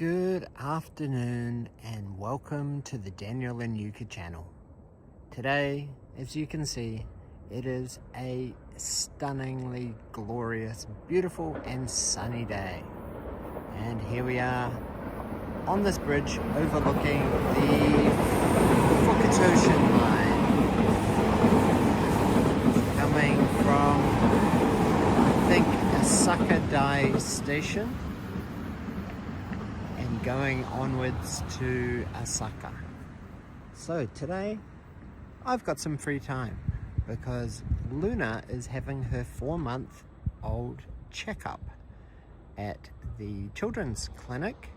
Good afternoon and welcome to the Daniel and Yuka channel. Today, as you can see, it is a stunningly glorious, beautiful and sunny day. And here we are on this bridge overlooking the Fukutoshin line. Coming from, I think, Asaka Dai station. Going onwards to Asaka. So today I've got some free time because Luna is having her 4-month-old checkup at the children's clinic,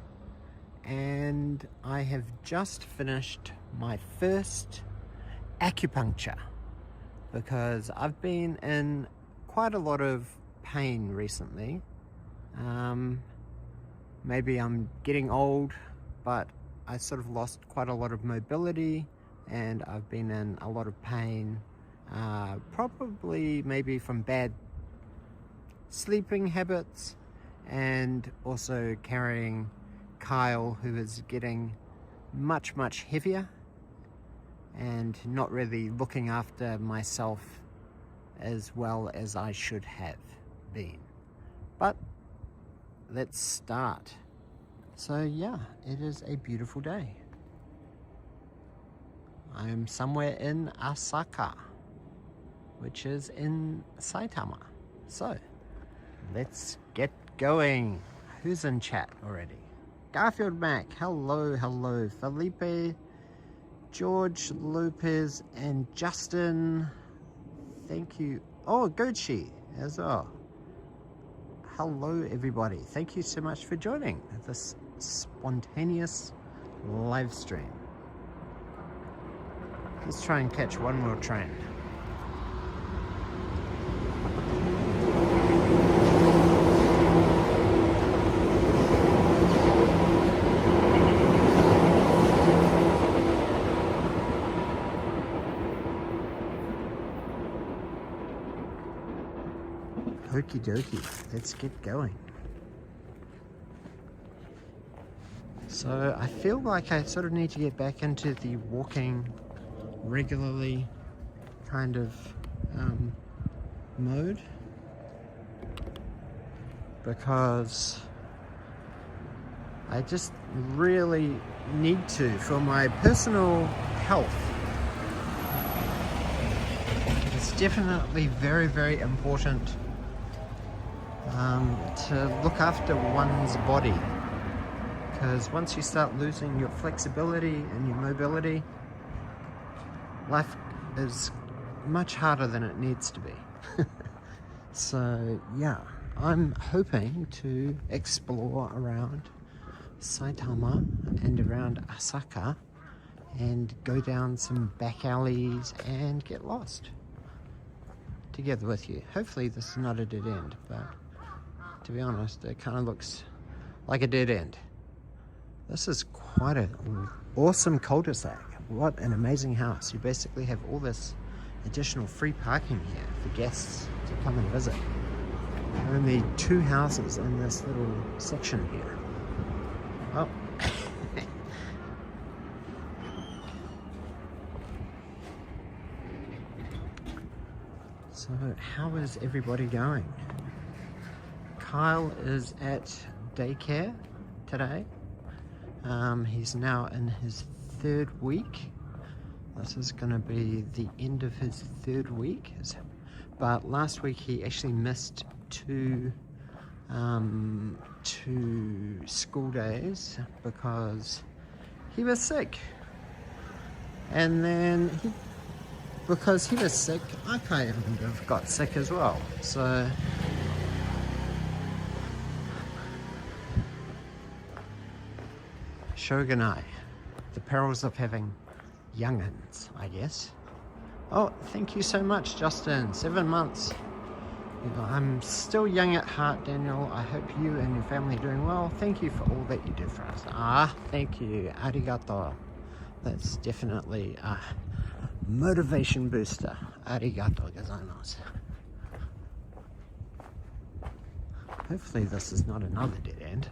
and I have just finished my first acupuncture because I've been in quite a lot of pain recently. Maybe I'm getting old, but I sort of lost quite a lot of mobility and I've been in a lot of pain, probably maybe from bad sleeping habits and also carrying Kyle, who is getting much heavier, and not really looking after myself as well as I should have been. But let's start. So yeah, it is a beautiful day. I am somewhere in Asaka, which is in Saitama. So let's get going. Who's in chat already? Garfield Mac, hello. Felipe, George Lopez and Justin, thank you. Oh, Gochi as well. Hello everybody, thank you so much for joining this spontaneous live stream. Let's try and catch one more train. Okie dokie, let's get going. So I feel like I sort of need to get back into the walking regularly kind of mode, because I just really need to for my personal health. It's definitely very important to look after one's body, because once you start losing your flexibility and your mobility, life is much harder than it needs to be. So yeah, I'm hoping to explore around Saitama and around Asaka and go down some back alleys and get lost together with you. Hopefully this is not a dead end, but to be honest, it kind of looks like a dead end. This is quite an awesome cul-de-sac. What an amazing house. You basically have all this additional free parking here for guests to come and visit. Only 2 houses in this little section here. Oh. So how is everybody going? Kyle is at daycare today. He's now in his 3rd week. This is going to be the end of his 3rd week. But last week he actually missed two school days because he was sick. And then because he was sick, I kind of got sick as well. So Shogunai, the perils of having young'uns, I guess. Oh, thank you so much, Justin. 7 months. You know, I'm still young at heart, Daniel. I hope you and your family are doing well. Thank you for all that you do for us. Thank you. Arigato. That's definitely a motivation booster. Arigato gozaimasu. Hopefully this is not another dead end.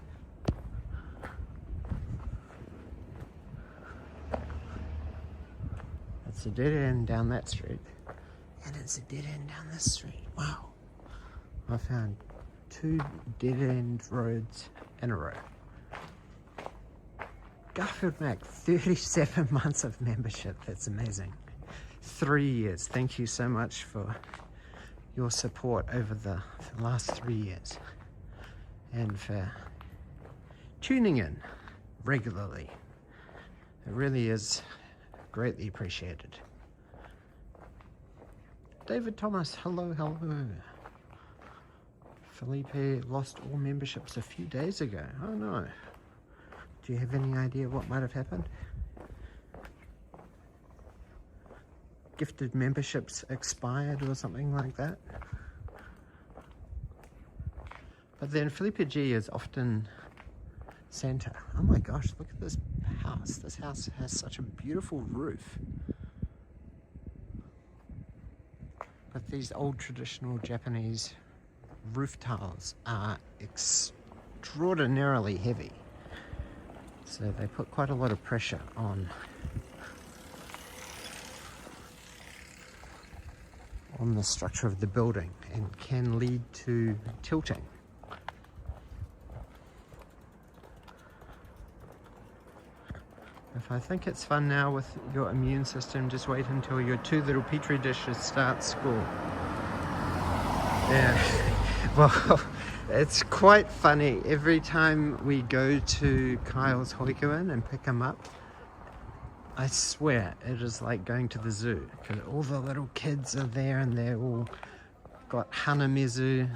It's a dead end down that street, and it's a dead end down this street. Wow. I found 2 dead end roads in a row. Garfield Mac, 37 months of membership. That's amazing. 3 years. Thank you so much for your support over the last 3 years, and for tuning in regularly. It really is greatly appreciated. David Thomas, hello, hello. Felipe lost all memberships a few days ago. Oh no. Do you have any idea what might have happened? Gifted memberships expired or something like that. But then Felipe G is often Santa. Oh my gosh, look at this house. This house has such a beautiful roof. But these old traditional Japanese roof tiles are extraordinarily heavy. So they put quite a lot of pressure on the structure of the building and can lead to tilting. If I think it's fun now with your immune system, just wait until your 2 little petri dishes start school. Yeah, well, it's quite funny. Every time we go to Kyle's Hoikuin and pick him up, I swear it is like going to the zoo, because all the little kids are there and they're all got hanamizu,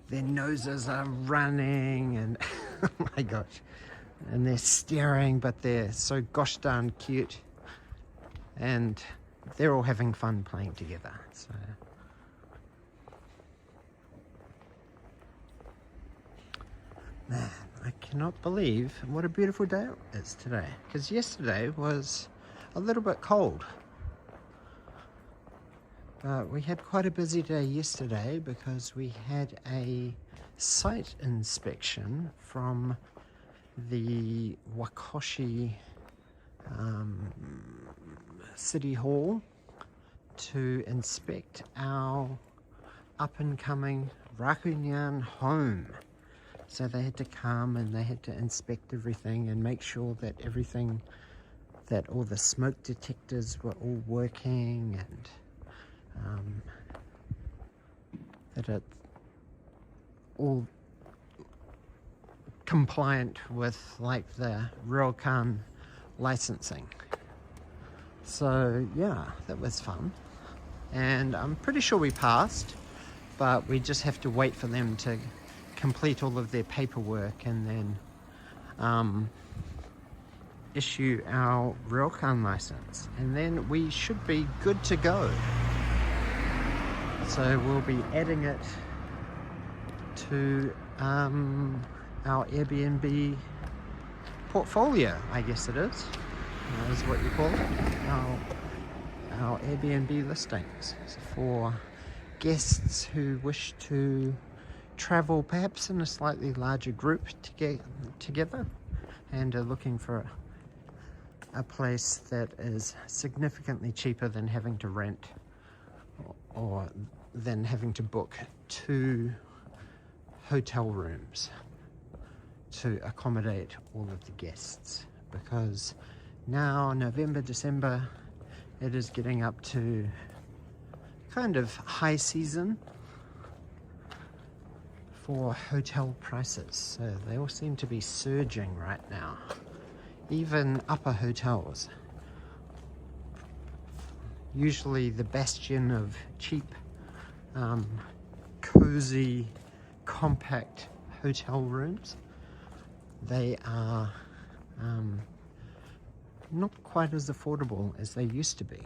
their noses are running, and oh my gosh, and they're staring, but they're so gosh darn cute, and they're all having fun playing together. So man, I cannot believe what a beautiful day it is today, because yesterday was a little bit cold. But we had quite a busy day yesterday because we had a site inspection from the Wakoshi City Hall to inspect our up-and-coming Rakunyan home. So they had to come and they had to inspect everything and make sure that everything, that all the smoke detectors were all working, and that it's all compliant with like the Ryokan licensing. So yeah, that was fun, and I'm pretty sure we passed, but we just have to wait for them to complete all of their paperwork and then issue our Ryokan license, and then we should be good to go. So we'll be adding it to our Airbnb portfolio, I guess it is what you call it, our Airbnb listings for guests who wish to travel perhaps in a slightly larger group together and are looking for a place that is significantly cheaper than having to rent or than having to book 2 hotel rooms to accommodate all of the guests. Because now, November, December, it is getting up to kind of high season for hotel prices. So they all seem to be surging right now. Even upper hotels, usually the bastion of cheap, cozy, compact hotel rooms, they are not quite as affordable as they used to be.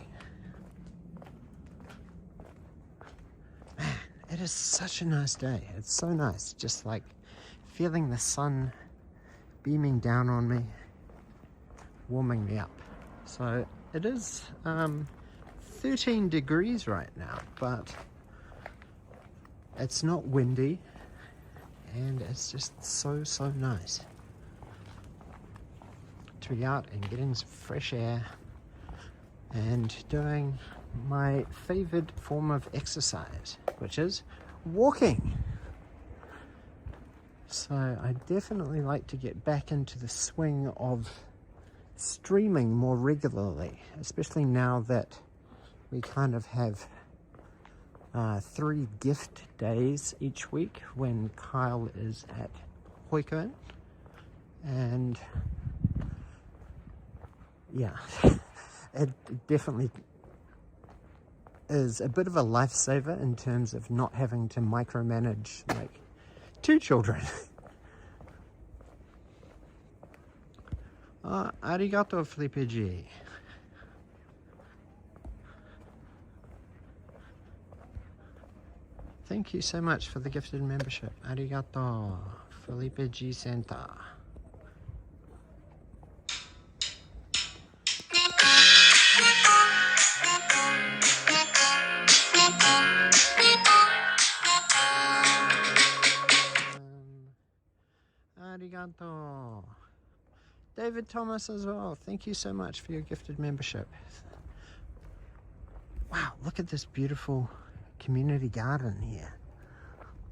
Man, it is such a nice day. It's so nice, just like feeling the sun beaming down on me, warming me up. So it is 13 degrees right now, but it's not windy, and it's just so nice to be out and getting some fresh air and doing my favored form of exercise, which is walking. So I definitely like to get back into the swing of streaming more regularly, especially now that we kind of have 3 gift days each week when Kyle is at Hoikuen. And yeah, it definitely is a bit of a lifesaver in terms of not having to micromanage like 2 children. Arigato, Felipe G. Thank you so much for the gifted membership. Arigato, Felipe G. Santa. Arigato. David Thomas as well. Thank you so much for your gifted membership. Wow, look at this beautiful community garden here.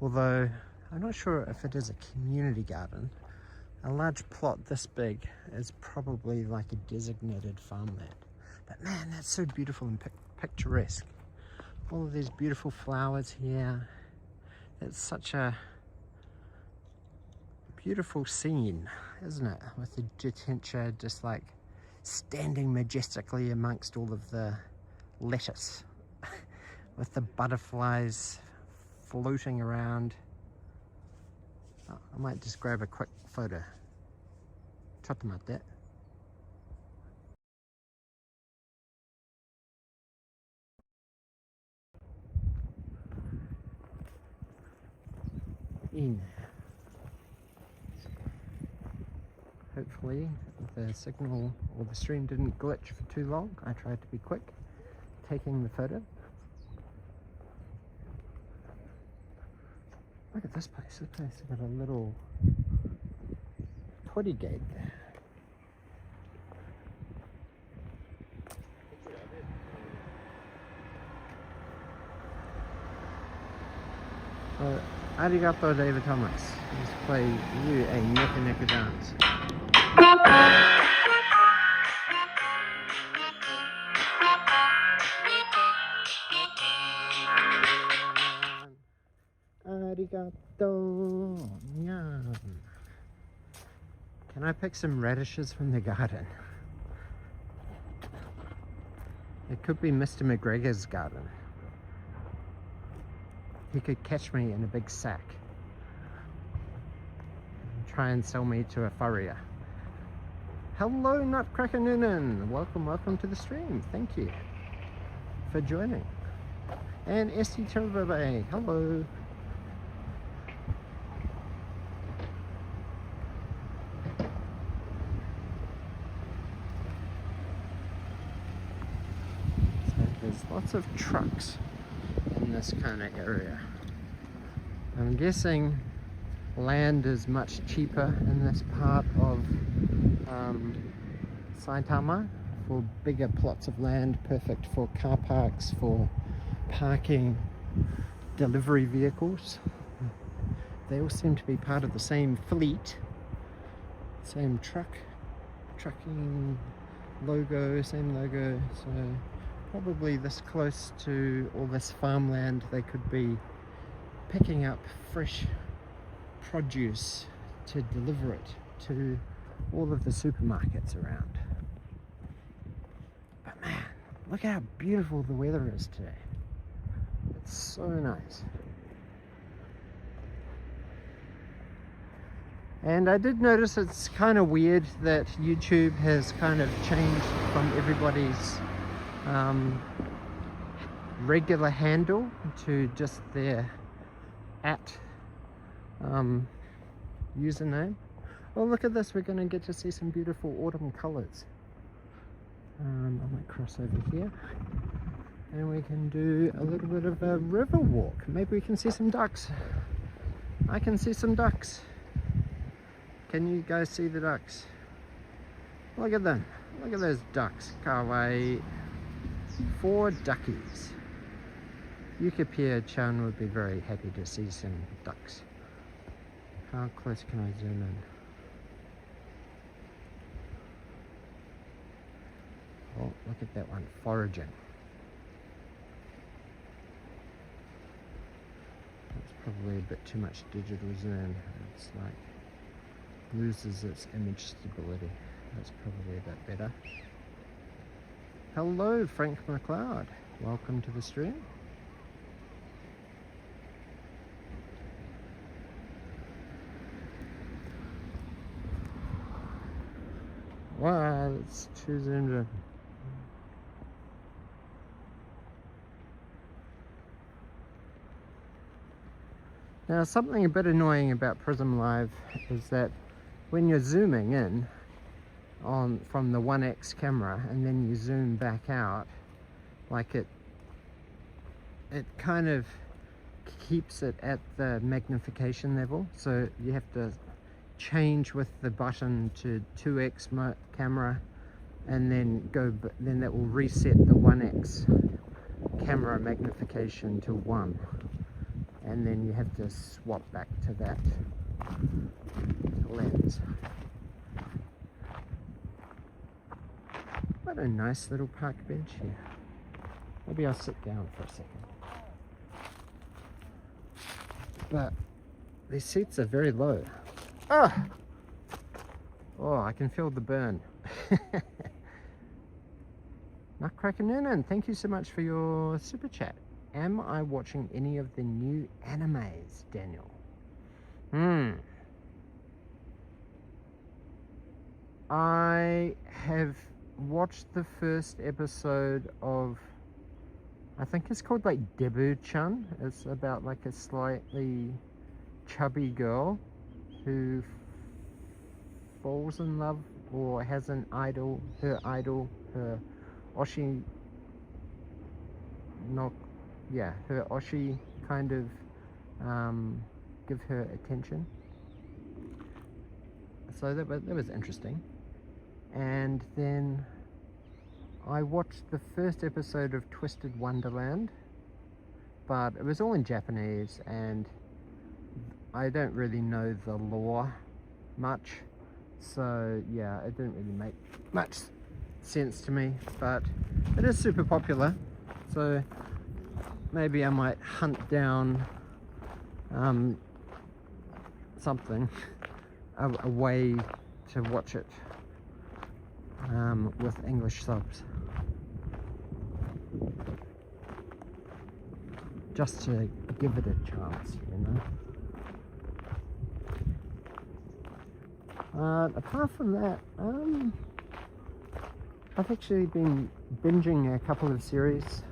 Although I'm not sure if it is a community garden. A large plot this big is probably like a designated farmland. But man, that's so beautiful and picturesque. All of these beautiful flowers here. It's such a beautiful scene, isn't it? With the detentia just like standing majestically amongst all of the lettuce. With the butterflies floating around. Oh, I might just grab a quick photo. Chatomate. In. Hopefully the signal or the stream didn't glitch for too long. I tried to be quick taking the photo. Look at this place. This place has got a little torii gate there. So, arigato, David Thomas. Let's play you a Neka Neka dance. Arigato. Yum. Can I pick some radishes from the garden? It could be Mr. McGregor's garden. He could catch me in a big sack and try and sell me to a furrier. Hello, Nutcracker Noonan. Welcome to the stream. Thank you for joining. And Esti Turbabe, hello. So there's lots of trucks in this kind of area. I'm guessing land is much cheaper in this part of Saitama for bigger plots of land, perfect for car parks, for parking delivery vehicles. They all seem to be part of the same fleet, same trucking logo, same logo, so probably this close to all this farmland they could be picking up fresh produce to deliver it to all of the supermarkets around. But man, look how beautiful the weather is today. It's so nice. And I did notice it's kind of weird that YouTube has kind of changed from everybody's regular handle to just their username. Oh, look at this, we're going to get to see some beautiful autumn colors. I might cross over here and we can do a little bit of a river walk. Maybe we can see some ducks. I can see some ducks. Can you guys see the ducks? Look at them. Look at those ducks. Kawaii. 4 duckies. Yukipia-chan would be very happy to see some ducks. How close can I zoom in? Oh, look at that one, foraging. That's probably a bit too much digital zoom. It's like loses its image stability. That's probably a bit better. Hello, Frank McLeod. Welcome to the stream. Wow, it's too zoomed in. Now, something a bit annoying about Prism Live is that when you're zooming in from the 1x camera and then you zoom back out, like it kind of keeps it at the magnification level, so you have to change with the button to 2x camera and then then that will reset the 1x camera magnification to 1, and then you have to swap back to that lens. What a nice little park bench here. Maybe I'll sit down for a second. But these seats are very low. Ah! Oh, I can feel the burn. Nutcracker Noonan, thank you so much for your super chat. Am I watching any of the new animes, Daniel? I have watched the first episode of, I think it's called like Debu-chan. It's about like a slightly chubby girl who falls in love or has an idol, her Oshi her Oshi kind of give her attention. So that was interesting. And then I watched the first episode of Twisted Wonderland, but it was all in Japanese and I don't really know the lore much, so yeah, it didn't really make much sense to me, but it is super popular, so maybe I might hunt down something, a way to watch it with English subs, just to give it a chance, you know. Apart from that, I've actually been binging a couple of series,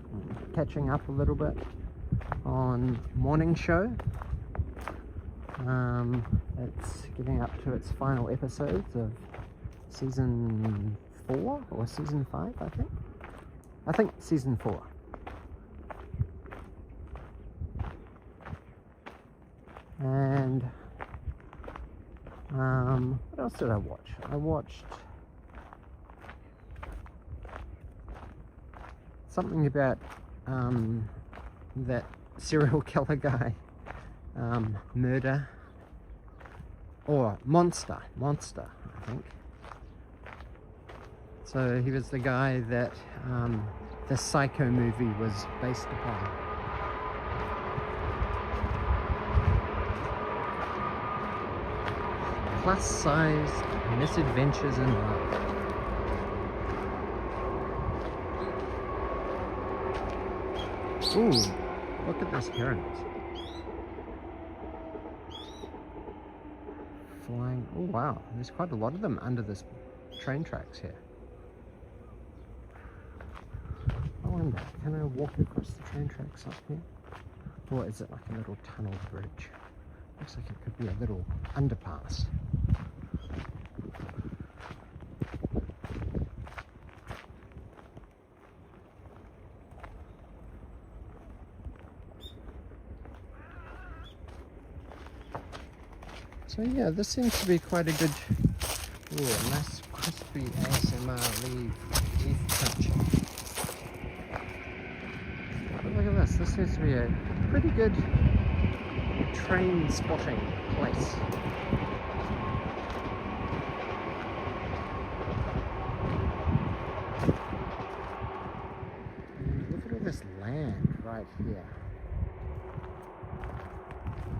catching up a little bit on Morning Show. It's getting up to its final episodes of season 4 or season 5, I think season 4. And what else did I watch? I watched something about that serial killer guy, murder, or monster, I think. So he was the guy that the Psycho movie was based upon. Plus-sized misadventures in life. Ooh, look at this heron. Flying. Oh wow, there's quite a lot of them under this train tracks here. I wonder, can I walk across the train tracks up here? Or is it like a little tunnel bridge? Looks like it could be a little underpass. So yeah, this seems to be quite a good, nice crispy ASMR leaf crunching. this. This seems to be a pretty good train spotting place. Look at all this land right here.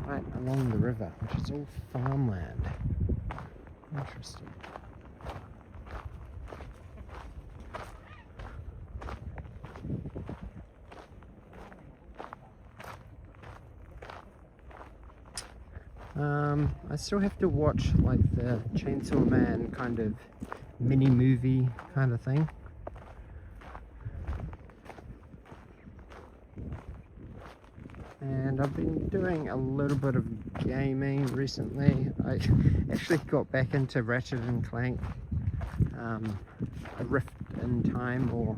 Right along the river, which is all farmland. Interesting. I still have to watch like the Chainsaw Man kind of mini movie kind of thing. And I've been doing a little bit of gaming recently. I actually got back into Ratchet and Clank, A Rift in Time, or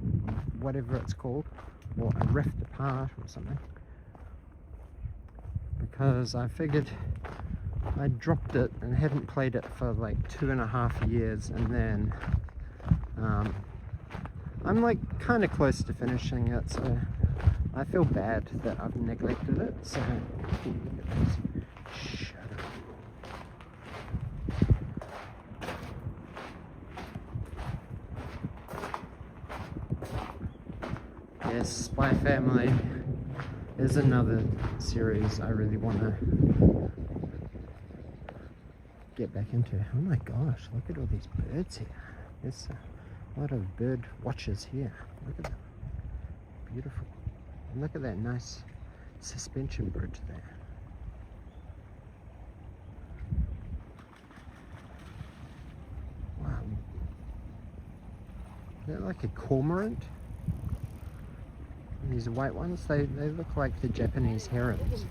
whatever it's called, or A Rift Apart or something, because I figured I dropped it and hadn't played it for like 2.5 years, and then I'm like kind of close to finishing it, so I feel bad that I've neglected it. So look at this shadow. Yes, Spy Family is another series I really want to get back into. Oh my gosh, look at all these birds here. There's a lot of bird watchers here. Look at them. Beautiful. And look at that nice suspension bridge there. Wow. Is that like a cormorant? These white ones, they look like the Japanese herons.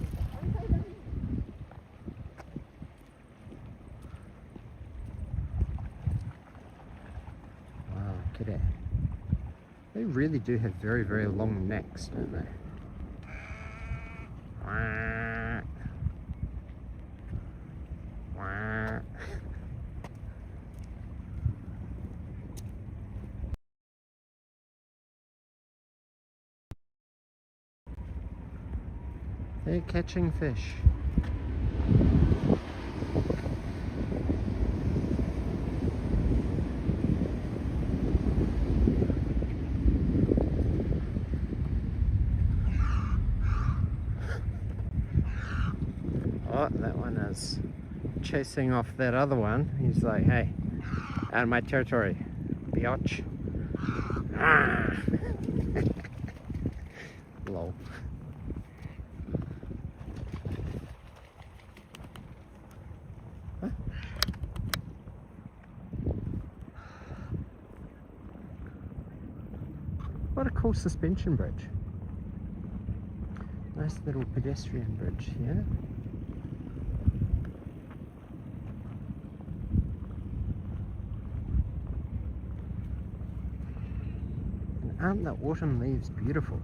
Wow, look at that. They really do have very, very long necks, don't they? Wah. Wah. They're catching fish. Oh, that one is chasing off that other one. He's like, hey, out of my territory, biatch. Ah. Lol. Huh? What a cool suspension bridge. Nice little pedestrian bridge here. Aren't the autumn leaves beautiful?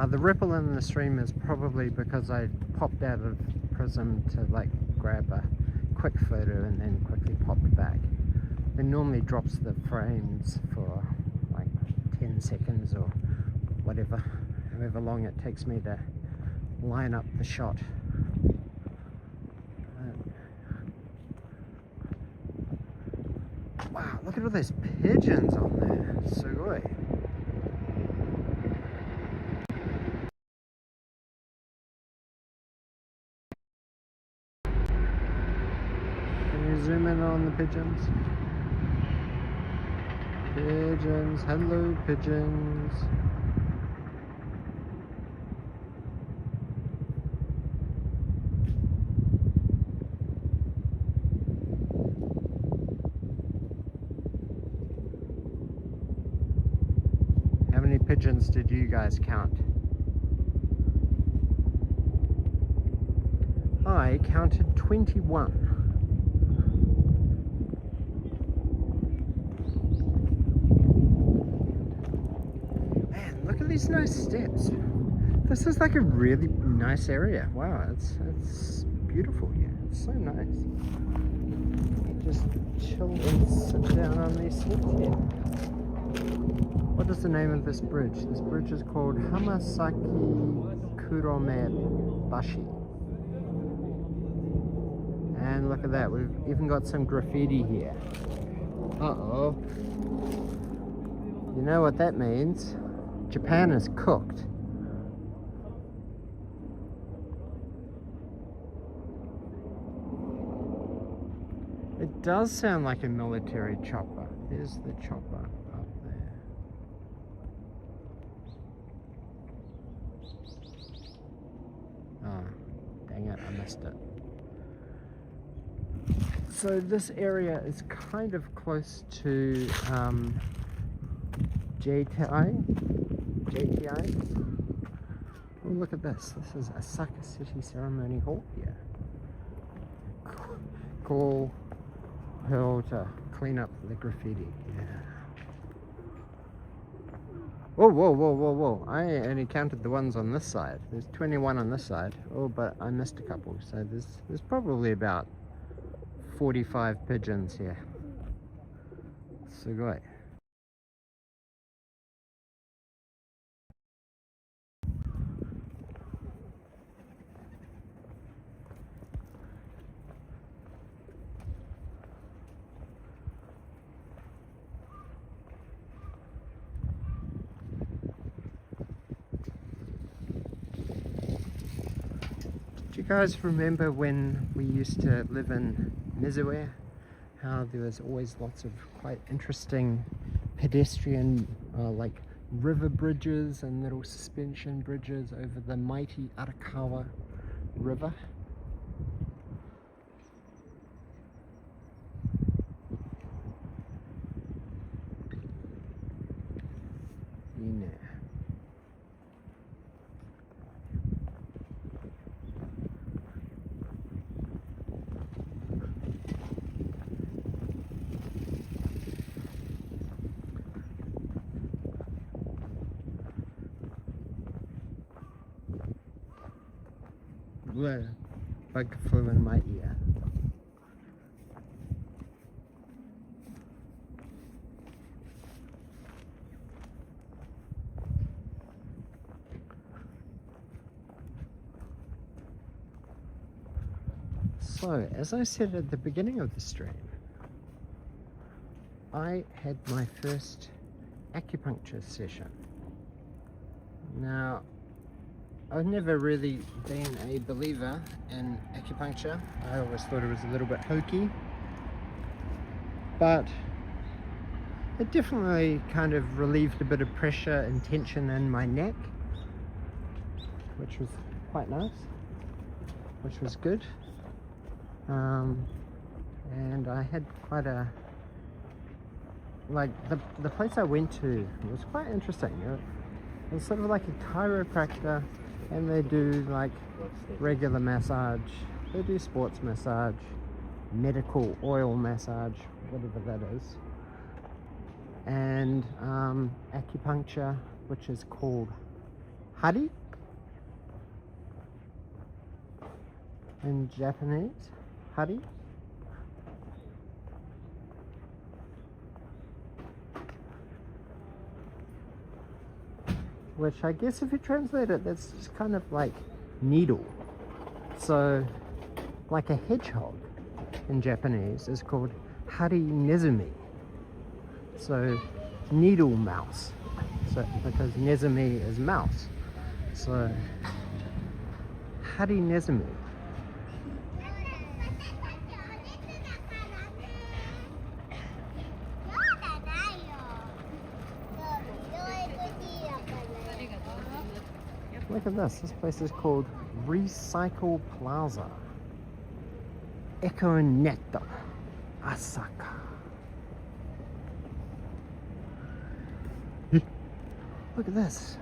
The ripple in the stream is probably because I popped out of Prism to like grab a quick photo and then quickly popped back. It normally drops the frames for like 10 seconds or whatever, however long it takes me to line up the shot. Wow, look at all those pigeons on there. Sugoi. Can you zoom in on the pigeons? Pigeons, hello pigeons. How many pigeons did you guys count? I counted 21. Man, look at these nice steps. This is like a really nice area. Wow, it's beautiful here. It's so nice. Just chill and sit down on these steps here. What is the name of this bridge? This bridge is called Hamasaki Kurome Bashi. And look at that, we've even got some graffiti here. Uh-oh. You know what that means? Japan is cooked. It does sound like a military chopper. There's the chopper up there. Oh, dang it, I missed it. So this area is kind of close to JTI. Oh, look at this. This is Asaka City Ceremony Hall here. Call her to clean up the graffiti. Yeah. Whoa, whoa, whoa, whoa, whoa. I only counted the ones on this side. There's 21 on this side. Oh, but I missed a couple. So there's probably about 45 pigeons here. Sugoi. Do you guys remember when we used to live in Mizue? How there was always lots of quite interesting pedestrian like river bridges and little suspension bridges over the mighty Arakawa River. Yeah. Bleh, bug flew in my ear. So, as I said at the beginning of the stream, I had my first acupuncture session. Now, I've never really been a believer in acupuncture. I always thought it was a little bit hokey, but it definitely kind of relieved a bit of pressure and tension in my neck, which was quite nice, which was good. And I had quite a, like the place I went to was quite interesting. It was sort of like a chiropractor, and they do like regular massage, they do sports massage, medical oil massage, whatever that is, and acupuncture, which is called hari in Japanese. Hari. Which I guess if you translate it, that's just kind of like needle. So, like a hedgehog in Japanese is called hari nezumi. So, needle mouse. So, because nezumi is mouse. So, hari nezumi. Look at this. This place is called Recycle Plaza. Econet Asaka. Look at this.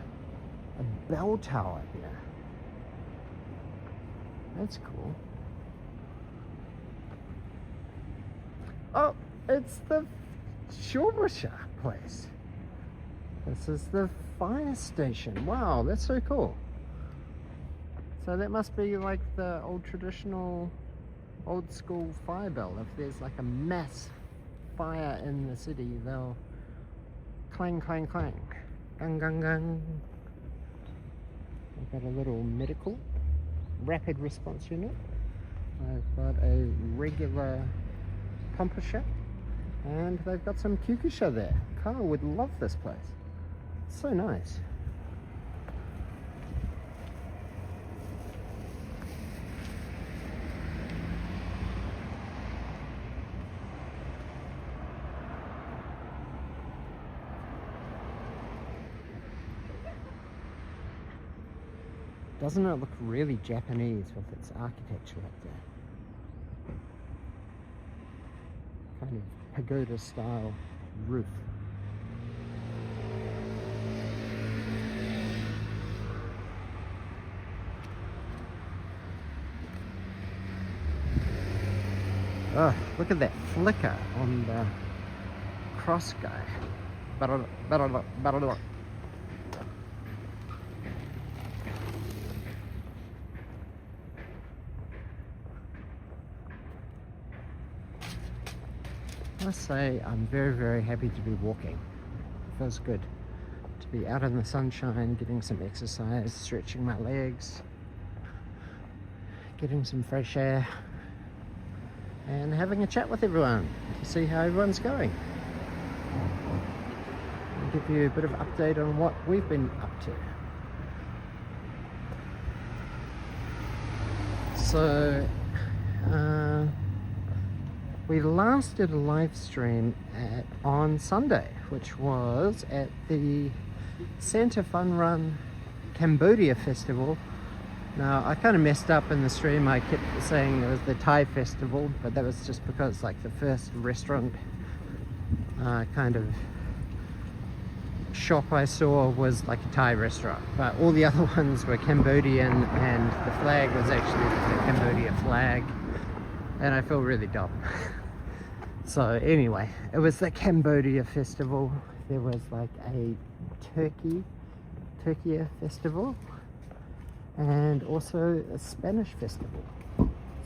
A bell tower here. That's cool. Oh, it's the Shobusha place. This is the fire station. Wow, that's so cool. So that must be like the old traditional, old school fire bell. If there's like a mass fire in the city, they'll Clang, clang, clang. Gung, gung, gung. I've got a little medical rapid response unit. I've got a regular pompisher, and they've got some Kyokusha there. Carl would love this place. It's so nice. Doesn't it look really Japanese with its architecture up there? Kind of pagoda style roof. Oh, look at that flicker on the cross guy. I must say I'm very, very happy to be walking. It feels good to be out in the sunshine, getting some exercise, stretching my legs, getting some fresh air, and having a chat with everyone to see how everyone's going. I'll give you a bit of update on what we've been up to. So, we last did a live stream on Sunday, which was at the Santa Fun Run Cambodia Festival. Now, I kind of messed up in the stream. I kept saying it was the Thai festival, but that was just because like the first restaurant kind of shop I saw was like a Thai restaurant, but all the other ones were Cambodian, and the flag was actually the Cambodia flag, and I feel really dumb. So anyway, it was the Cambodia festival. There was like a Turkey festival, and also a Spanish festival.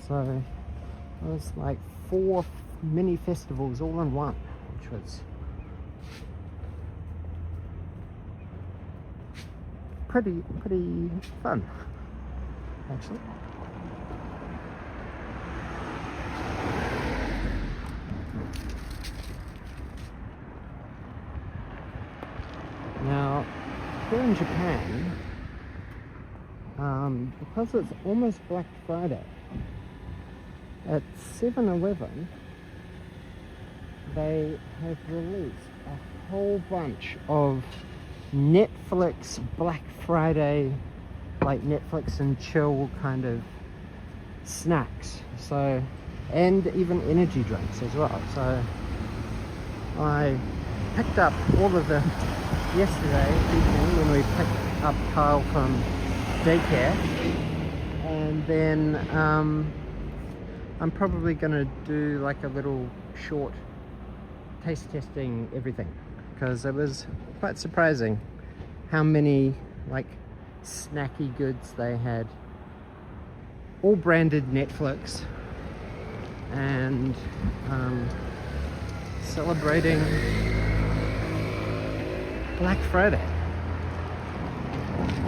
So it was like 4 mini festivals all in one, which was pretty fun, actually. Now, here in Japan, because it's almost Black Friday, at 7-Eleven, they have released a whole bunch of Netflix Black Friday, like Netflix and chill kind of snacks. So, and even energy drinks as well. So, I picked up all of them yesterday evening when we picked up Kyle from daycare, and then I'm probably gonna do like a little short taste testing everything, because it was quite surprising how many like snacky goods they had, all branded Netflix, and celebrating Black Friday.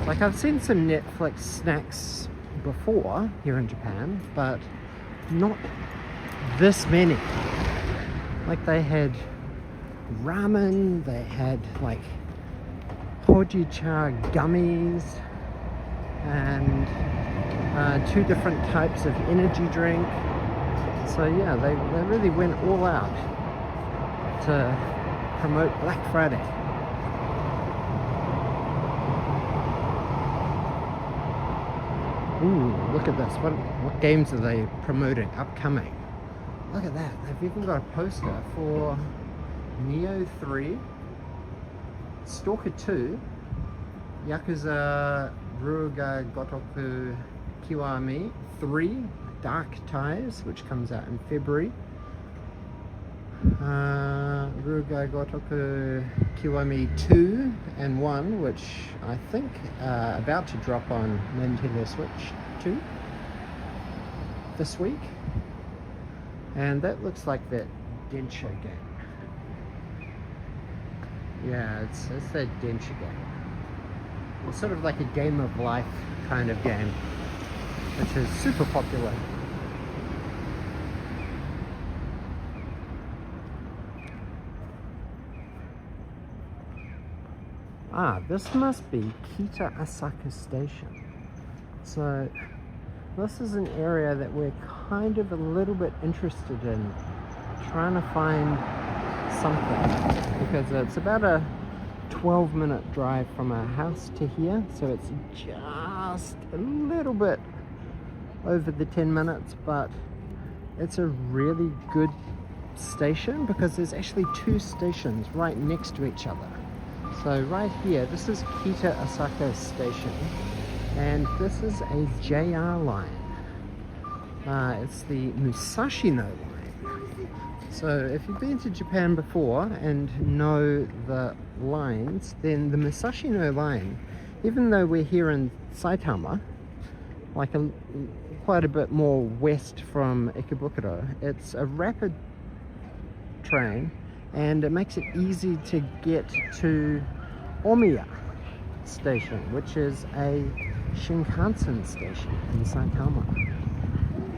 Like, I've seen some Netflix snacks before here in Japan, but not this many. Like, they had ramen, they had like hojicha gummies, and 2 different types of energy drink. So yeah, they really went all out to promote Black Friday. Ooh, look at this. What games are they promoting upcoming? Look at that. They've even got a poster for Neo 3, Stalker 2, Yakuza Ruga Gotoku Kiwami 3, Dark Ties, which comes out in February. Ruga Gotoku Kiwami 2 and 1, which I think about to drop on Nintendo Switch 2 this week. And that looks like that Densho game. Yeah, it's that denture game. It's sort of like a game of life kind of game, which is super popular. Ah, this must be Kita Asaka Station. So this is an area that we're kind of a little bit interested in, trying to find something, because it's about a 12-minute drive from our house to here, so it's just a little bit over the 10 minutes, but it's a really good station because there's actually two stations right next to each other. So right here, this is Kita Asaka Station, and this is a JR line. It's the Musashino line. So if you've been to Japan before and know the lines, then the Musashino line, even though we're here in Saitama, like quite a bit more west from Ikebukuro, it's a rapid train and it makes it easy to get to Omiya Station, which is a Shinkansen station in Saitama.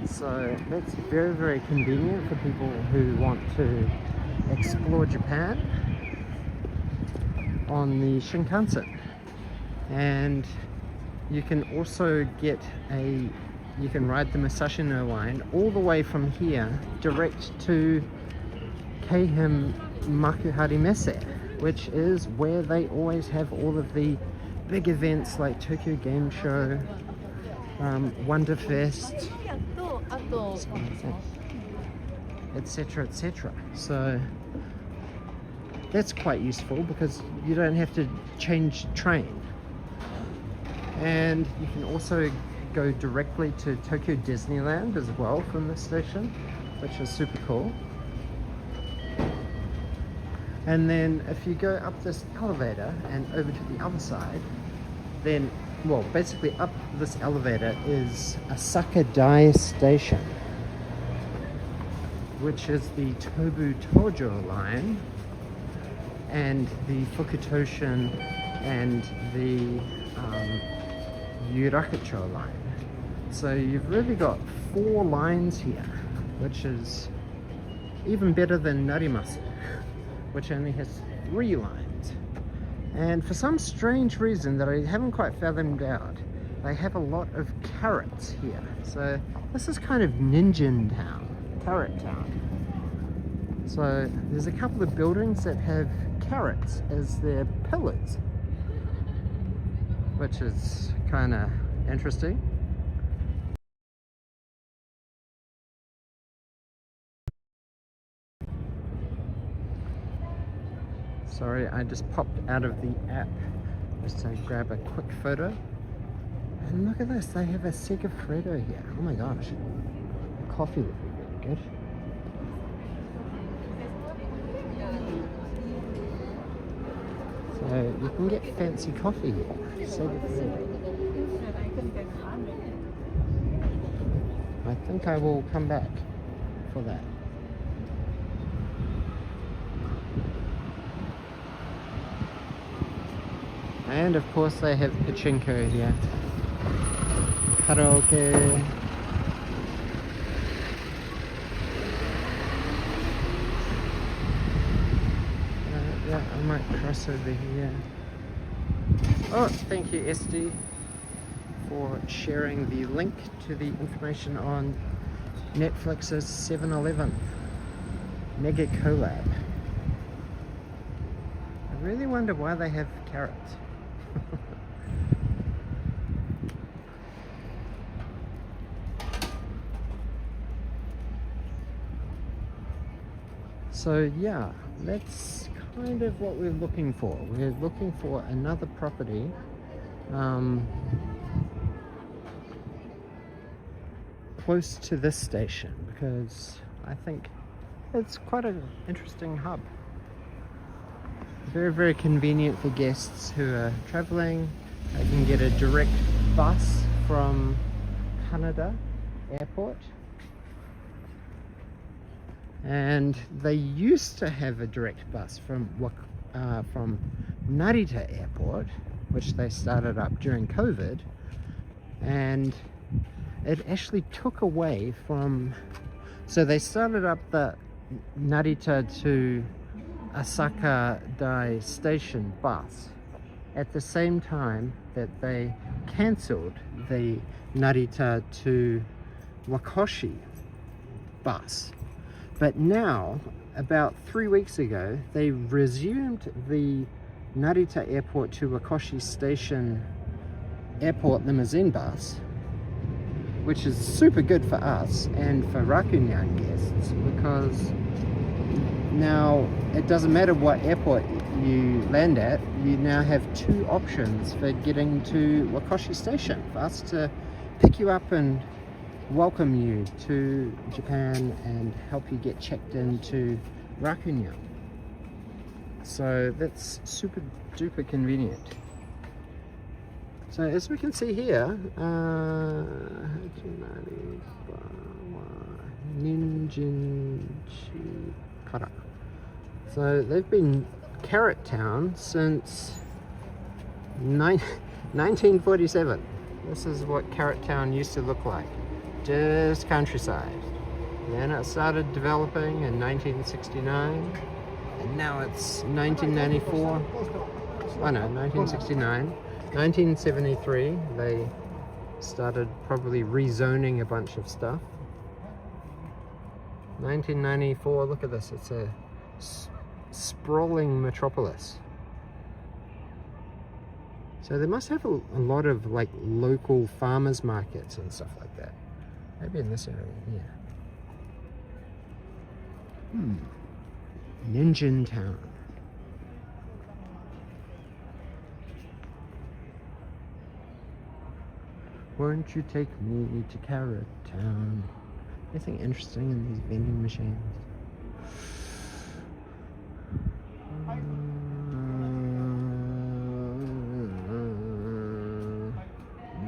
So that's very, very convenient for people who want to explore Japan on the Shinkansen. And you can also get you can ride the Musashino line all the way from here direct to Keihim Makuhari Messe, which is where they always have all of the big events like Tokyo Game Show, Wonderfest, etc, etc. So that's quite useful because you don't have to change train. And you can also go directly to Tokyo Disneyland as well from this station, which is super cool. And then if you go up this elevator and over to the other side, then, well, basically up this elevator is Asaka Dai Station, which is the Tobu Tojo line and the Fukutoshin and the Yurakucho line. So you've really got 4 lines here, which is even better than Narimasu, which only has 3 lines. And for some strange reason that I haven't quite fathomed out, they have a lot of carrots here. So this is kind of Ninjin Town, Carrot Town. So there's a couple of buildings that have carrots as their pillars, which is kind of interesting. Sorry, I just popped out of the app just to grab a quick photo. And look at this, they have a Segafredo here. Oh my gosh. The coffee would be really good. So you can get fancy coffee here. Segafredo. I think I will come back for that. And of course they have pachinko here. Karaoke. Yeah, I might cross over here. Oh, thank you SD for sharing the link to the information on Netflix's 7-Eleven Mega Collab. I really wonder why they have carrots. So yeah, that's kind of what we're looking for. We're looking for another property close to this station because I think it's quite an interesting hub. Very, very convenient for guests who are traveling. They can get a direct bus from Haneda Airport. And they used to have a direct bus from from Narita Airport, which they started up during COVID, and it actually took away from, so they started up the Narita to Asaka Dai station bus at the same time that they cancelled the Narita to Wakoshi bus. But now, about 3 weeks ago, they resumed the Narita Airport to Wakoshi Station airport limousine bus, which is super good for us and for Rakunyan guests, because now it doesn't matter what airport you land at, you now have 2 options for getting to Wakoshi Station for us to pick you up and welcome you to Japan and help you get checked into Rakunyan. So that's super duper convenient. So as we can see here, Ninjinchikara. So they've been Carrot Town since 1947. This is what Carrot Town used to look like. Just countryside. Then it started developing in 1969, and now it's 1994. Oh no, 1969. 1973, they started probably rezoning a bunch of stuff. 1994, look at this, it's a sprawling metropolis. So they must have a lot of like local farmers markets and stuff like that. Maybe in this area here. Ninjin Town. Won't you take me to Carrot Town? Anything interesting in these vending machines?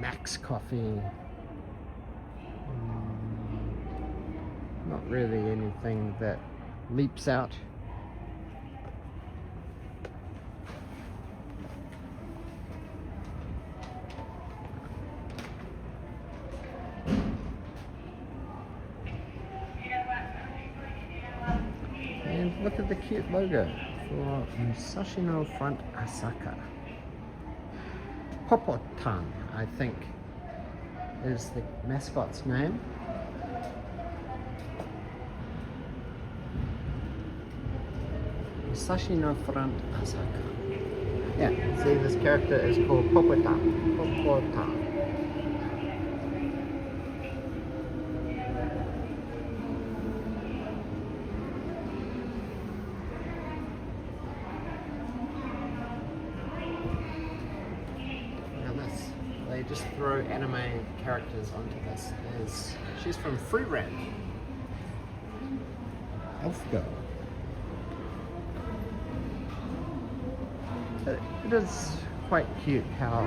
Max Coffee. Not really anything that leaps out. And look at the cute logo for Musashino Front Asaka. Popotan, I think, is the mascot's name. Musashino Front Asaka. Yeah, see, this character is called Popotan. Popotan. They just throw anime characters onto this. She's from Free Rent. Elf Girl. It is quite cute how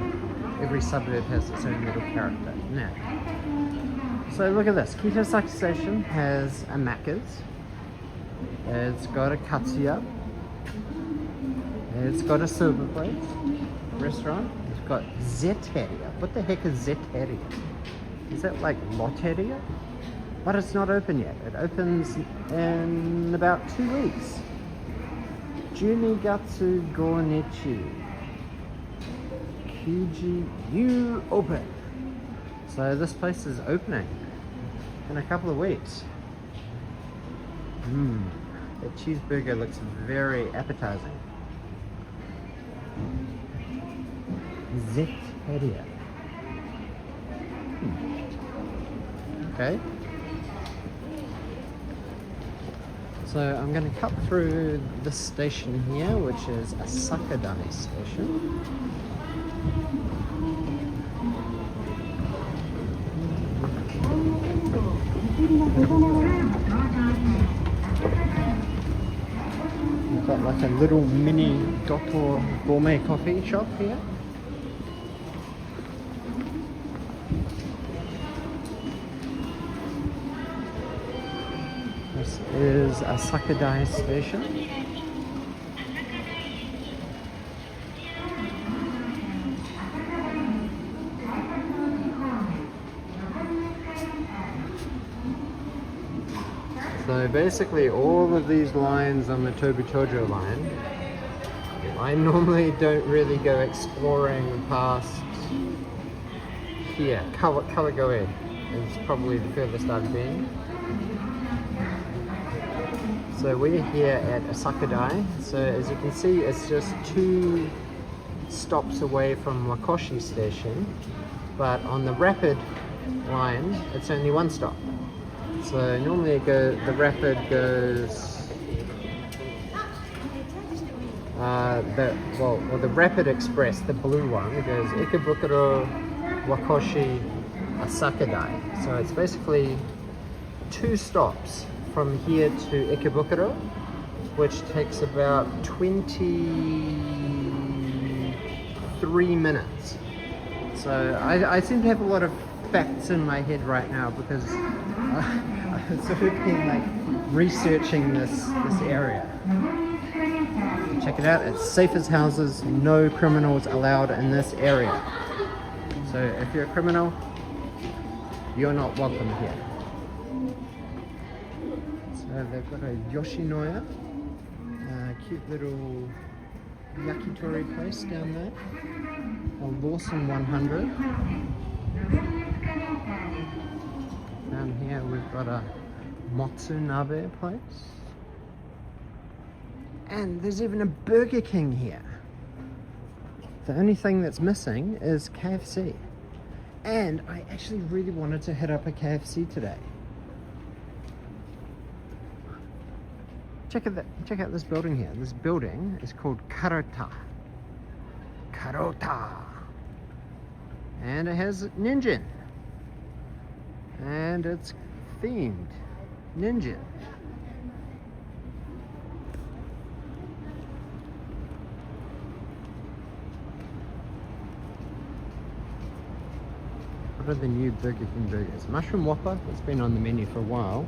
every suburb has its own little character. Now, so look at this. Kitosaki Station has a Macca's. It's got a Katsuya. It's got a Silver Plate restaurant. It's got Zeteria. What the heck is Zeteria? Is that like Lotteria? But it's not open yet. It opens in about 2 weeks. Junigatsu Gonichi. Kuji You Open. So this place is opening in a couple of weeks. That cheeseburger looks very appetizing. Zeteria. Okay. So I'm going to cut through this station here, which is Asaka Dai station. We've got like a little mini Dotor gourmet coffee shop here. This is Asaka Dai station. So basically all of these lines on the Tobutojo line, I normally don't really go exploring past here. Kawagoe is probably the furthest I've been. So we're here at Asaka. So as you can see, it's just 2 stops away from Wakoshi station, but on the rapid line it's only 1 stop. So normally the rapid goes the Rapid Express, the blue one, goes Ikebukuro, Wakoshi, Asaka. So it's basically 2 stops from here to Ikebukuro, which takes about 23 minutes. So I seem to have a lot of facts in my head right now because I've sort of been like researching this area. Check it out, it's safe as houses, no criminals allowed in this area. So if you're a criminal, you're not welcome here. So they've got a Yoshinoya, cute little yakitori place down there, a Lawson 100. Down here we've got a Motsunabe place. And there's even a Burger King here. The only thing that's missing is KFC. And I actually really wanted to hit up a KFC today. Check out this building here. This building is called Karota. And it has ninja. And it's themed ninja. What are the new Burger King burgers? Mushroom Whopper, it's been on the menu for a while.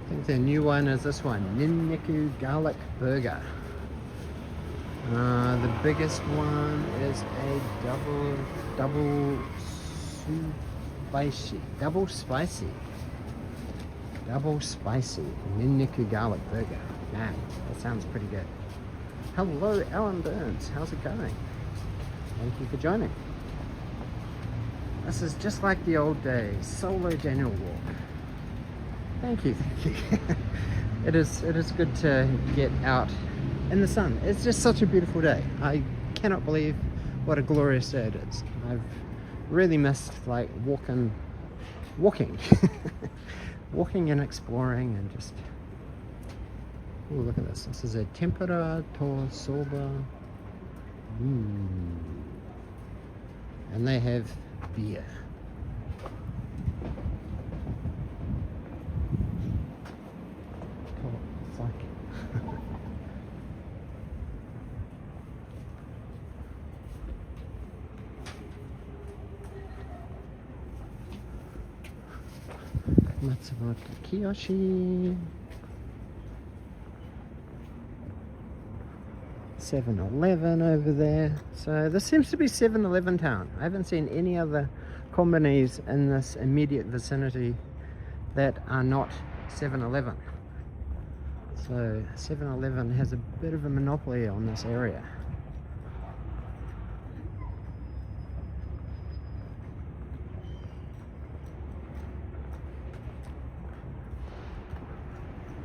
I think the new one is this one, Ninniku Garlic Burger. The biggest one is a double spicy Ninniku Garlic Burger. Man, that sounds pretty good. Hello, Alan Burns, how's it going? Thank you for joining. This is just like the old days, solo Daniel walk. Thank you. It is good to get out in the sun. It's just such a beautiful day. I cannot believe what a glorious day it is. I've really missed like walking walking and exploring and just, oh, look at this. This is a tempura to soba. And they have beer. It's like Matsumoto Kiyoshi. 7-Eleven over there. So this seems to be 7-Eleven town. I haven't seen any other combinés in this immediate vicinity that are not 7-Eleven. So 7-Eleven has a bit of a monopoly on this area.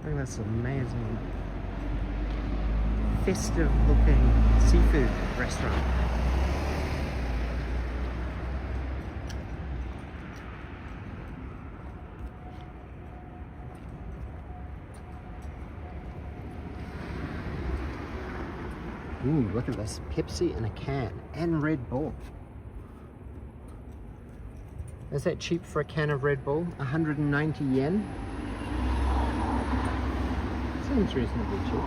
I think that's amazing. Festive looking seafood restaurant. Ooh, look at this. Pepsi in a can and Red Bull. Is that cheap for a can of Red Bull? 190 yen? Seems reasonably cheap.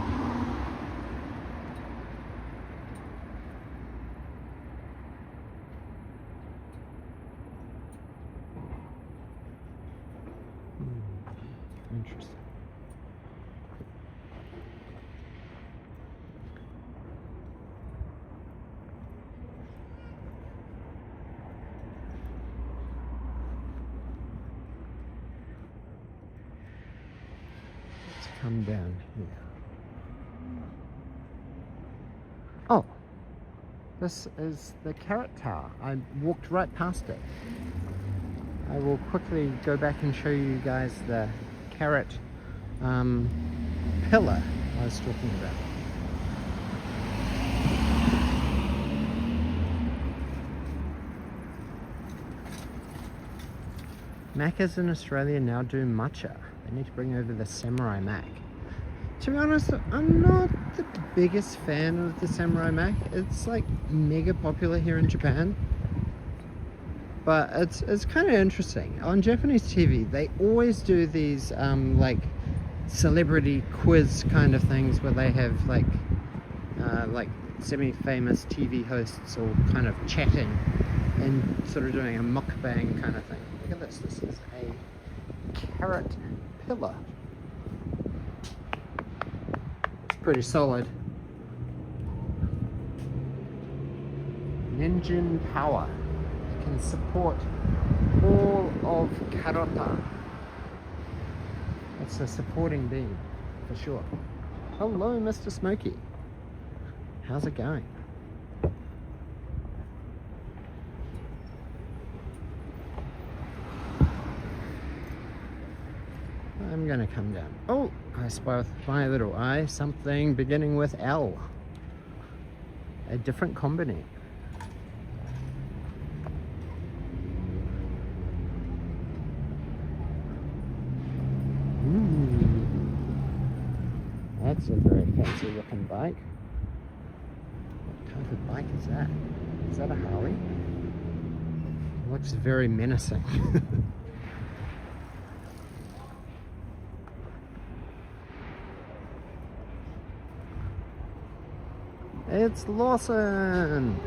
Interesting. come down here. Oh, this is the Carrot Tower. I walked right past it. I will quickly go back and show you guys the carrot pillar I was talking about. Macas in Australia now do matcha. They need to bring over the Samurai Mac. To be honest, I'm not the biggest fan of the Samurai Mac. It's like mega popular here in Japan. But it's kind of interesting. On Japanese TV, they always do these like celebrity quiz kind of things where they have like semi-famous TV hosts all kind of chatting and sort of doing a mukbang kind of thing. Look at this. This is a carrot pillar. It's pretty solid. Engine power. It can support all of Karota. It's a supporting beam, for sure. Hello, Mr. Smokey. How's it going? I'm gonna come down. Oh, I spy with my little eye something beginning with L. A different combination. That's a very fancy looking bike. What type of bike is that? Is that a Harley? It looks very menacing. It's Lawson!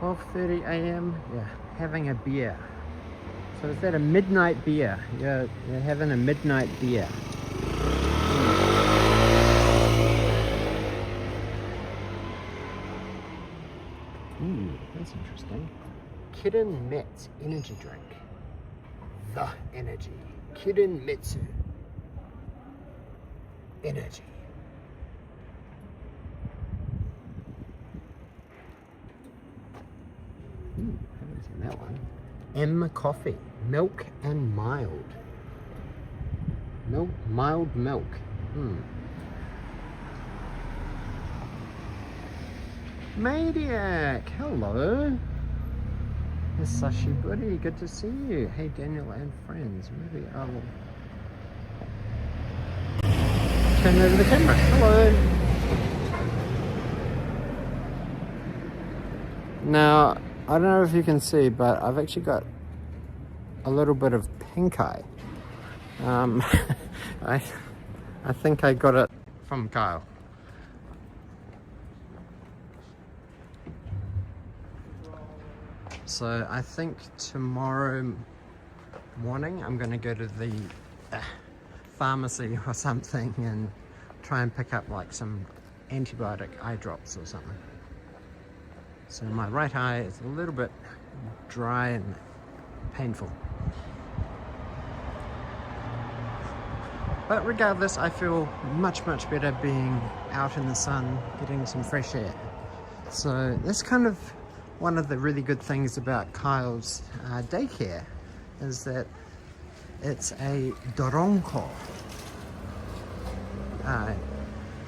12:30 a.m. Yeah, having a beer. So is that a midnight beer? You're having a midnight beer. Ooh, that's interesting. Kirin Mets energy drink. The energy. Kirin Metsu. Energy. Haven't seen that one. M coffee. Milk and mild. Mild milk. Maniac, hello. It's Sashi buddy, good to see you. Hey Daniel and friends, maybe I will turn over the camera. Hello. Now, I don't know if you can see, but I've actually got a little bit of pink eye. I think I got it from Kyle. So I think tomorrow morning I'm going to go to the pharmacy or something and try and pick up like some antibiotic eye drops or something. So my right eye is a little bit dry and painful. But regardless, I feel much better being out in the sun, getting some fresh air. So that's kind of one of the really good things about Kyle's daycare, is that it's a doronko,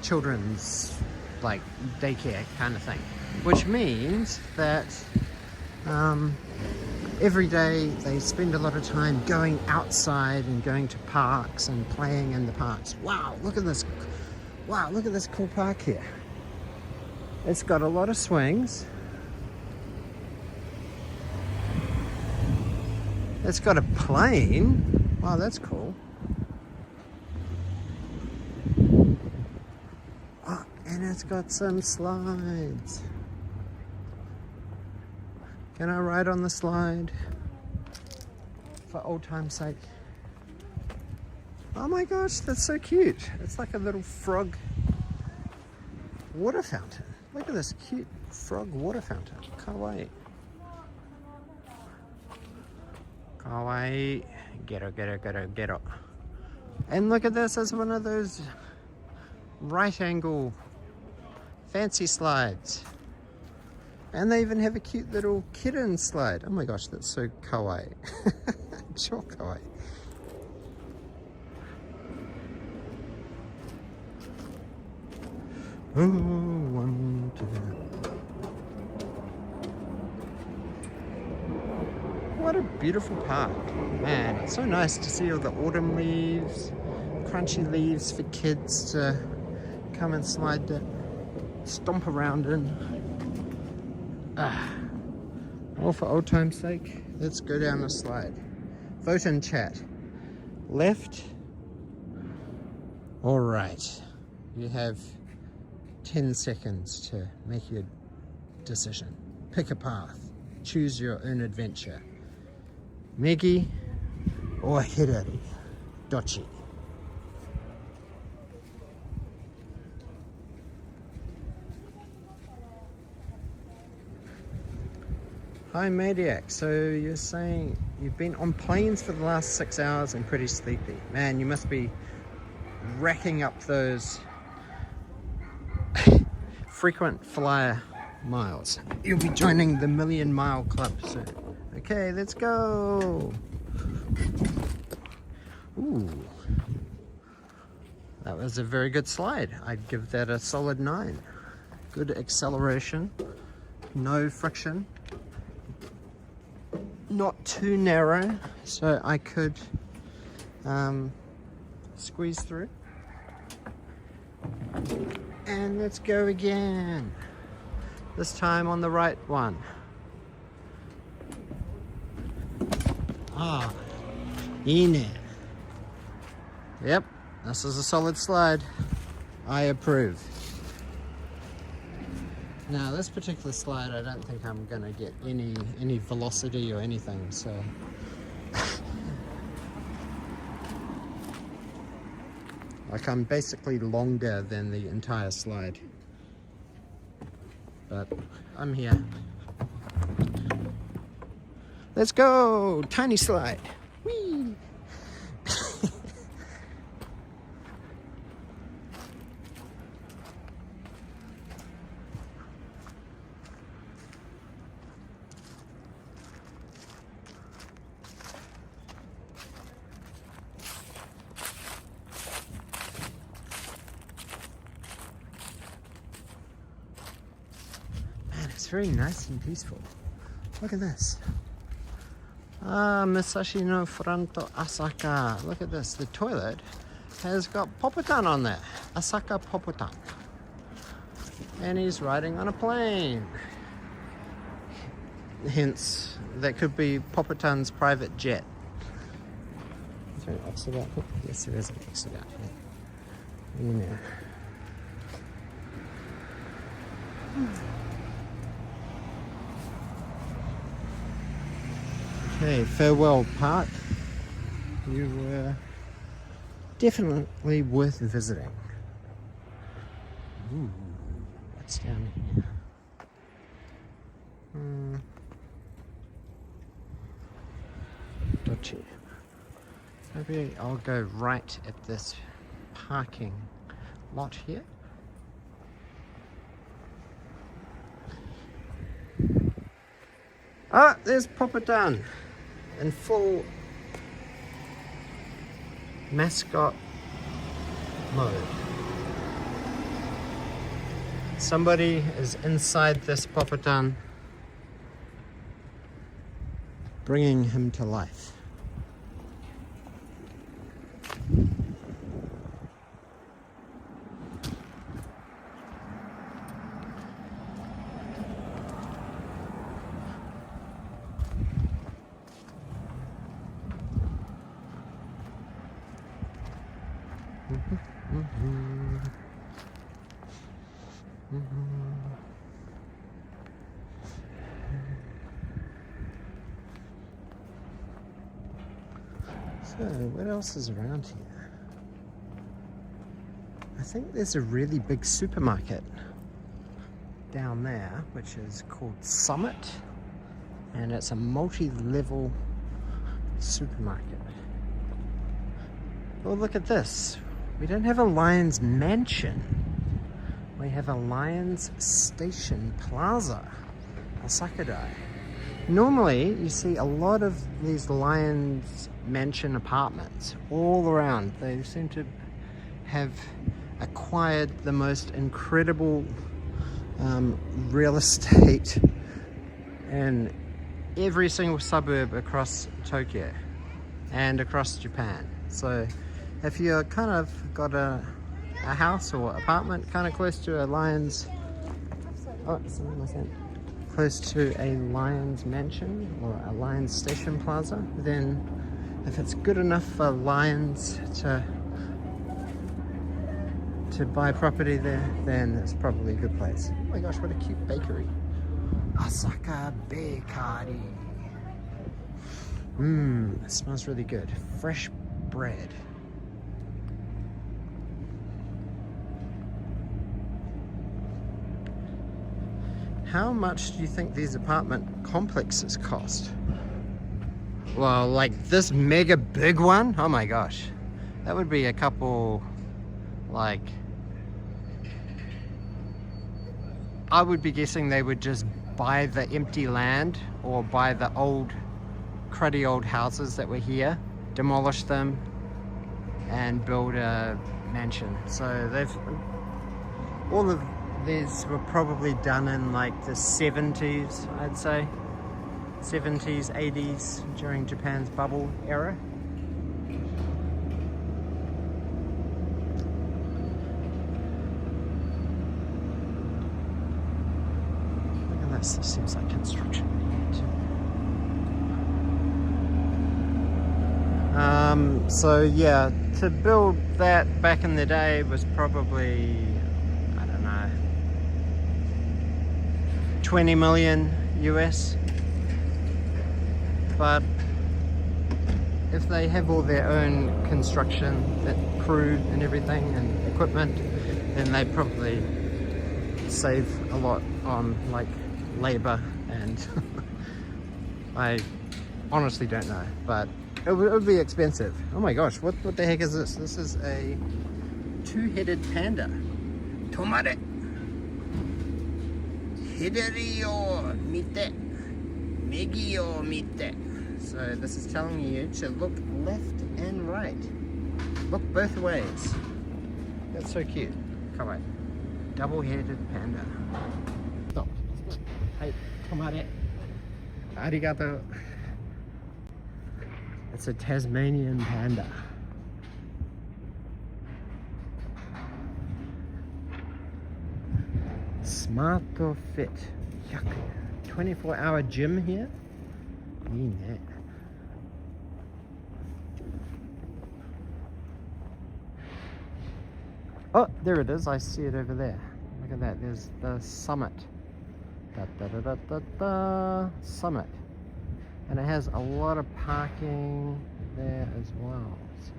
children's like daycare kind of thing, which means that every day they spend a lot of time going outside and going to parks and playing in the parks. Wow, look at this. Wow, look at this cool park here. It's got a lot of swings. It's got a plane. Wow, that's cool. Oh, and it's got some slides. Can I ride on the slide? For old time's sake. Oh my gosh, that's so cute. It's like a little frog water fountain. Look at this cute frog water fountain. Kawaii. Kawaii. Get up. And look at this, it's one of those right angle fancy slides. And they even have a cute little kitten slide. Oh my gosh, that's so kawaii. Sure kawaii. Oh, 1, 2. What a beautiful park. Man, it's so nice to see all the autumn leaves, crunchy leaves for kids to come and slide it, stomp around in. All for old time's sake, let's go down the slide. Vote in chat. Left or right? You have 10 seconds to make your decision. Pick a path. Choose your own adventure. Megi or Hirari? Dochi. Hi Maniac, so you're saying you've been on planes for the last 6 hours and pretty sleepy. Man, you must be racking up those frequent flyer miles. You'll be joining the 1,000,000 mile club soon. Okay, let's go. Ooh, that was a very good slide. I'd give that a solid 9. Good acceleration, no friction, not too narrow, so I could squeeze through. And let's go again. This time on the right one. Ah, in. Yep, this is a solid slide. I approve. Now this particular slide, I don't think I'm gonna get any velocity or anything, so. Like I'm basically longer than the entire slide. But I'm here. Let's go! Tiny slide. Whee! Man, it's very nice and peaceful. Look at this. Ah, Musashi no Fronto Asaka. Look at this. The toilet has got Popotan on there. Asaka Popotan. And he's riding on a plane. Hence, that could be Popotan's private jet. Is there an exit out here? Yes, there is an exit out here. Yeah. Okay, farewell park. You were definitely worth visiting. Ooh, what's down here? Dodgy. Maybe I'll go right at this parking lot here. Ah, there's Popotan in full mascot mode. Somebody is inside this Popotan, bringing him to life. So, what else is around here? I think there's a really big supermarket down there, which is called Summit, and it's a multi-level supermarket. Oh, look at this. We don't have a Lions Mansion. We have a Lions Station Plaza, Asaka. Normally, you see a lot of these Lions Mansion apartments all around. They seem to have acquired the most incredible real estate in every single suburb across Tokyo and across Japan. So if you're kind of got a house or apartment kind of close to a Lions, close to a Lions Mansion or a Lions Station Plaza, then if it's good enough for Lions to buy property there, then it's probably a good place. Oh my gosh, what a cute bakery. Asaka Bakery. It smells really good. Fresh bread. How much do you think these apartment complexes cost? Well, like this mega big one, oh my gosh, that would be a couple, like, I would be guessing they would just buy the empty land or buy the old, cruddy old houses that were here, demolish them, and build a mansion. So all of these were probably done in like the 70s, I'd say. 70s, 80s, during Japan's bubble era. Look at this, this seems like construction. So yeah, to build that back in the day was probably, I don't know, 20 million US. But if they have all their own construction, that crew and everything and equipment, then they probably save a lot on like labor, and I honestly don't know, but it would be expensive. Oh my gosh, what the heck is this? This is a two-headed panda. Tomare. Hidari o mite. Megi o mite. So this is telling you to look left and right. Look both ways. That's so cute. Come on. Double-headed panda. Stop. Hey, tomare. Arigato. It's a Tasmanian panda. Smart Fit. Yuck. 24-hour gym here. Oh, there it is. I see it over there. Look at that. There's the Summit. Summit. And it has a lot of parking there as well. So,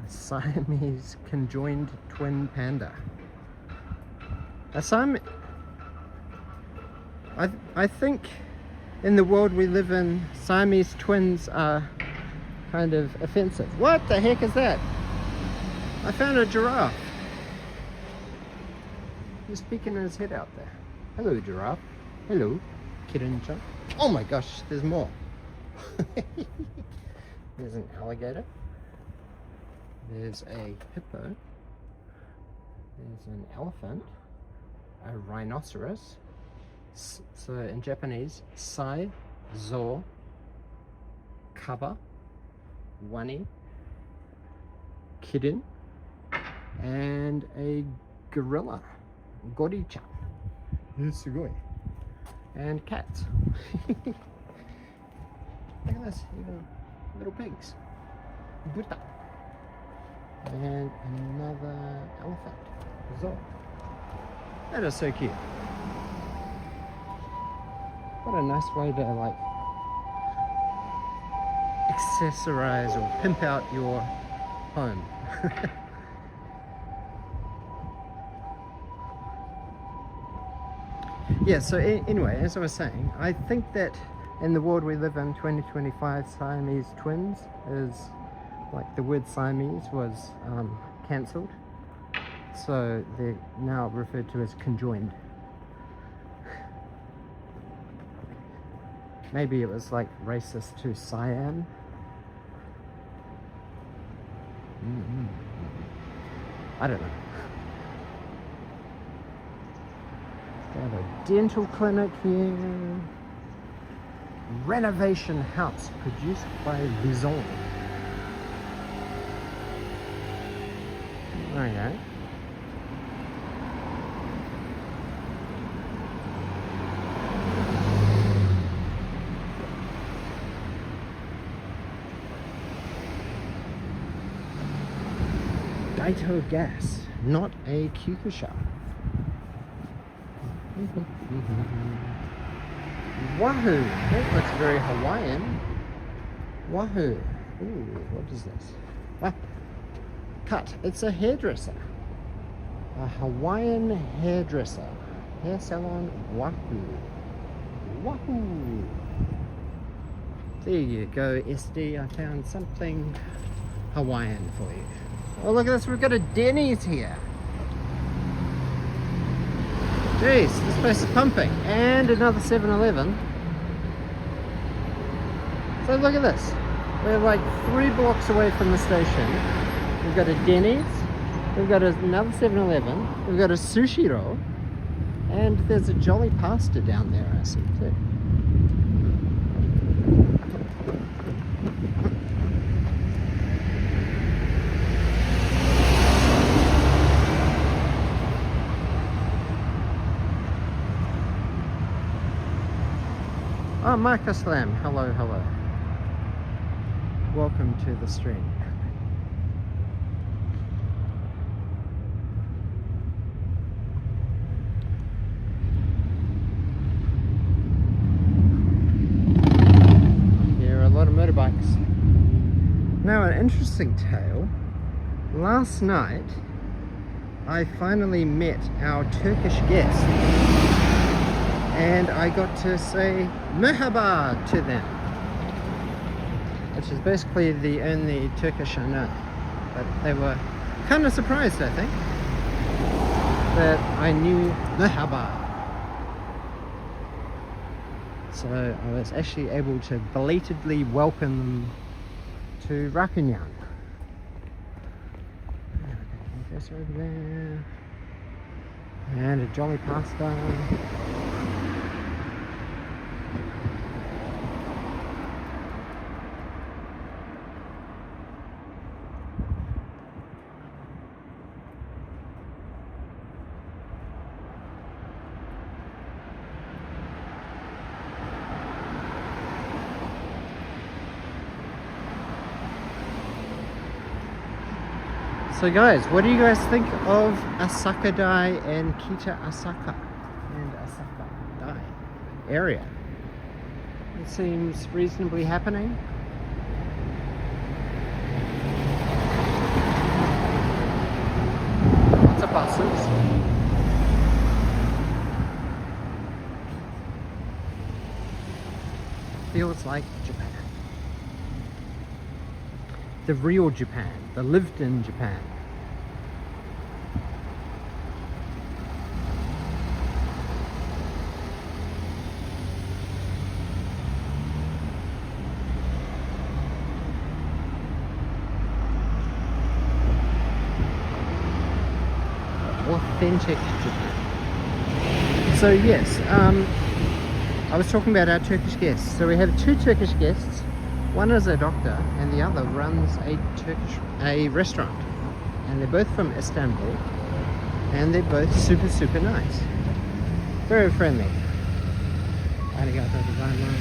a Siamese conjoined twin panda. I think in the world we live in, Siamese twins are kind of offensive. What the heck is that? I found a giraffe. He's peeking his head out there. Hello, giraffe. Hello, kitten-chan. Oh my gosh, there's more. There's an alligator. There's a hippo. There's an elephant. A rhinoceros. So in Japanese, sai, zo, kaba, wani, kitten, and a gorilla, gori-chan. It's sugoi. And cats. Look at this, even little pigs. Buta. And another elephant. Zo. That is so cute. What a nice way to like accessorize or pimp out your home. Yeah, so anyway, as I was saying, I think that in the world we live in, 2025, Siamese twins is, like, the word Siamese was cancelled. So they're now referred to as conjoined. Maybe it was like racist to Siam. I don't know. Got a dental clinic here. Renovation house produced by Luzon. Okay. Daito gas, not a Kyokusha. Wahoo! That looks very Hawaiian. Wahoo! Ooh, what is this? Ah, cut. It's a hairdresser. A Hawaiian hairdresser. Hair salon Wahoo. Wahoo! There you go, SD. I found something Hawaiian for you. Oh, look at this. We've got a Denny's here. Jeez, this place is pumping. And another 7-Eleven. So look at this. We're like 3 blocks away from the station. We've got a Denny's. We've got another 7-Eleven. We've got a sushi roll. And there's a Jolly Pasta down there, I see too. Oh, Marcus Lamb, hello, hello. Welcome to the stream. There are a lot of motorbikes. Now, an interesting tale. Last night, I finally met our Turkish guest. And I got to say merhaba to them, which is basically the only Turkish I know. But they were kind of surprised, I think, that I knew merhaba. So I was actually able to belatedly welcome them to Rakunyan. That's over there. And a Jolly Pasta. So guys, what do you guys think of Asaka Dai and Kita Asaka and Asaka Dai area? It seems reasonably happening. Lots of buses. Feels like Japan. The real Japan, the lived in Japan. Authentic Japan. So yes, I was talking about our Turkish guests. So we have 2 Turkish guests. One is a doctor and the other runs a restaurant. And they're both from Istanbul. And they're both super nice. Very friendly. Arigato gozaimasu.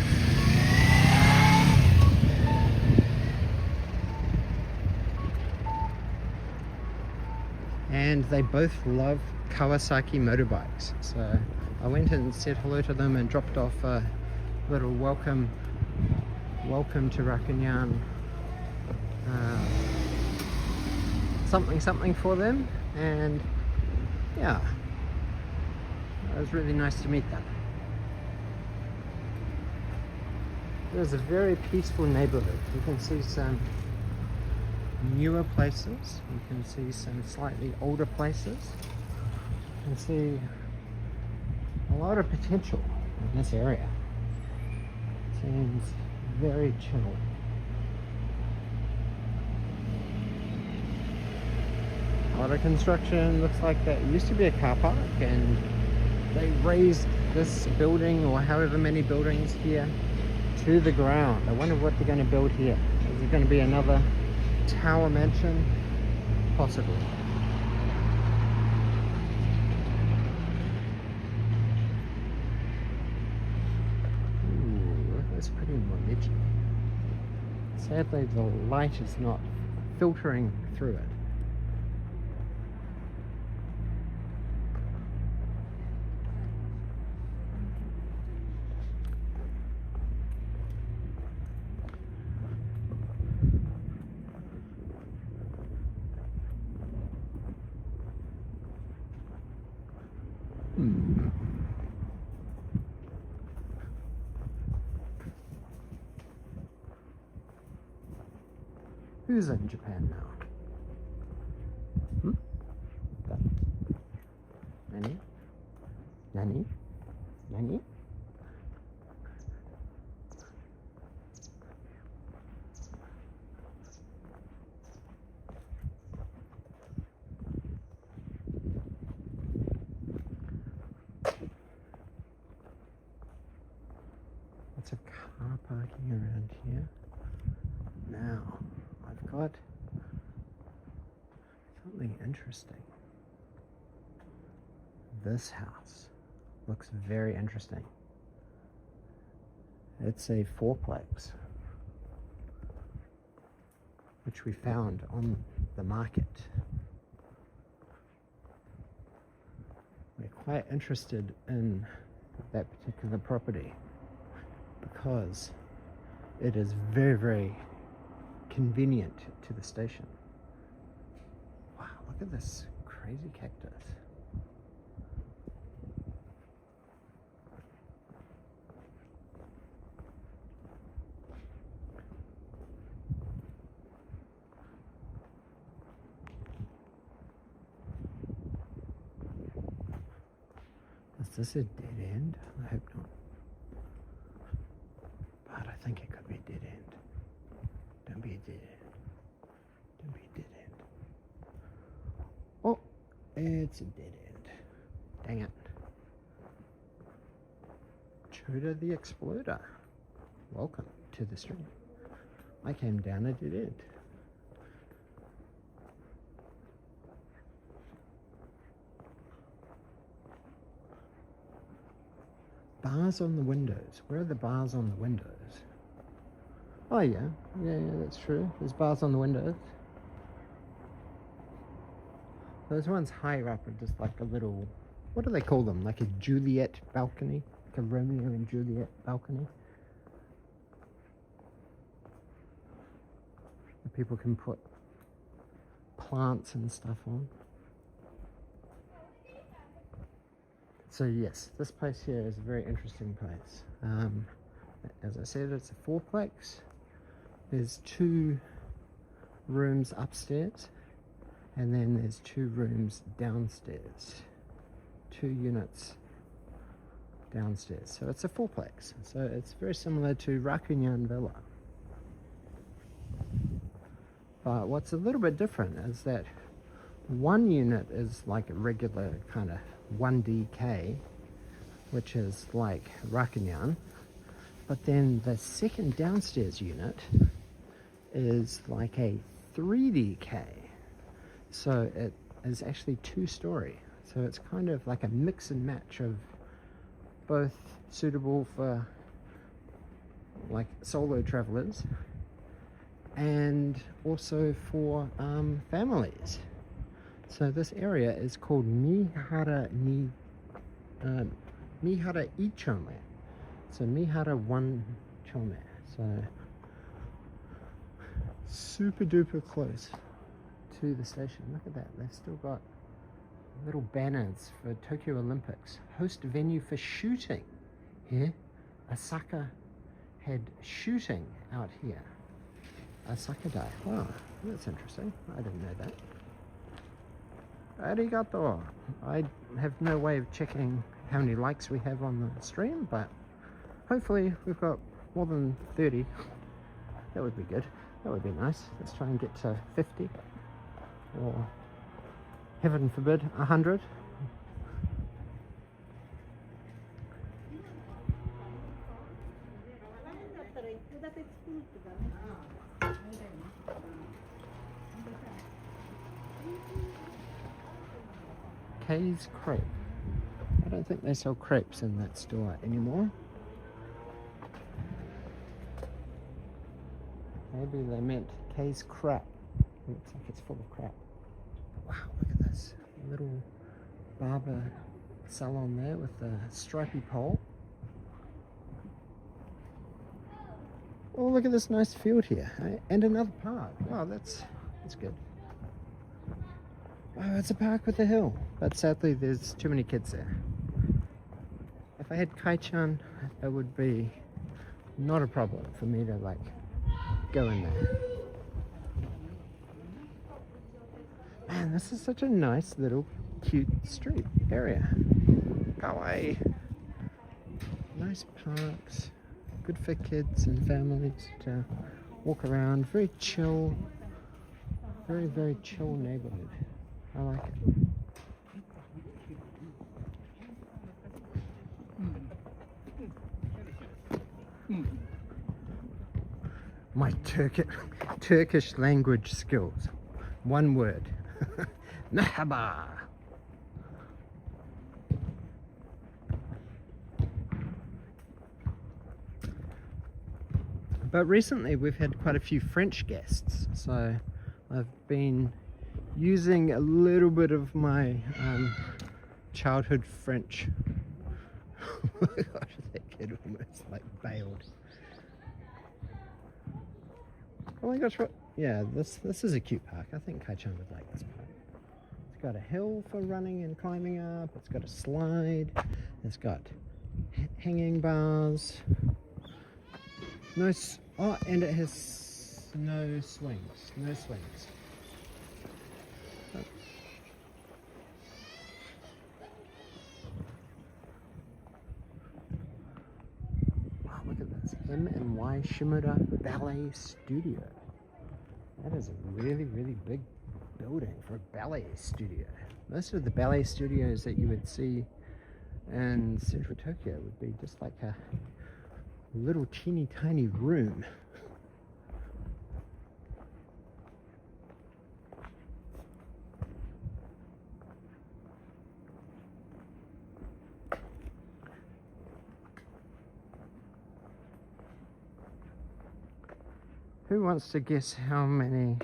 And they both love Kawasaki motorbikes. So I went and said hello to them and dropped off a little welcome to Rakunyan something for them. And yeah, It was really nice to meet them. It was a very peaceful neighborhood. You can see some newer places. You can see some slightly older places. You can see a lot of potential in this area. Seems very chill. A lot of construction. Looks like that used to be a car park and they raised this building or however many buildings here to the ground. I wonder what they're going to build here. Is it going to be another tower mansion? Possibly. Ooh, that's pretty moleji. Sadly, the light is not filtering through it. Who's in Japan now? Nani? Nani? Nani? Lots of car parking around here. Now, I've got something interesting. This house looks very interesting. It's a fourplex, which we found on the market. We're quite interested in that particular property because it is very, very convenient to the station. Wow, look at this crazy cactus. Is this a dead end? I hope not. But I think it could be a dead end. Don't be a dead end. Don't be a dead end. Oh, it's a dead end. Dang it. Choda the Exploder. Welcome to the stream. I came down a dead end. Bars on the windows. Where are the bars on the windows? Oh yeah, that's true. There's bars on the windows. Those ones higher up are just like a little, what do they call them? Like a Juliet balcony? Like a Romeo and Juliet balcony? Where people can put plants and stuff on. So yes, this place here is a very interesting place. As I said, it's a fourplex. There's 2 rooms upstairs, and then there's 2 rooms downstairs. 2 units downstairs. So it's a fourplex. So it's very similar to Rakunyan Villa. But what's a little bit different is that one unit is like a regular kind of 1DK, which is like Rakunyan, but then the second downstairs unit is like a 3DK, so it is actually 2-story, so it's kind of like a mix and match of both, suitable for like solo travelers and also for families. So this area is called Mihara Ichome. So Mihara 1 Chome. So super duper close to the station. Look at that. They've still got little banners for Tokyo Olympics. Host venue for shooting. Here, Asaka had shooting out here. Asaka Day. Wow, that's interesting. I didn't know that. Arigato. I have no way of checking how many likes we have on the stream, but hopefully we've got more than 30. That would be good. That would be nice. Let's try and get to 50. Or, heaven forbid, 100. Kay's Crepe. I don't think they sell crepes in that store anymore. Maybe they meant Kay's crap. Looks like it's full of crap. Wow, look at this. A little barber salon there with the stripy pole. Oh, look at this nice field here. And another park. Wow, that's good. Oh, it's a park with a hill. But sadly, there's too many kids there. If I had Kai-chan, it would be not a problem for me to, like, go in there. Man, this is such a nice little cute street area. Kawaii. Nice parks. Good for kids and families to walk around. Very chill. Very, very chill neighborhood. I like it. My Turkish language skills. One word. Merhaba. But recently we've had quite a few French guests, so I've been using a little bit of my childhood French. Oh my gosh, that kid almost like bailed. Oh my gosh, what? Yeah, this is a cute park. I think Kai-chan would like this park. It's got a hill for running and climbing up. It's got a slide. It's got hanging bars. Oh, and it has no swings. No swings. Wow, look at this. M&Y Shimura Ballet Studio. That is a really, really big building for a ballet studio. Most of the ballet studios that you would see in central Tokyo would be just like a little teeny tiny room. Who wants to guess how many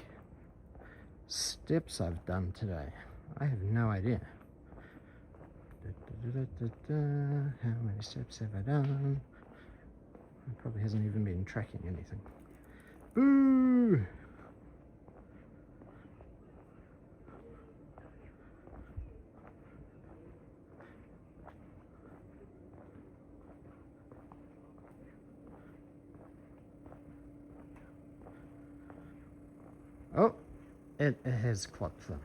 steps I've done today? I have no idea. How many steps have I done? It probably hasn't even been tracking anything. Boo! Oh, it has clocked them.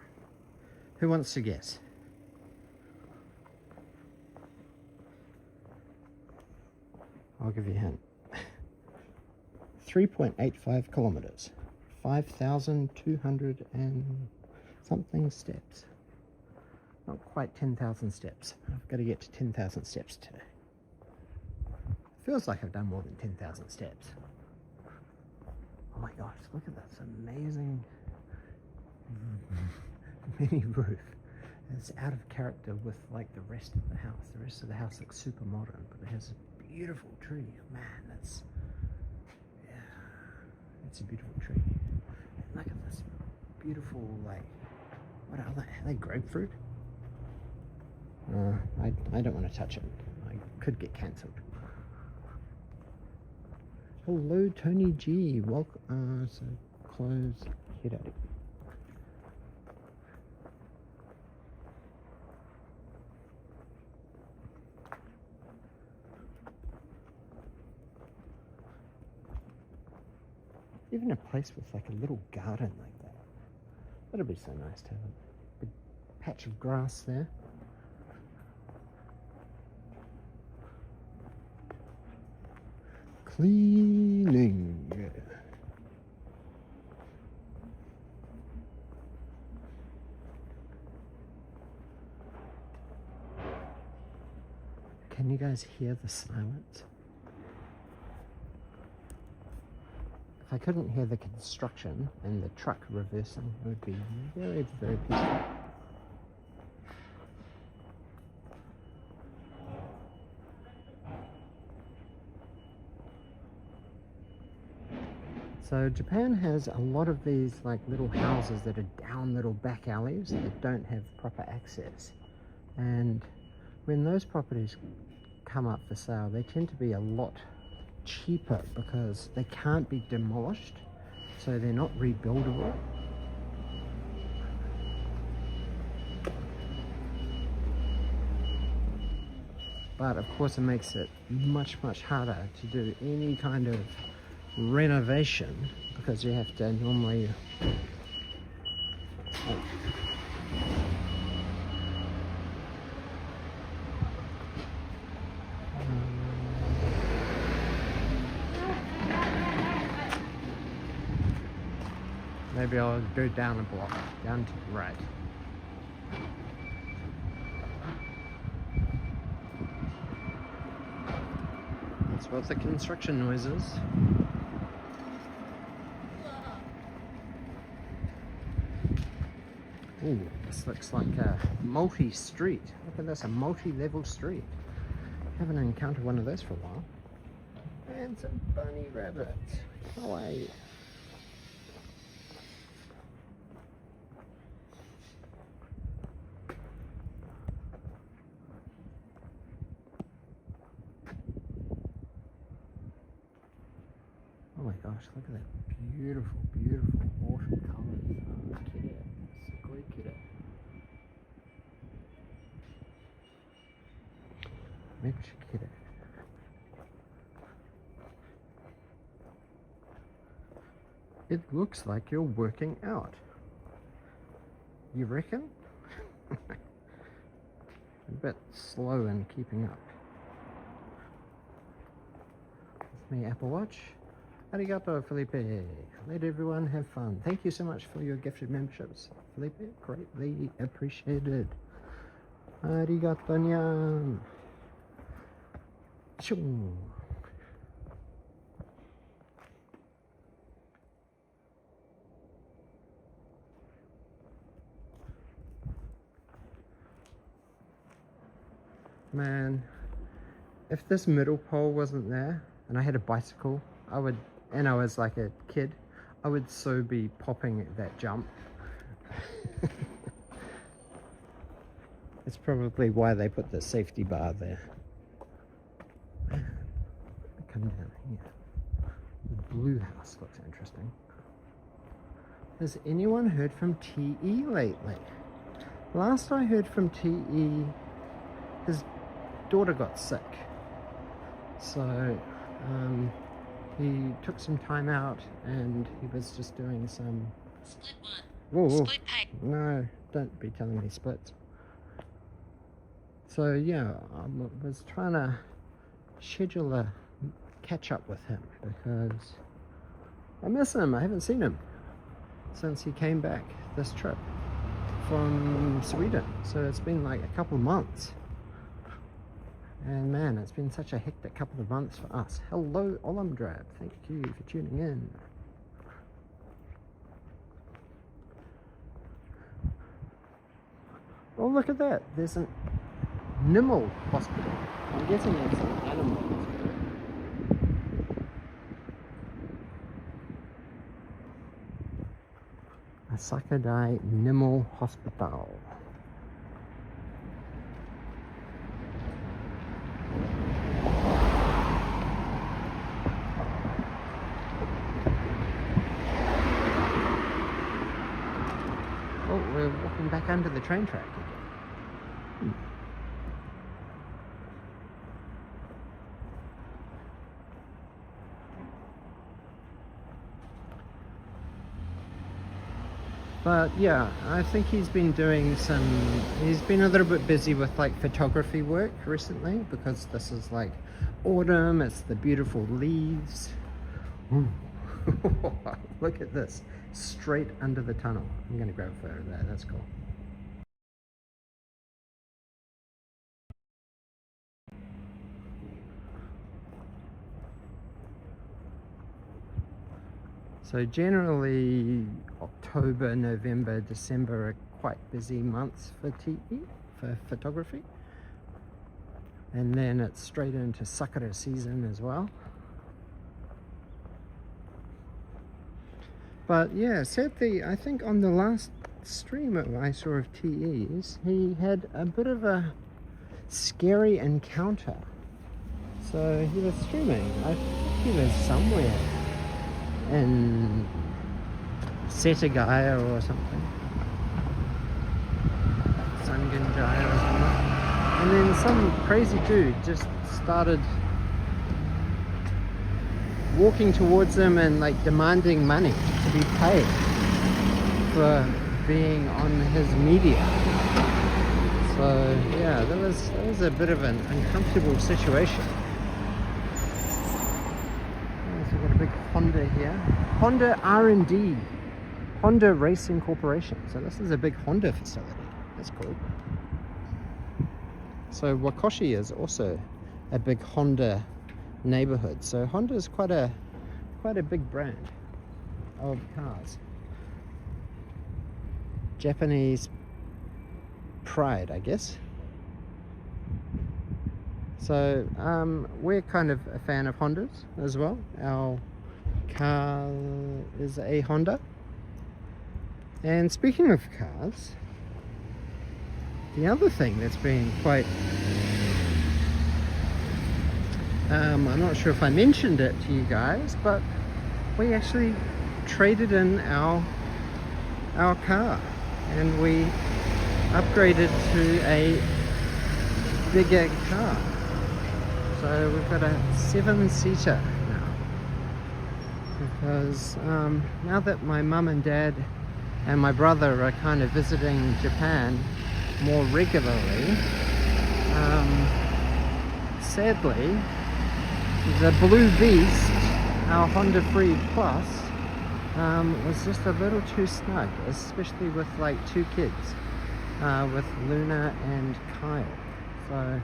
Who wants to guess? I'll give you a hint. 3.85 kilometers. 5,200 and something steps. Not quite 10,000 steps. I've got to get to 10,000 steps today. Feels like I've done more than 10,000 steps. Oh my gosh, look at this amazing mini roof. It's out of character with like the rest of the house. The rest of the house looks super modern, but it has a beautiful tree. Man, it's a beautiful tree. And look at this beautiful, like, what are they? Are they grapefruit? I don't want to touch it. I could get cancelled. Hello, Tony G. Welcome. So close. Hit it. Even a place with like a little garden like that. That'd be so nice to have a big patch of grass there. Cleaning. Can you guys hear the silence? If I couldn't hear the construction and the truck reversing, it would be very, very peaceful. So Japan has a lot of these like little houses that are down little back alleys that don't have proper access. And when those properties come up for sale, they tend to be a lot cheaper because they can't be demolished, so they're not rebuildable. But of course it makes it much harder to do any kind of renovation because you have to normally maybe I'll go down a block, down to the right. That's what the construction noise is. Ooh, this looks like a multi-street. Look at this, a multi-level street. Haven't encountered one of those for a while. And some bunny rabbits. How are you? Oh my gosh, look at that beautiful, beautiful autumn colours. Oh, kid, sugoi kid. Mecha kid. It looks like you're working out. You reckon? A bit slow in keeping up. With me Apple Watch. Arigato, Felipe. Let everyone have fun. Thank you so much for your gifted memberships, Felipe. Greatly appreciated. Arigato, nyan. Shoo. Man, if this middle pole wasn't there and I had a bicycle, and I was like a kid, I would so be popping that jump. It's probably why they put the safety bar there. Come down here. The blue house looks interesting. Has anyone heard from TE lately? Last I heard from TE, his daughter got sick. So, he took some time out and he was just doing some... Split one. Whoa. Split pipe. No, don't be telling me splits. So yeah, I was trying to schedule a catch up with him because I miss him. I haven't seen him since he came back this trip from Sweden. So it's been like a couple of months. And man, it's been such a hectic couple of months for us. Hello, Olamdrab. Thank you for tuning in. Oh, look at that. There's an animal hospital. I'm guessing it's an animal hospital. Asaka Dai Animal Hospital. Oh, we're walking back under the train track again. But yeah, I think he's been doing he's been a little bit busy with like photography work recently, because this is like autumn, it's the beautiful leaves. Ooh. Look at this, straight under the tunnel. I'm gonna grab a photo of that, that's cool. So generally October, November, December are quite busy months for TE, for photography. And then it's straight into sakura season as well. But yeah, sadly, I think on the last stream I saw of TE's, he had a bit of a scary encounter. So he was streaming, I think he was somewhere in Setagaya or something, Sanganjaya or something, and then some crazy dude just started walking towards him and like demanding money to be paid for being on his media. So yeah, that was a bit of an uncomfortable situation. So we've got a big Honda here, Honda R&D, Honda Racing Corporation. So this is a big Honda facility. That's cool. So Wakoshi is also a big Honda neighborhood. So Honda is quite a big brand of cars. Japanese pride, I guess. So we're kind of a fan of Hondas as well. Our car is a Honda. And speaking of cars, the other thing that's been quite I'm not sure if I mentioned it to you guys, but we actually traded in our car and we upgraded to a bigger car. So we've got a 7-seater now, because now that my mum and dad and my brother are kind of visiting Japan more regularly, sadly the Blue Beast, our Honda Freed Plus, was just a little too snug, especially with like 2 kids, with Luna and Kyle. So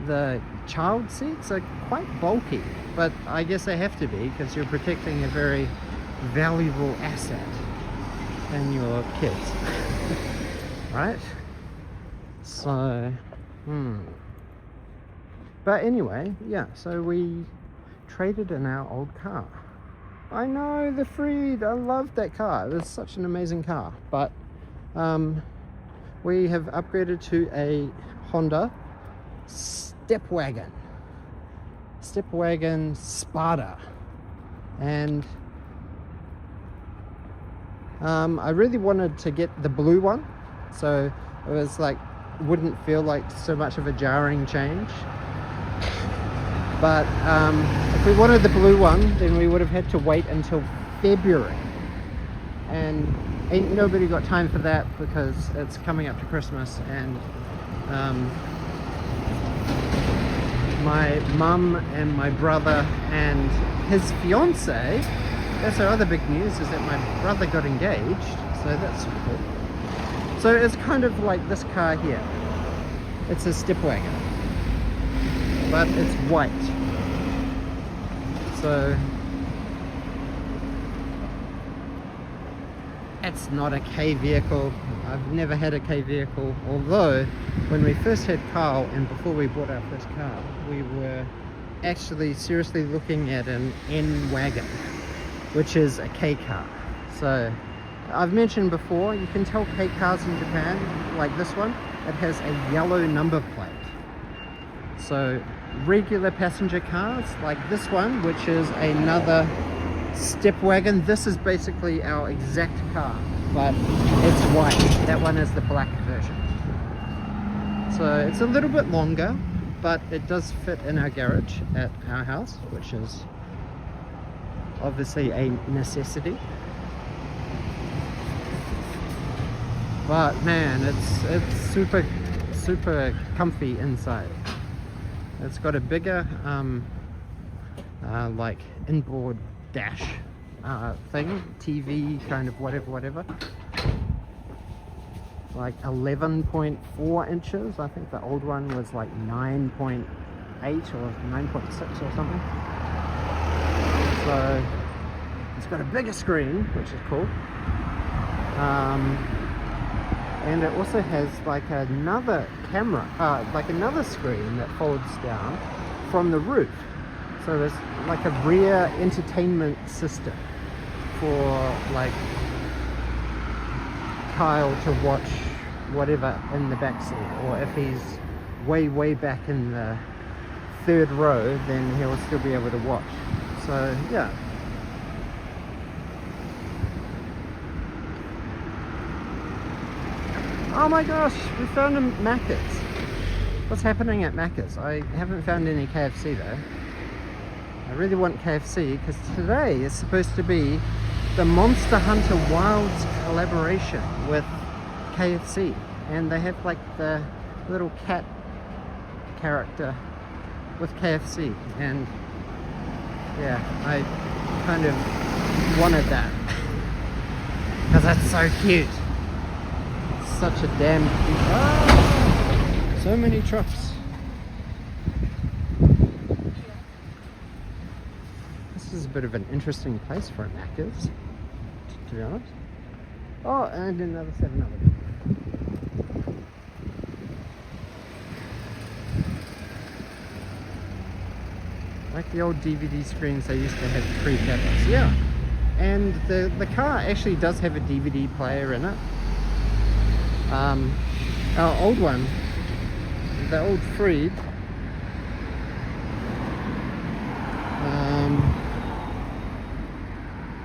the child seats are quite bulky, but I guess they have to be, because you're protecting a very valuable asset in your kids. Right? So but anyway, yeah, so we traded in our old car. I know, the Freed, I loved that car. It was such an amazing car. But we have upgraded to a Honda Stepwagon Sparta. And I really wanted to get the blue one, so it was like, wouldn't feel like so much of a jarring change. But if we wanted the blue one, then we would have had to wait until February, and ain't nobody got time for that, because it's coming up to Christmas, and my mum and my brother and his fiance, that's our other big news, is that my brother got engaged, so that's cool. So it's kind of like this car here. It's a Stepwagon, but it's white. So it's not a K vehicle. I've never had a K vehicle, although when we first had Carl and before we bought our first car, we were actually seriously looking at an N wagon, which is a K car. So I've mentioned before, you can tell K cars in Japan, like this one, it has a yellow number plate. So regular passenger cars like this one, which is another Stepwagon, this is basically our exact car, but it's white. That one is the black version. So it's a little bit longer, but it does fit in our garage at our house, which is obviously a necessity. but man, it's super comfy inside. It's got a bigger like inboard dash thing, TV kind of whatever, like 11.4 inches. I think the old one was like 9.8 or 9.6 or something. So it's got a bigger screen, which is cool. And it also has like another camera, like another screen that folds down from the roof. So there's like a rear entertainment system for like Kyle to watch whatever in the back seat, or if he's way back in the third row, then he'll still be able to watch. So yeah. Oh my gosh, we found a Macca's. What's happening at Macca's? I haven't found any KFC though. I really want KFC because today is supposed to be the Monster Hunter Wilds collaboration with KFC, and they have like the little cat character with KFC, and yeah, I kind of wanted that because that's so cute. Such a damn so many trucks. This is a bit of an interesting place for a Macca's, to be honest. Oh, and another 7-Eleven. Like the old DVD screens they used to have pre-catalyst. Yeah, and the car actually does have a DVD player in it. Our old one, the old Freed,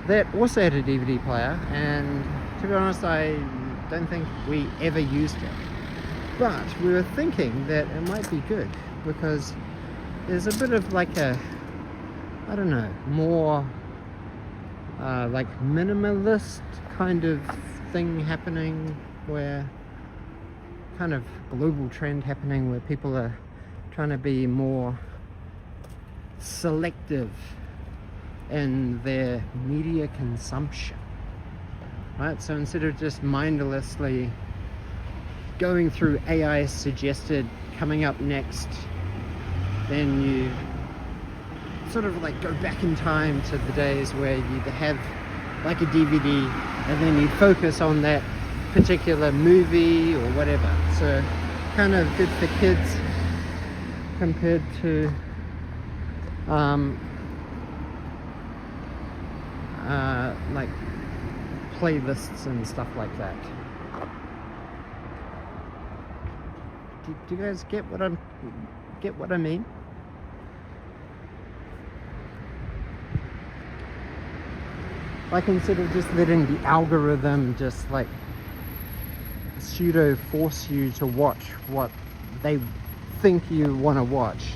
that also had a DVD player, and to be honest, I don't think we ever used it. But we were thinking that it might be good because there's a bit of like a, I don't know, more like minimalist kind of thing happening, where kind of global trend happening where people are trying to be more selective in their media consumption, right? So instead of just mindlessly going through AI suggested coming up next, then you sort of like go back in time to the days where you'd have like a DVD and then you'd focus on that particular movie or whatever. So kind of good for kids compared to like playlists and stuff like that. Do you guys get what I mean? Like instead of just letting the algorithm just like pseudo force you to watch what they think you want to watch,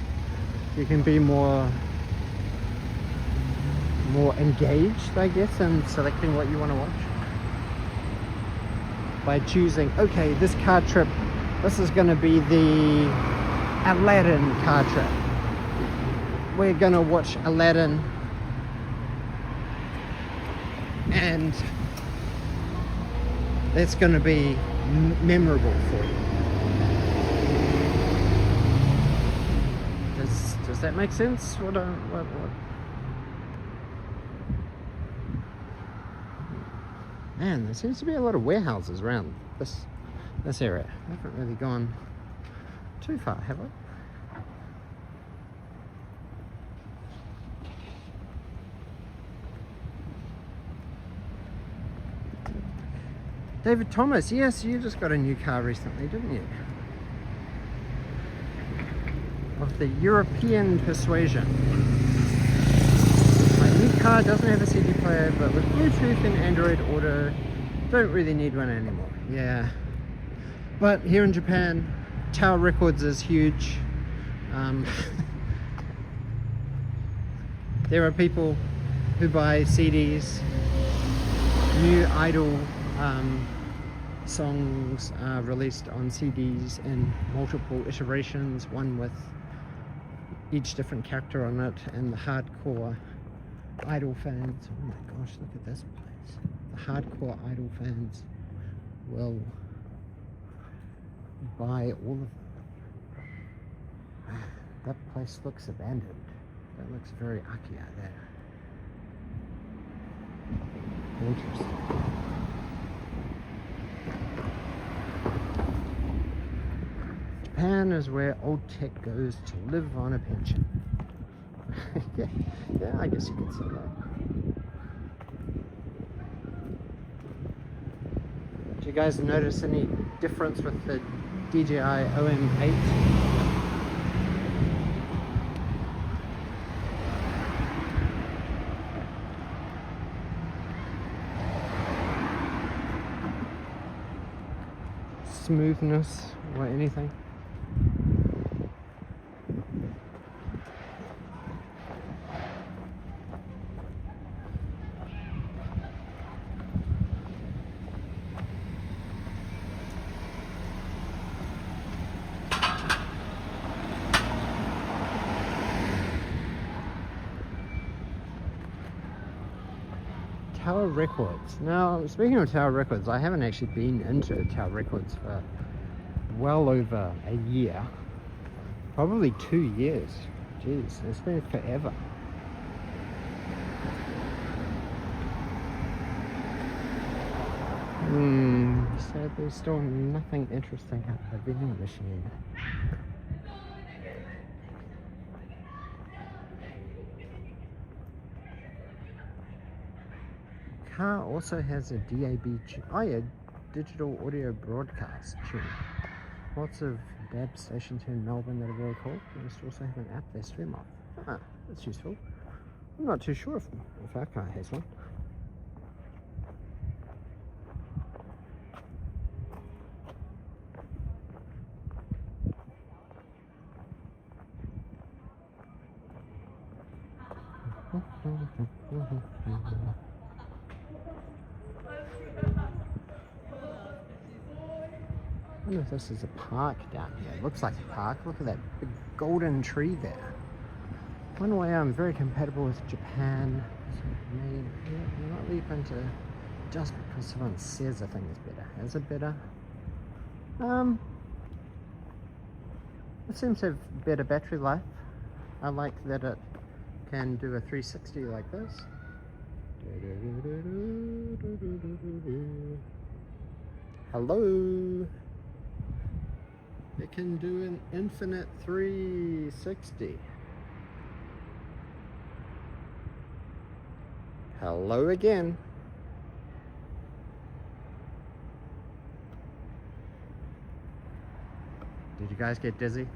you can be more engaged, I guess, in selecting what you want to watch by choosing, okay, this car trip, this is going to be the Aladdin car trip. We're going to watch Aladdin, and it's going to be memorable for you. Does that make sense? What? Man, there seems to be a lot of warehouses around this area. I haven't really gone too far, have I? David Thomas, yes, you just got a new car recently, didn't you? Of the European persuasion. My new car doesn't have a CD player, but with Bluetooth and Android Auto, don't really need one anymore. Yeah. But here in Japan, Tower Records is huge. There are people who buy CDs, new Idol songs are released on CDs in multiple iterations, one with each different character on it, and the hardcore Idol fans, oh my gosh, look at this place. The hardcore Idol fans will buy all of them. That place looks abandoned. That looks very Akio there. Interesting. Japan is where old tech goes to live on a pension. yeah, I guess you could say that. Do you guys notice any difference with the DJI OM8? Smoothness or anything? Tower Records. Now, speaking of Tower Records, I haven't actually been into Tower Records for well over a year. Probably 2 years. Jeez, it's been forever. So there's still nothing interesting at the vending machine. Car also has a DAB digital audio broadcast tune. Lots of DAB stations here in Melbourne that are very cool. They must also have an app they stream off. Ah, that's useful. I'm not too sure if our car has one. I wonder if this is a park down here. It looks like a park. Look at that big golden tree there. One way I'm very compatible with Japan. You're not leaping to just because someone says a thing is better. Is it better? It seems to have better battery life. I like that it can do a 360 like this. Hello. It can do an infinite 360. Hello again. Did you guys get dizzy?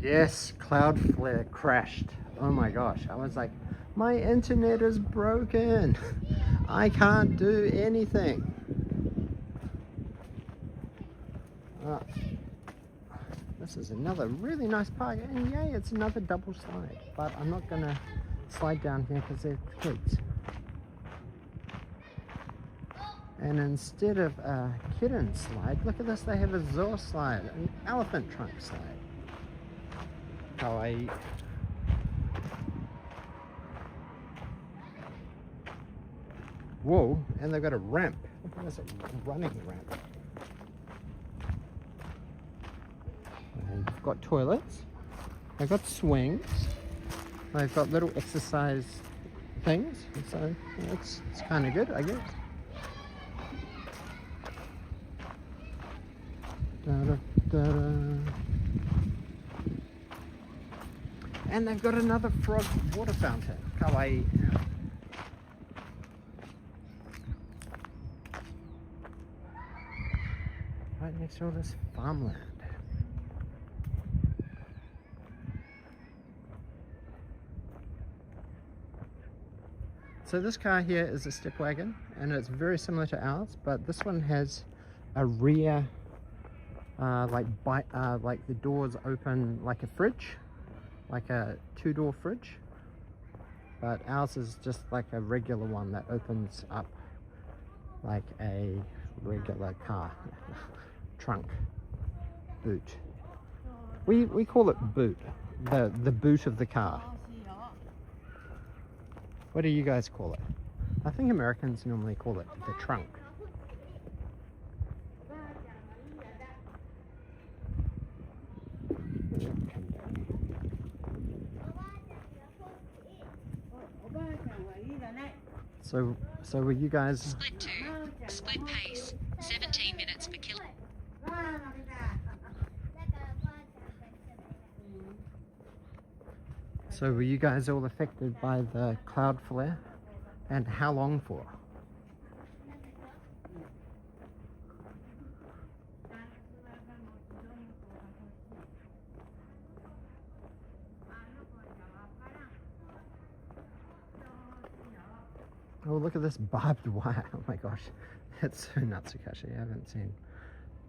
Yes, Cloudflare crashed. Oh my gosh, I was like, my internet is broken. I can't do anything. This is another really nice park, and yay, it's another double slide. But I'm not gonna slide down here because they're kids. And instead of a kitten slide, look at this, they have a Zor slide, an elephant trunk slide. Kawaii. Whoa, and they've got a ramp. Look at this, a running ramp. And they've got toilets. They've got swings. They've got little exercise things. So it's kind of good, I guess. And they've got another frog water fountain. Kawaii. Right next to all this farmland. So this car here is a step wagon, and it's very similar to ours, but this one has a rear like the doors open like a fridge, like a two-door fridge, but ours is just like a regular one that opens up like a regular car trunk boot. We call it boot, the boot of the car. What do you guys call it? I think Americans normally call it the trunk. So were you guys... Split 2, split pace, 17 minutes per kilo. So were you guys all affected by the cloud flare? And how long for? Oh, look at this barbed wire. Oh my gosh, that's so nuts, Akashi. I haven't seen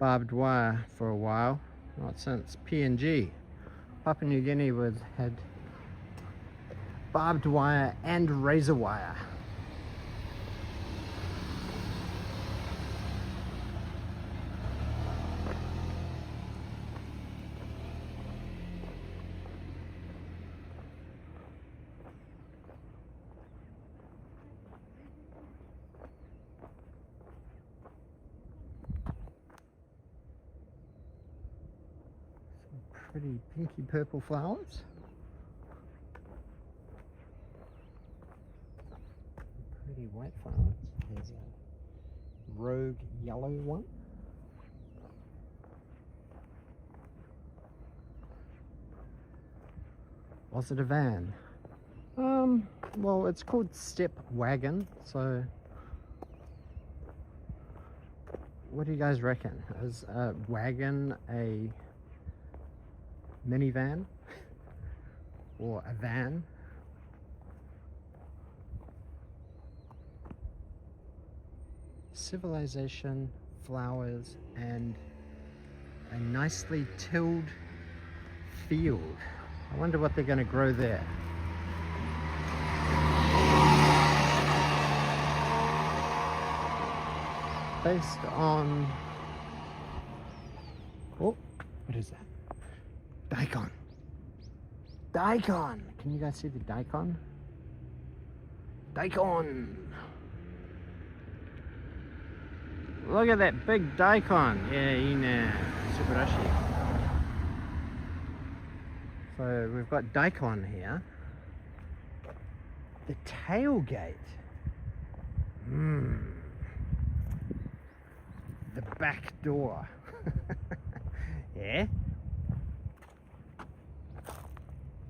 barbed wire for a while. Not since PNG. Papua New Guinea had barbed wire and razor wire. Pretty pinky purple flowers. Pretty white flowers. There's a rogue yellow one. Was it a van? Well, it's called step wagon, so what do you guys reckon? Is a wagon a minivan or a van? Civilization, flowers, and a nicely tilled field. I wonder what they're going to grow there. Based on... oh, what is that? Daikon. Daikon! Can you guys see the daikon? Daikon! Look at that big daikon. Yeah, in Subarashi. So we've got daikon here. The tailgate. The back door. Yeah?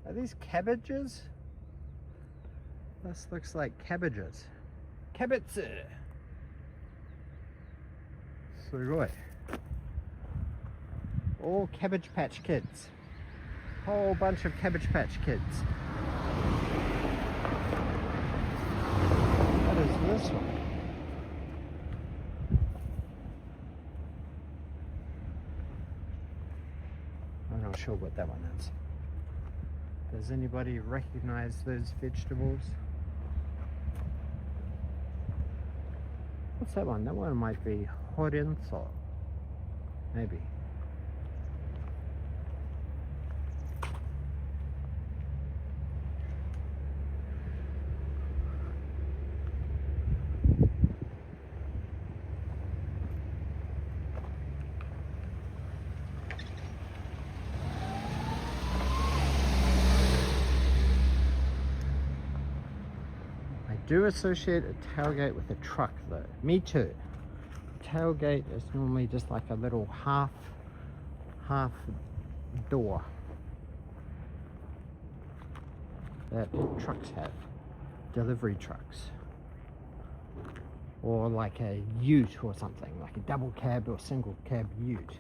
Are these cabbages? This looks like cabbages. Cabbage! Sugoi. All Cabbage Patch Kids. Whole bunch of Cabbage Patch Kids. What is this one? I'm not sure what that one is. Does anybody recognize those vegetables? What's that one? That one might be horenzo. Maybe. Do associate a tailgate with a truck though. Me too. Tailgate is normally just like a little half door that trucks have. Delivery trucks. Or like a ute or something, like a double cab or single cab ute.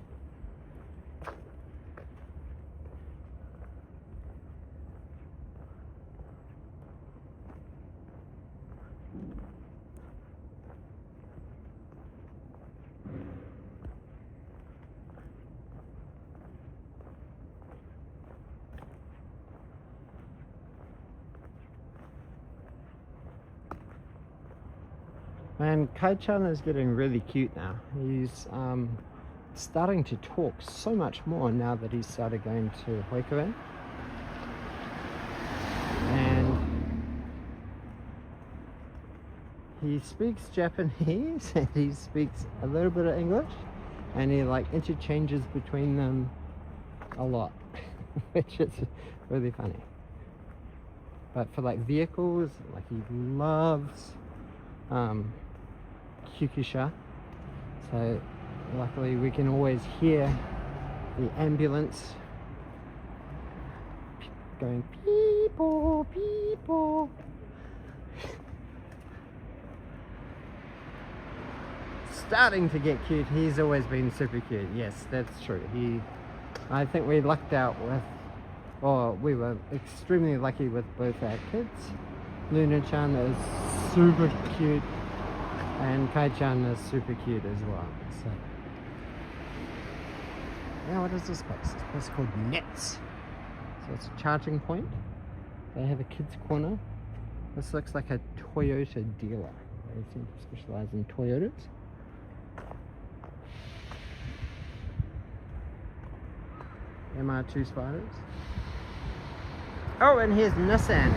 Man, Kai-chan is getting really cute now. He's starting to talk so much more now that he's started going to Hoikuren. And he speaks Japanese and he speaks a little bit of English, and he like interchanges between them a lot, which is really funny. But for like vehicles, like he loves Kyukusha, so luckily we can always hear the ambulance going peepo peepo. Starting to get cute. He's always been super cute. Yes, that's true. I think we lucked out with, or we were extremely lucky with both our kids. Luna-chan is super cute and Kai-chan is super cute as well. So now what is this place? This place is called Nets. So it's a charging point. They have a kids corner. This looks like a Toyota dealer. They seem to specialize in Toyotas. MR2 spiders. Oh, and here's Nissan.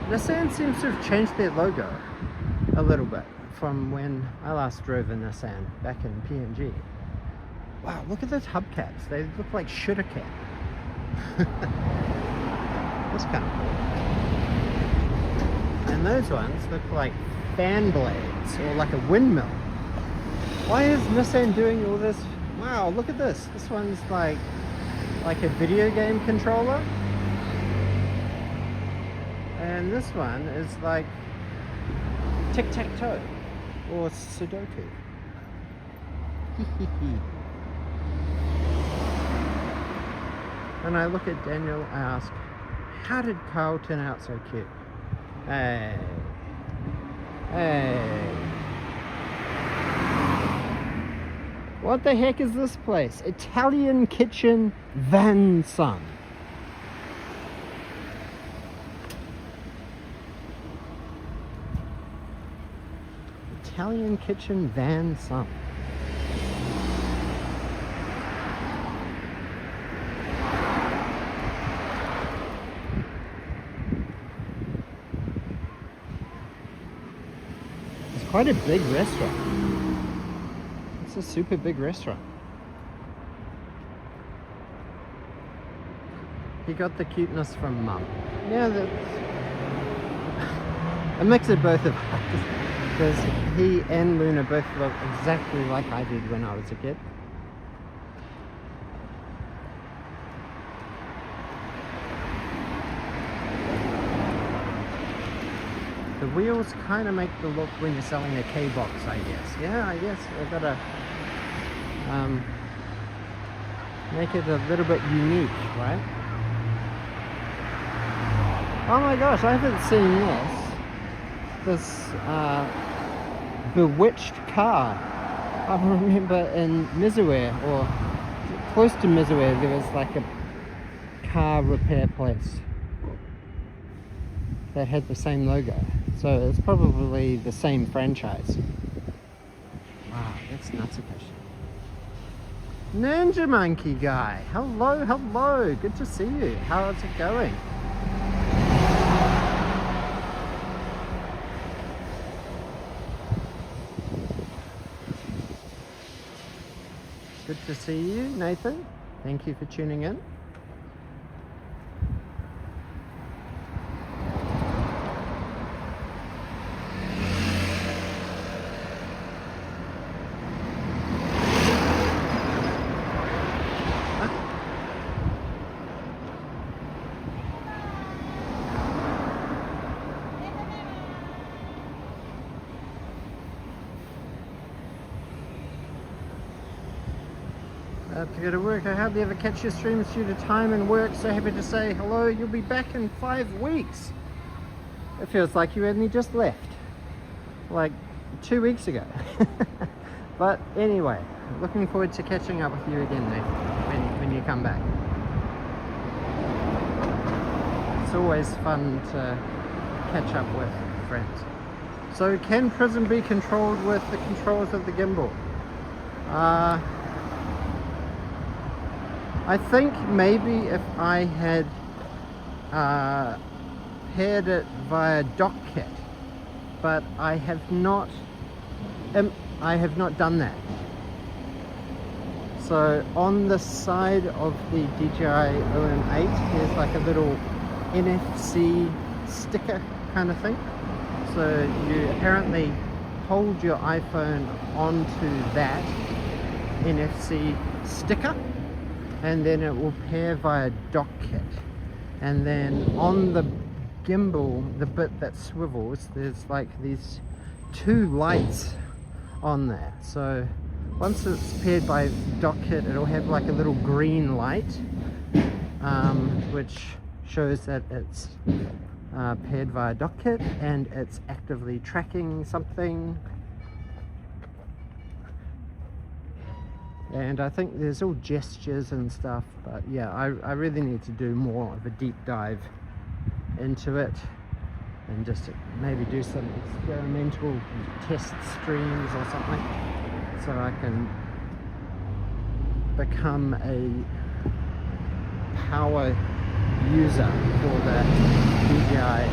Nissan seems to have changed their logo a little bit from when I last drove a Nissan back in PNG. Wow, look at those hubcaps. They look like shooter cap. That's kind of cool. And those ones look like fan blades or like a windmill. Why is Nissan doing all this? Wow, look at this. This one's like a video game controller. And this one is like tic-tac-toe or Sudoku. And I look at Daniel, I ask, how did Carl turn out so cute? Hey. Hey. What the heck is this place? Italian Kitchen Van Son. Italian Kitchen Van Son. It's quite a big restaurant. It's a super big restaurant. He got the cuteness from Mum. Yeah, that's a mix of both of us. Because he and Luna both look exactly like I did when I was a kid. The wheels kind of make the look when you're selling a K-box, I guess. Yeah, I guess I've got to make it a little bit unique, right? Oh my gosh, I haven't seen this bewitched car. I remember in Mizue, or close to Mizue, there was like a car repair place that had the same logo. So it's probably the same franchise. Wow, that's Natsukashi. Ninja Monkey guy. Hello, hello. Good to see you. How's it going? Good to see you, Nathan. Thank you for tuning in. To go to work. I hardly ever catch your streams due to time and work. So happy to say hello. You'll be back in 5 weeks. It feels like you only just left, like 2 weeks ago. But anyway, looking forward to catching up with you again, Nathan, when you come back. It's always fun to catch up with friends. So can Prism be controlled with the controls of the gimbal? I think maybe if I had paired it via dock kit, but I have not done that. So on the side of the DJI OM8 there's like a little NFC sticker kind of thing. So you apparently hold your iPhone onto that NFC sticker, and then it will pair via dock kit. And then on the gimbal, the bit that swivels, there's like these two lights on there. So once it's paired by dock kit, it'll have like a little green light, which shows that it's paired via dock kit and it's actively tracking something. And I think there's all gestures and stuff, but yeah, I really need to do more of a deep dive into it and just maybe do some experimental test streams or something, so I can become a power user for the DJI.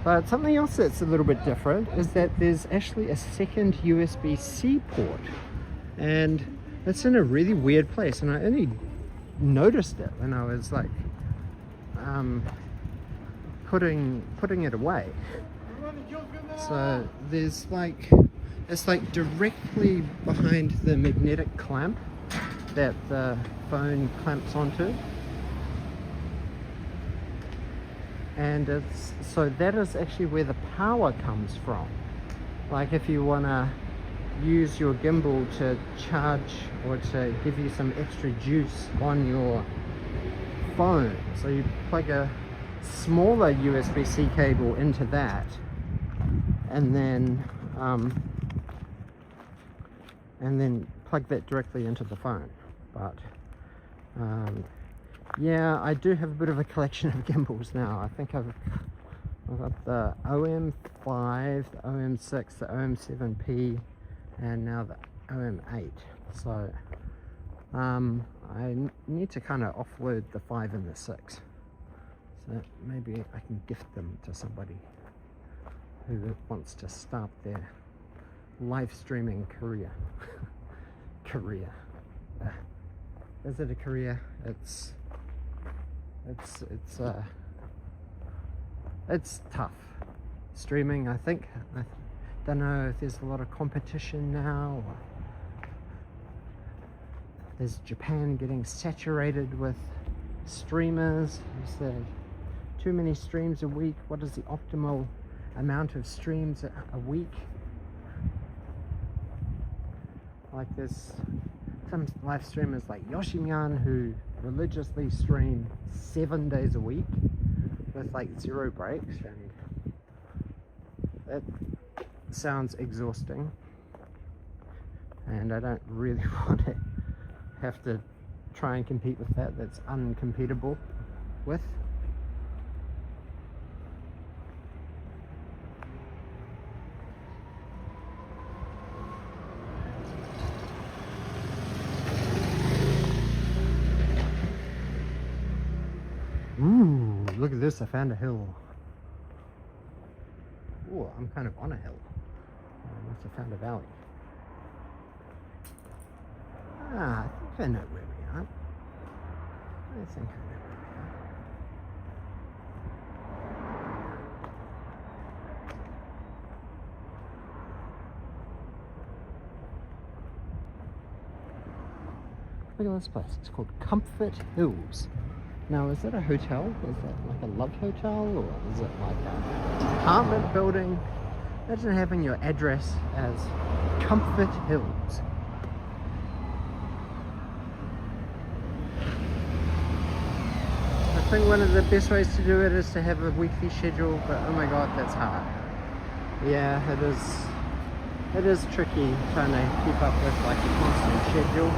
But something else that's a little bit different is that there's actually a second USB-C port, and it's in a really weird place, and I only noticed it when I was like putting it away. So there's like, it's like directly behind the magnetic clamp that the phone clamps onto. And it's, so that is actually where the power comes from. Like if you want to use your gimbal to charge or to give you some extra juice on your phone, so you plug a smaller USB-C cable into that, and then plug that directly into the phone. But yeah, I do have a bit of a collection of gimbals now. I think I've got the OM5, the OM6, the OM7P, and now the OM8. So I need to kind of offload the 5 and the 6. So maybe I can gift them to somebody who wants to start their live streaming career. Is it a career? It's tough streaming. I think, I don't know if there's a lot of competition now, or is Japan getting saturated with streamers? Is there too many streams a week? What is the optimal amount of streams a week? Like there's some live streamers like Yoshimian who religiously stream 7 days a week with like 0 breaks, and that sounds exhausting, and I don't really want to have to try and compete with that. That's uncompetable with. Ooh, look at this, I found a hill. Ooh, I'm kind of on a hill. I must have found a valley. Ah, I think I know where we are. I think I know where we are. Look at this place, it's called Comfort Hills. Now, is that a hotel? Is that like a love hotel, or is it like an apartment building? Imagine having your address as Comfort Hills. I think one of the best ways to do it is to have a weekly schedule, but oh my god, that's hard. Yeah, it is tricky trying to keep up with like a constant schedule.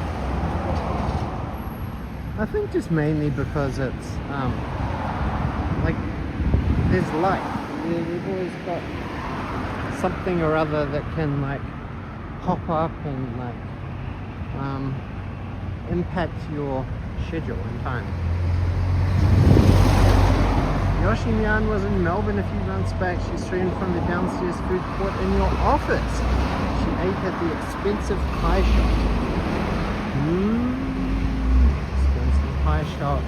I think just mainly because it's like there's light. They've always got something or other that can like pop up and like impact your schedule and time. Yoshi Mian was in Melbourne a few months back. She streamed from the downstairs food court in your office. She ate at the expensive pie shop. Expensive pie shop.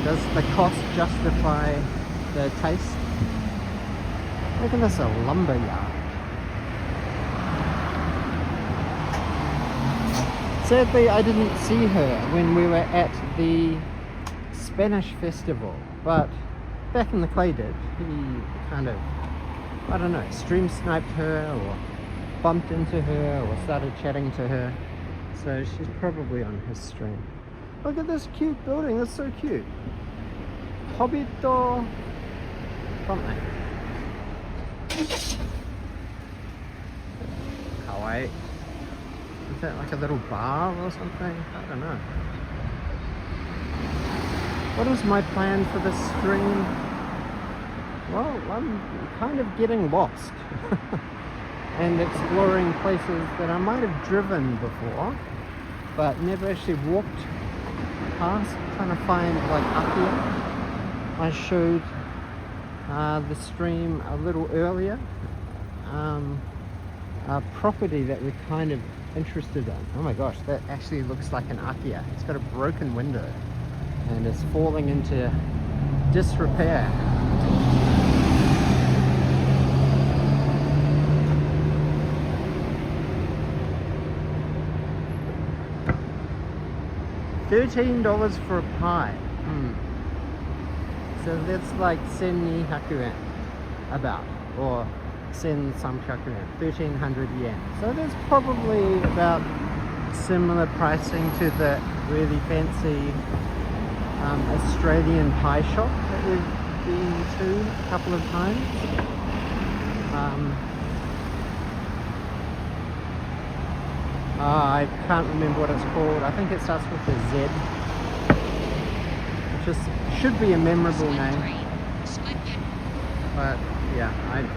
Does the cost justify the taste? Look at this, a lumber yard. Sadly, I didn't see her when we were at the Spanish festival, but back in the clay did. He kind of, I don't know, stream sniped her or bumped into her or started chatting to her. So she's probably on his stream. Look at this cute building, that's so cute. Hobito something. Kawaii. Is that like a little bar or something? I don't know. What is my plan for this stream? Well, I'm kind of getting lost and exploring places that I might have driven before but never actually walked past, trying to find like Akia. I showed the stream a little earlier, a property that we're kind of interested in. Oh my gosh, that actually looks like an Akia. It's got a broken window and it's falling into disrepair. $13 for a pie. So that's like sen hakuren, about, or sen samkakuren, 1,300 yen. So that's probably about similar pricing to the really fancy Australian pie shop that we've been to a couple of times. I can't remember what it's called. I think it starts with a Z. It just should be a memorable name. But yeah, I don't know.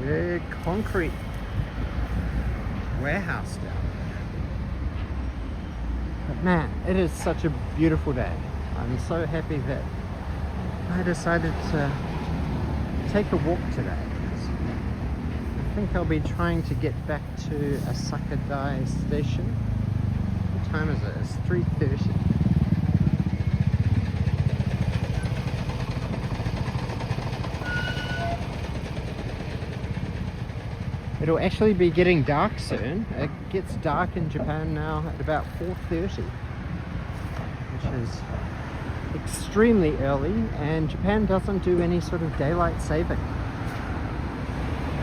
Yeah, concrete warehouse down there. But man, it is such a beautiful day. I'm so happy that I decided to take a walk today. I think I'll be trying to get back to Asaka Dai station. What time is it? It's 3:30. It'll actually be getting dark soon. It gets dark in Japan now at about 4:30, which is extremely early, and Japan doesn't do any sort of daylight saving.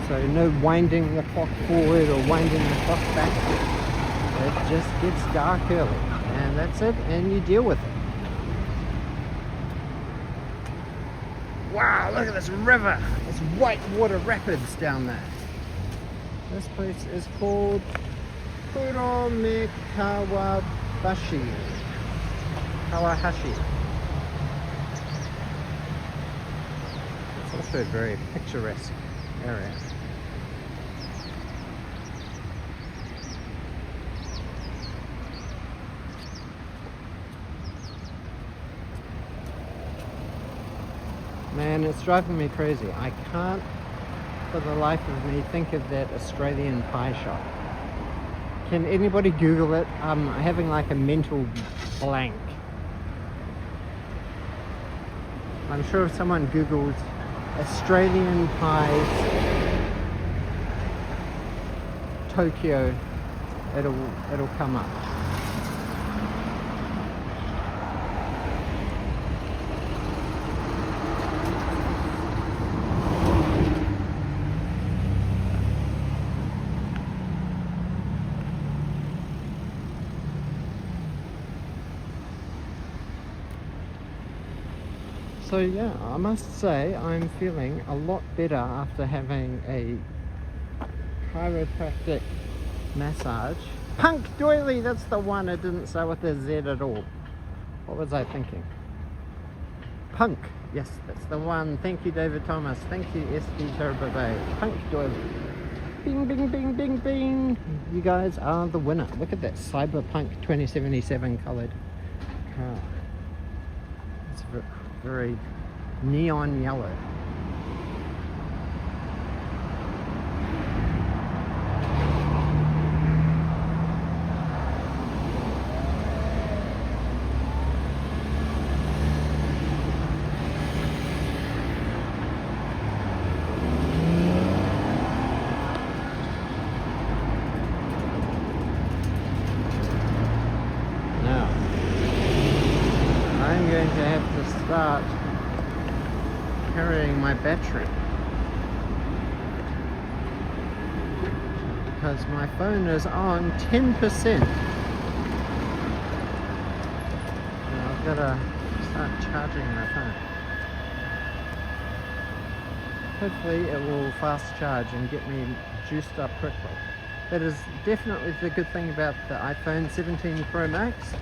So no winding the clock forward or winding the clock back. It just gets dark early, and that's it, and you deal with it. Wow, look at this river! There's whitewater rapids down there. This place is called Kawahashi. It's also a very picturesque area. Man, it's driving me crazy. I can't for the life of me think of that Australian pie shop. Can anybody Google it? I'm having like a mental blank. I'm sure if someone Googles Australian pies Tokyo, it'll come up. So yeah, I must say I'm feeling a lot better after having a chiropractic massage. Punk doily, that's the one. It didn't say with a Z at all. What was I thinking? Punk, yes, that's the one. Thank you, David Thomas. Thank you, SD Turbo Bay. Punk doily. Bing, bing, bing, bing, bing. You guys are the winner. Look at that Cyberpunk 2077 coloured car. It's very neon yellow. Now, I'm going to have to start carrying my battery because my phone is on 10%. And I've got to start charging my phone. Hopefully it will fast charge and get me juiced up quickly. That is definitely the good thing about the iPhone 17 Pro Max,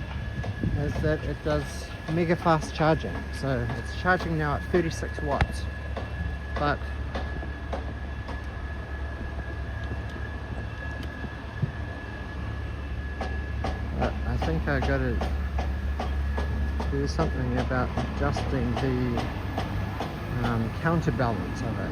is that it does mega fast charging. So it's charging now at 36 watts, but I think I got to do something about adjusting the counterbalance of it.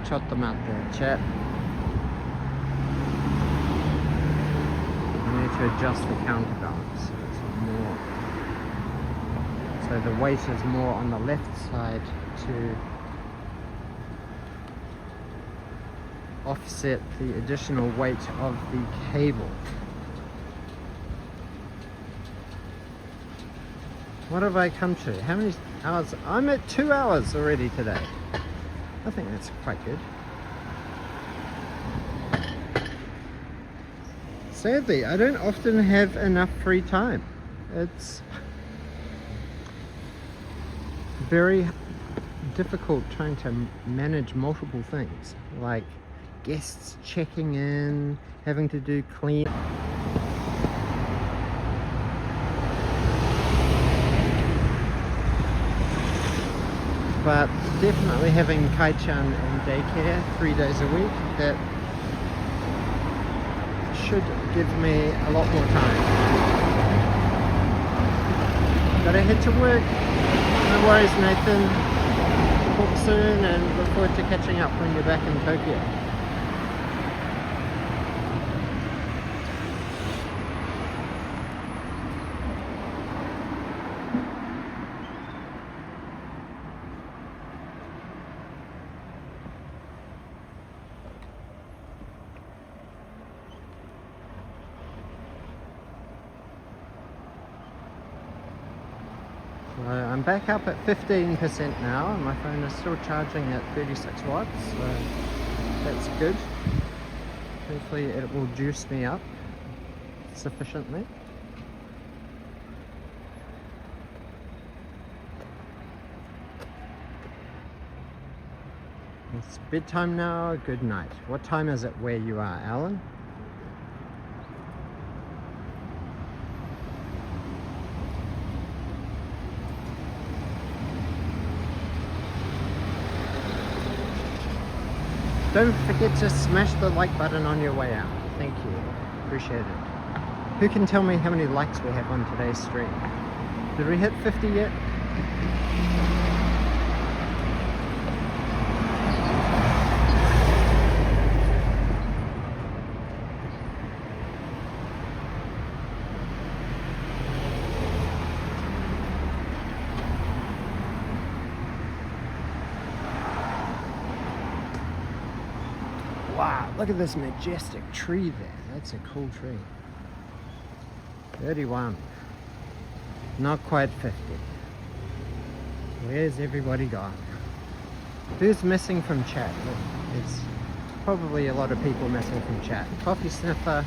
Shot them out there, chat. I need to adjust the counterbalance so it's more, so the weight is more on the left side to offset the additional weight of the cable. What have I come to? How many hours? I'm at 2 hours already today. I think that's quite good. Sadly, I don't often have enough free time. It's very difficult trying to manage multiple things, like guests checking in, having to do clean. But definitely having Kai-chan in daycare 3 days a week, that should give me a lot more time. Gotta head to work. No worries, Nathan. Talk soon and look forward to catching up when you're back in Tokyo. So I'm back up at 15% now, and my phone is still charging at 36 watts, so that's good. Hopefully it will juice me up sufficiently. It's bedtime now. Good night. What time is it where you are, Alan? Don't forget to smash the like button on your way out. Thank you. Appreciate it. Who can tell me how many likes we have on today's stream? Did we hit 50 yet? Look at this majestic tree there. That's a cool tree. 31. Not quite 50. Where's everybody gone? Who's missing from chat? There's probably a lot of people missing from chat. Coffee sniffer.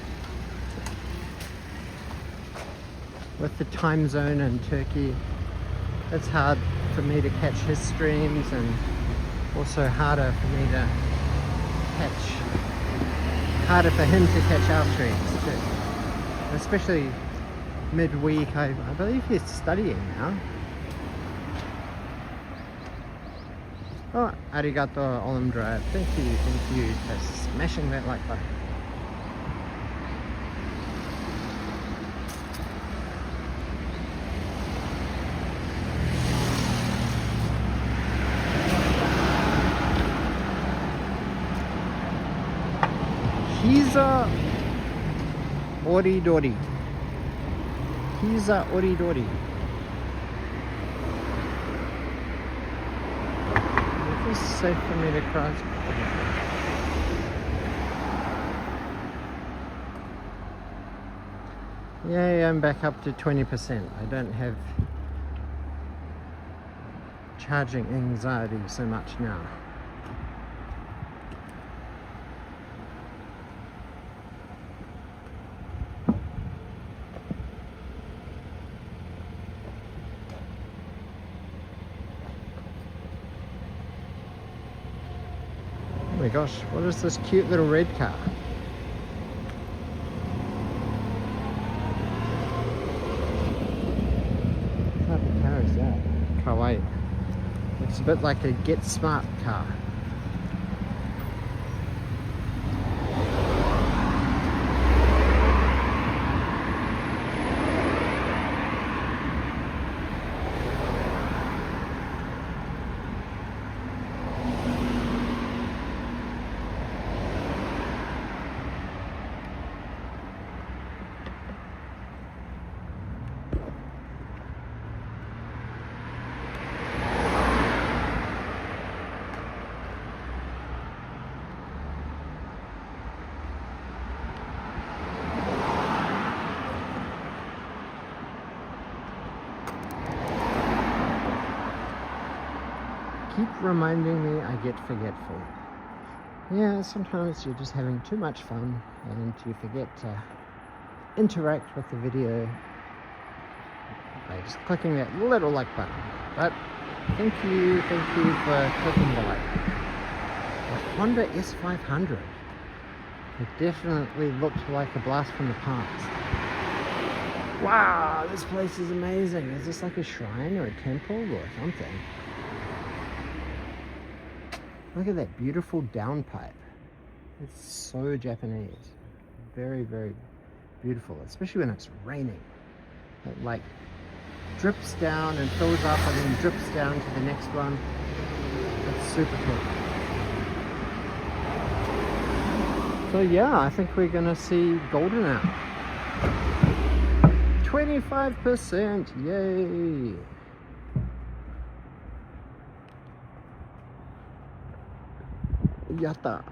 With the time zone in Turkey, it's hard for me to catch his streams, and also harder for him to catch our streams too. Especially midweek. I believe he's studying now. Oh, arigato Olamdra. Thank you for smashing that like button. Hiza Oridori. Hiza Oridori. Is this safe for me to cross? Yay, I'm back up to 20%. I don't have charging anxiety so much now. Oh my gosh, what is this cute little red car? What type of car is that? Kawaii. Looks a bit like a Get Smart car. Keep reminding me I get forgetful. Yeah, sometimes you're just having too much fun and you forget to interact with the video by just clicking that little like button. But thank you for clicking the like. The Honda S500. It definitely looked like a blast from the past. Wow, this place is amazing. Is this like a shrine or a temple or something? Look at that beautiful downpipe. It's so Japanese. Very, very beautiful, especially when it's raining. It like drips down and fills up and then drips down to the next one. It's super cool. So yeah, I think we're gonna see golden now. 25%, yay! Yatta.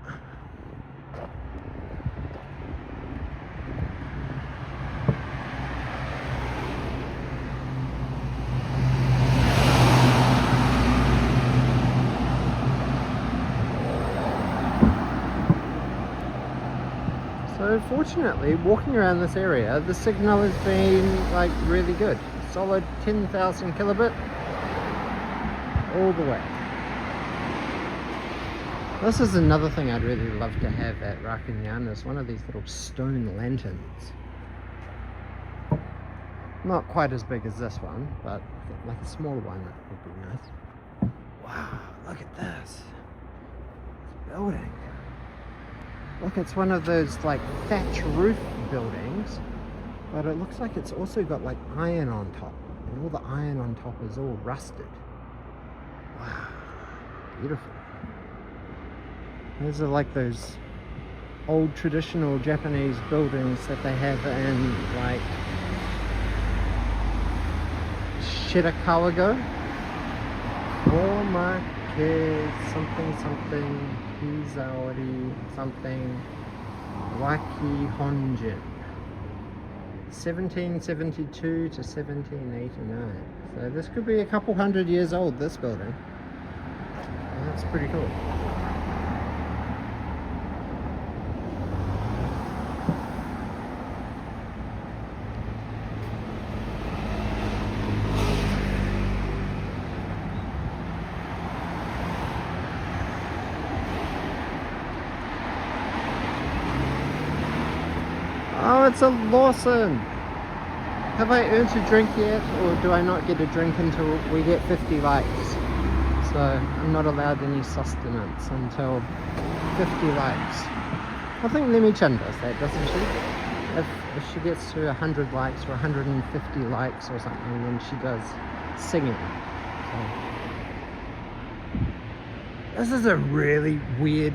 So fortunately, walking around this area, the signal has been like really good. Solid 10,000 kilobit all the way. This is another thing I'd really love to have at Rakunyan, is one of these little stone lanterns. Not quite as big as this one, but like a smaller one would be nice. Wow, look at this. This building. Look, it's one of those like thatch roof buildings, but it looks like it's also got like iron on top, and all the iron on top is all rusted. Wow, beautiful. Those are like those old traditional Japanese buildings that they have in like Shirakawa-go. Oh my kids, something. Kizaori something Waki Honjin. 1772 to 1789. So this could be a couple hundred years old, this building. That's pretty cool. Oh, it's a Lawson! Have I earned a drink yet, or do I not get a drink until we get 50 likes? So I'm not allowed any sustenance until 50 likes. I think Nemi-chan does that, doesn't she? If she gets to 100 likes or 150 likes or something, then she does singing. So. This is a really weird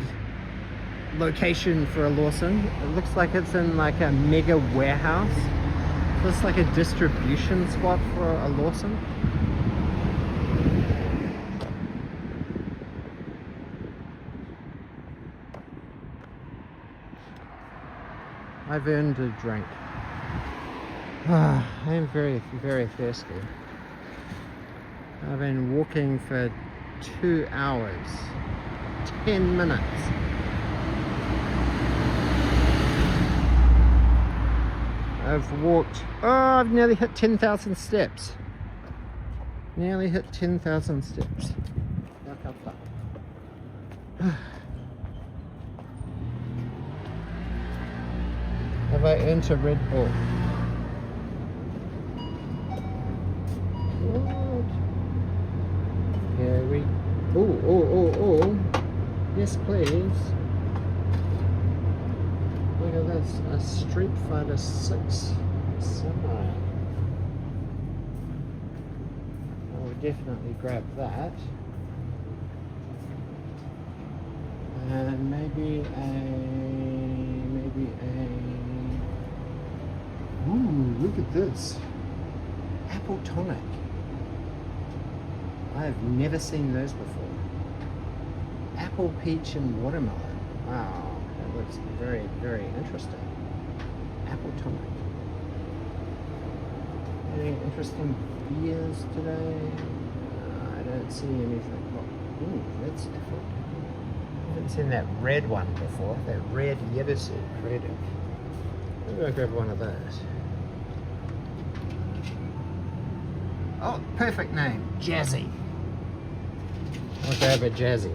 location for a Lawson. It looks like it's in like a mega warehouse. Looks like a distribution spot for a Lawson. I've earned a drink. I am very, very thirsty. I've been walking for 2 hours, 10 minutes. I've walked, I've nearly hit 10,000 steps. Nearly hit 10,000 steps. Look how far. Have I earned a Red Bull? What? Here we... Oh. Yes, please. Look at this. A Street Fighter 6 semi. I will definitely grab that. And maybe a... Ooh, look at this. Apple tonic. I've never seen those before. Apple, peach, and watermelon. Wow, that looks very, very interesting. Apple tonic. Any interesting beers today? I don't see anything. Oh, ooh, that's different. I haven't seen that red one before. That red Yebisu credit. Maybe I'll grab one of those. Oh, perfect name, Jazzy. I'll grab a Jazzy.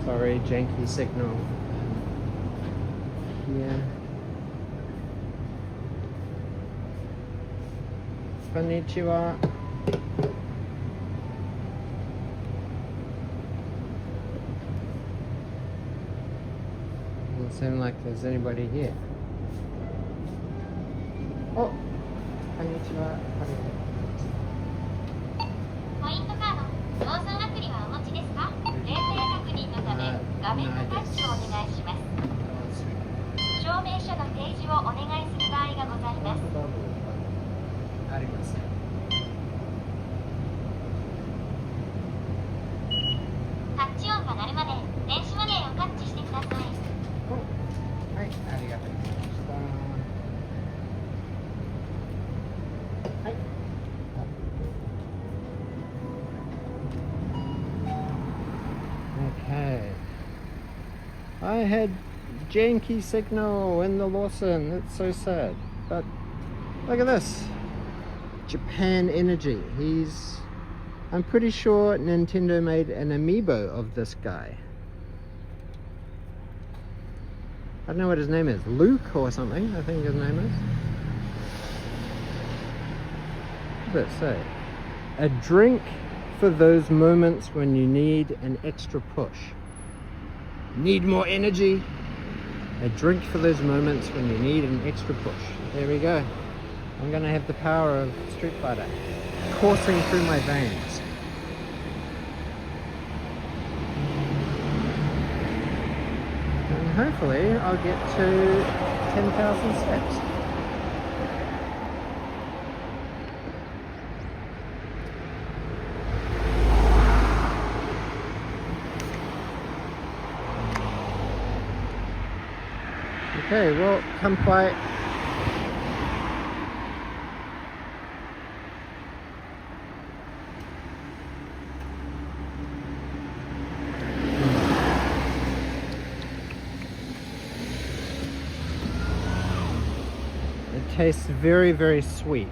Sorry, janky signal. Yeah. Konnichiwa. Doesn't seem like there's anybody here. Oh, konnichiwa. ポイントカード、ローソンアプリはお持ちですか？年齢確認のため画面のタッチをお願いします。証明書の提示をお願いする場合がございます。あります。タッチ音が鳴るまで電子マネーをタッチしてください。はい、ありがとうございました。はい。Okay. I had janky signal in the Lawson. It's so sad. But look at this. Japan Energy. I'm pretty sure Nintendo made an amiibo of this guy. I don't know what his name is. Luke or something, I think his name is. What does it say? A drink for those moments when you need an extra push. Need more energy? A drink for those moments when you need an extra push. There we go. I'm gonna have the power of Street Fighter coursing through my veins. And hopefully I'll get to 10,000 steps. Okay, well, kampai. It tastes very, very sweet,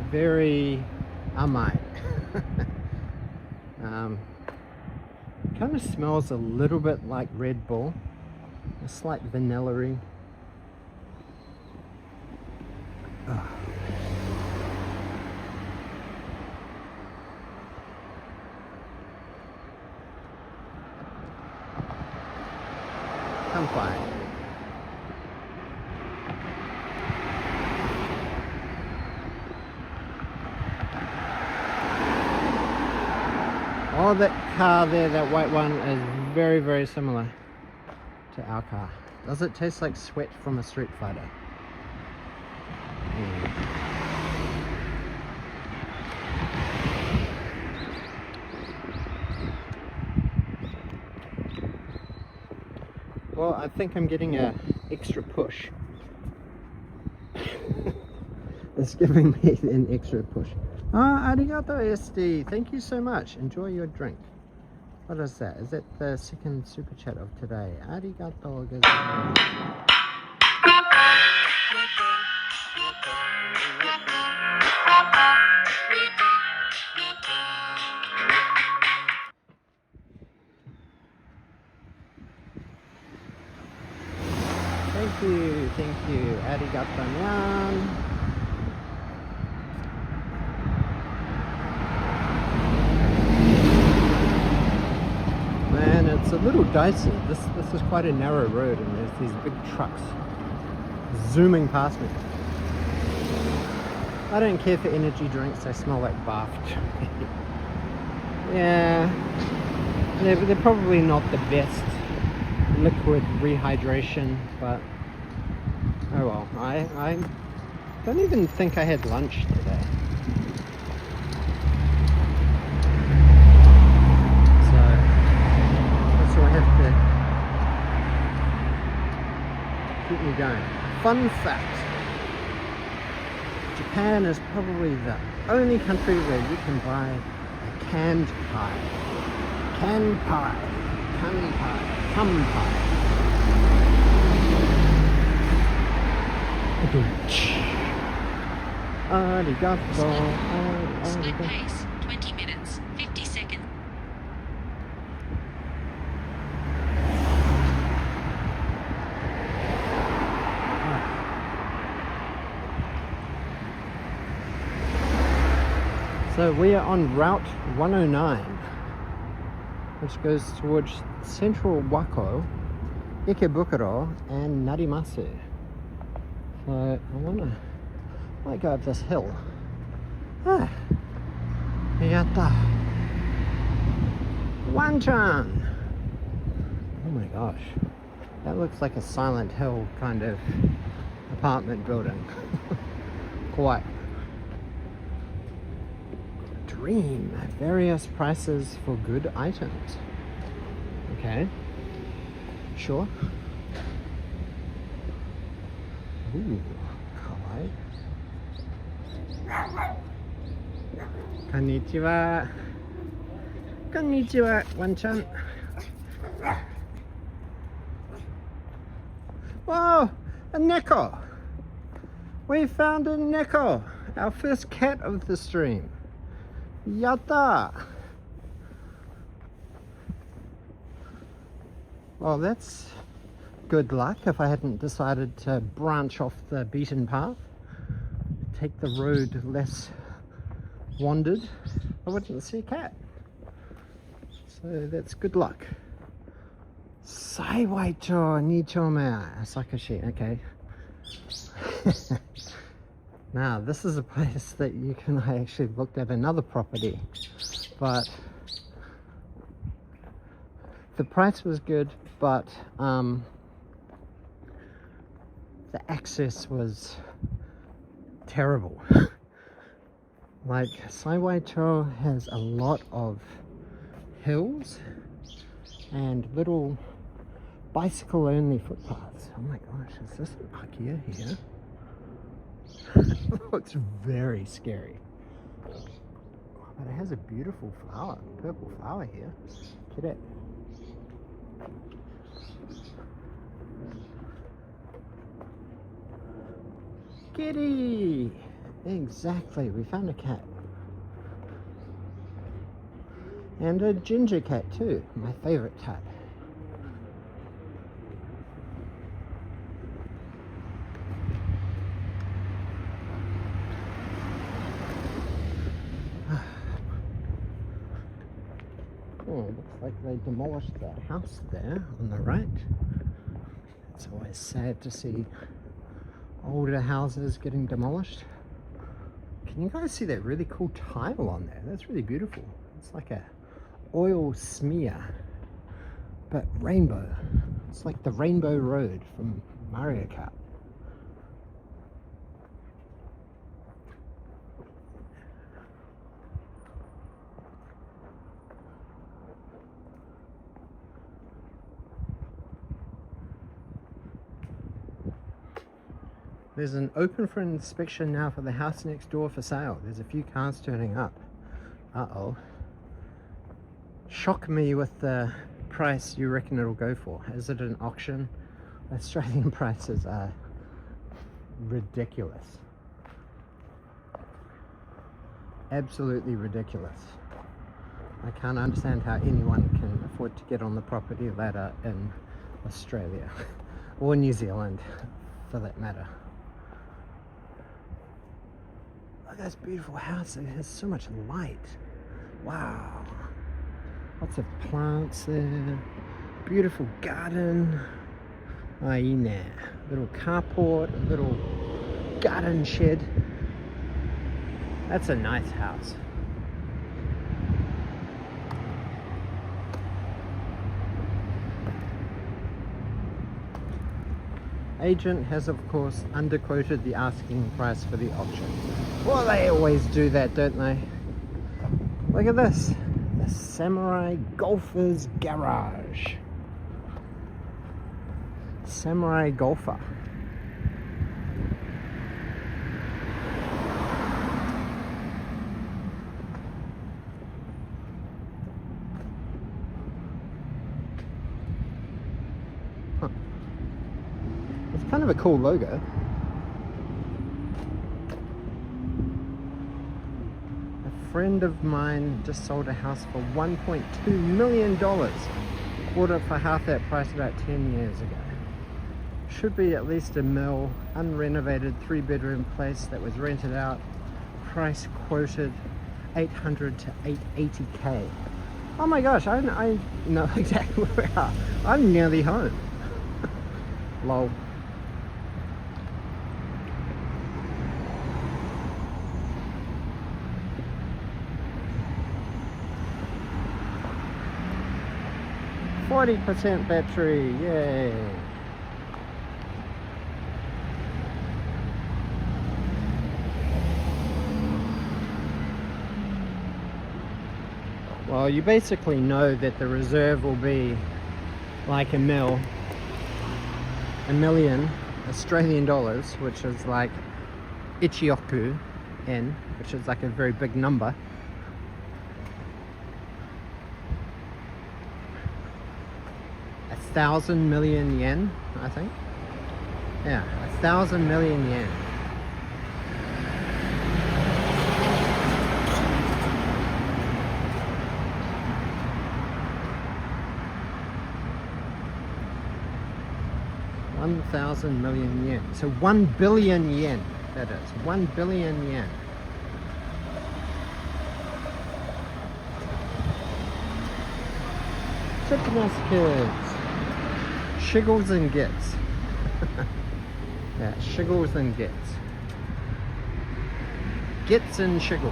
very amai. Kind of smells a little bit like Red Bull, a slight vanilla-y. Kampai. Oh, that car there, that white one, is very, very similar to our car. Does it taste like sweat from a Street Fighter? Well, I think I'm getting an extra push. It's giving me an extra push. Ah, arigato, SD. Thank you so much. Enjoy your drink. What is that? Is that the second super chat of today? Arigato gozaimasu. Thank you. Arigato nyan. Man, it's a little dicey. This is quite a narrow road, and there's these big trucks zooming past me. I don't care for energy drinks. They smell like bath. Yeah, they're probably not the best liquid rehydration, but oh well. I don't even think I had lunch today. So I have to keep me going. Fun fact. Japan is probably the only country where you can buy a canned pie. Canned pie. Canned pie. Cum pie. Arigato. Split pace, 20 minutes, 50 seconds. So we are on Route 109, which goes towards Central Wako, Ikebukuro, and Narimasu. So I might go up this hill. Ah, yatta. Wanchan! Oh my gosh, that looks like a Silent Hill kind of apartment building. Quite. Dream. Various prices for good items. Okay. Sure. Ooh, kawaii. Konnichiwa. Konnichiwa, Wanchan. Whoa! A neko! We found a neko! Our first cat of the stream. Yatta! Well, that's good luck. If I hadn't decided to branch off the beaten path, take the road less wandered, I wouldn't see a cat. So that's good luck. Saiwaicho Nichome Asaka. Okay. Now, this is a place that you can. I actually looked at another property, but the price was good, but the access was terrible. Like, Saiwaicho has a lot of hills and little bicycle only footpaths. Oh my gosh, is this an Ikea here? It looks very scary. But it has a beautiful flower, purple flower here. Get it? Kitty! Exactly, we found a cat. And a ginger cat too, my favorite cat. Oh, looks like they demolished that house there on the right. It's always sad to see older houses getting demolished. Can you guys see that really cool tile on there? That's really beautiful. It's like a oil smear, but rainbow. It's like the Rainbow Road from Mario Kart. There's an open for inspection now for the house next door for sale. There's a few cars turning up. Uh-oh. Shock me with the price you reckon it'll go for. Is it an auction? Australian prices are ridiculous. Absolutely ridiculous. I can't understand how anyone can afford to get on the property ladder in Australia or New Zealand for that matter. Look at this beautiful house. It has so much light. Wow. Lots of plants there. Beautiful garden. Aina. Little carport, a little garden shed. That's a nice house. Agent has of course underquoted the asking price for the auction. Well, they always do that, don't they? Look at this. The Samurai Golfer's Garage. Samurai Golfer. Huh. It's kind of a cool logo. A friend of mine just sold a house for $1.2 million. Bought it for half that price about 10 years ago. Should be at least $1 million, unrenovated 3-bedroom place that was rented out. Price quoted $800 to $880K. Oh my gosh, I know exactly where we are. I'm nearly home. Lol. %40 battery, yay! Well, you basically know that the reserve will be like $1 million Australian dollars, which is like ichioku yen, which is like a very big number. $1,000 million yen, I think. Yeah, 1,000 million yen. $1,000 million yen. So 1 billion yen, that is. 1 billion yen. Fitness kids. Shiggles and gets. Yeah, shiggles and gets. Gets and shiggles.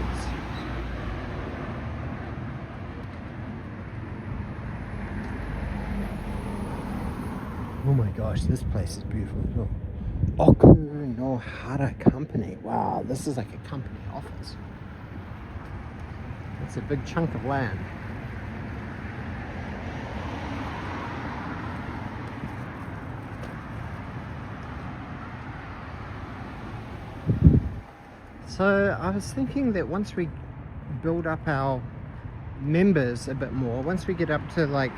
Oh my gosh, this place is beautiful. Look. Oku no Hara Company. Wow, this is like a company office. That's a big chunk of land. So I was thinking that once we build up our members a bit more, once we get up to like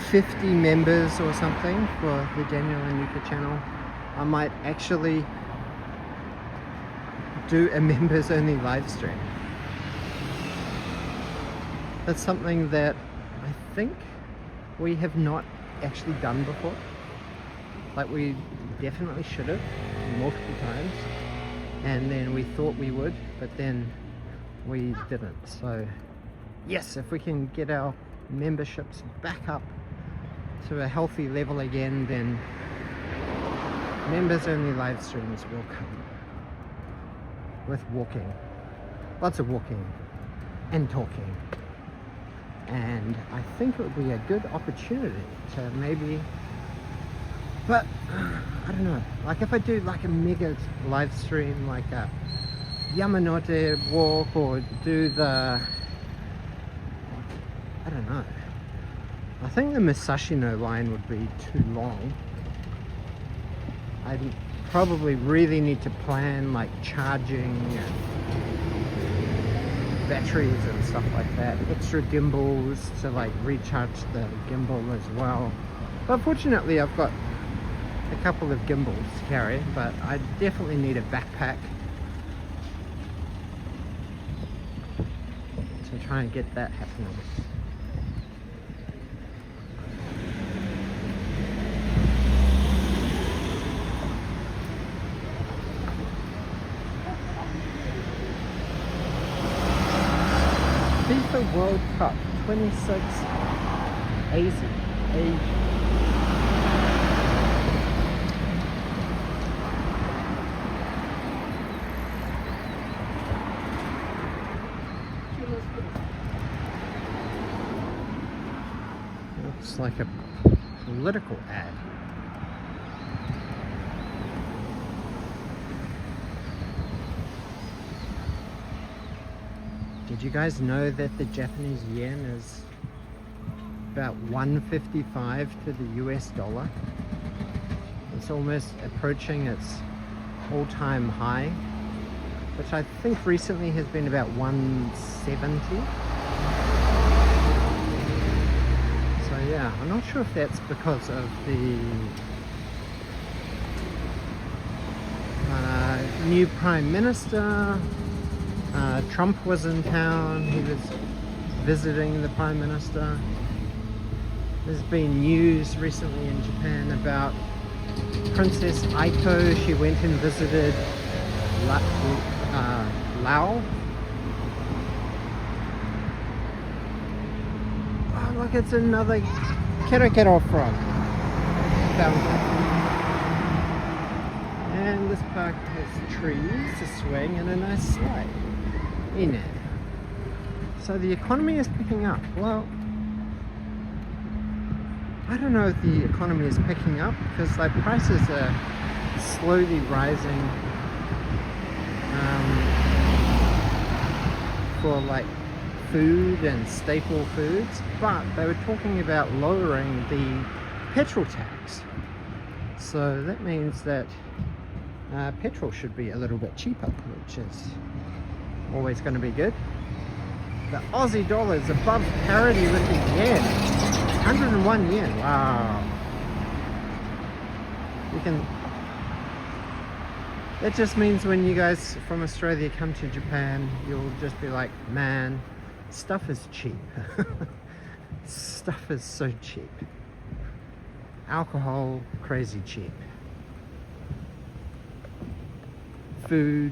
50 members or something for the Daniel and Yuka channel, I might actually do a members only live stream. That's something that I think we have not actually done before. Like, we definitely should have multiple times, and then we thought we would, but then we didn't. So yes, if we can get our memberships back up to a healthy level again, then members only live streams will come with walking, lots of walking and talking. And I think it would be a good opportunity to maybe, but I don't know, like if I do like a mega live stream, like a Yamanote walk, or do the, I don't know, I think the Musashino line would be too long. I'd probably really need to plan like charging and batteries and stuff like that, extra gimbals to like recharge the gimbal as well. But fortunately I've got a couple of gimbals to carry, but I definitely need a backpack to try and get that happening. FIFA World Cup 26 Asia. Looks like a political ad. Did you guys know that the Japanese yen is about 155 to the US dollar? It's almost approaching its all-time high, which I think recently has been about 170. So yeah, I'm not sure if that's because of the new Prime Minister. Trump was in town, he was visiting the Prime Minister. There's been news recently in Japan about Princess Aiko. She went and visited Laos. Oh look, it's another Kerakero frog fountain. And this park has trees, a swing and a nice slide in it. So the economy is picking up. Well, I don't know if the economy is picking up because like prices are slowly rising for like food and staple foods, but they were talking about lowering the petrol tax. So that means that petrol should be a little bit cheaper, which is always going to be good. The Aussie dollar is above parity with the yen. 101 yen. Wow. You can. That just means when you guys from Australia come to Japan, you'll just be like, man, stuff is cheap. Stuff is so cheap. Alcohol, crazy cheap. Food,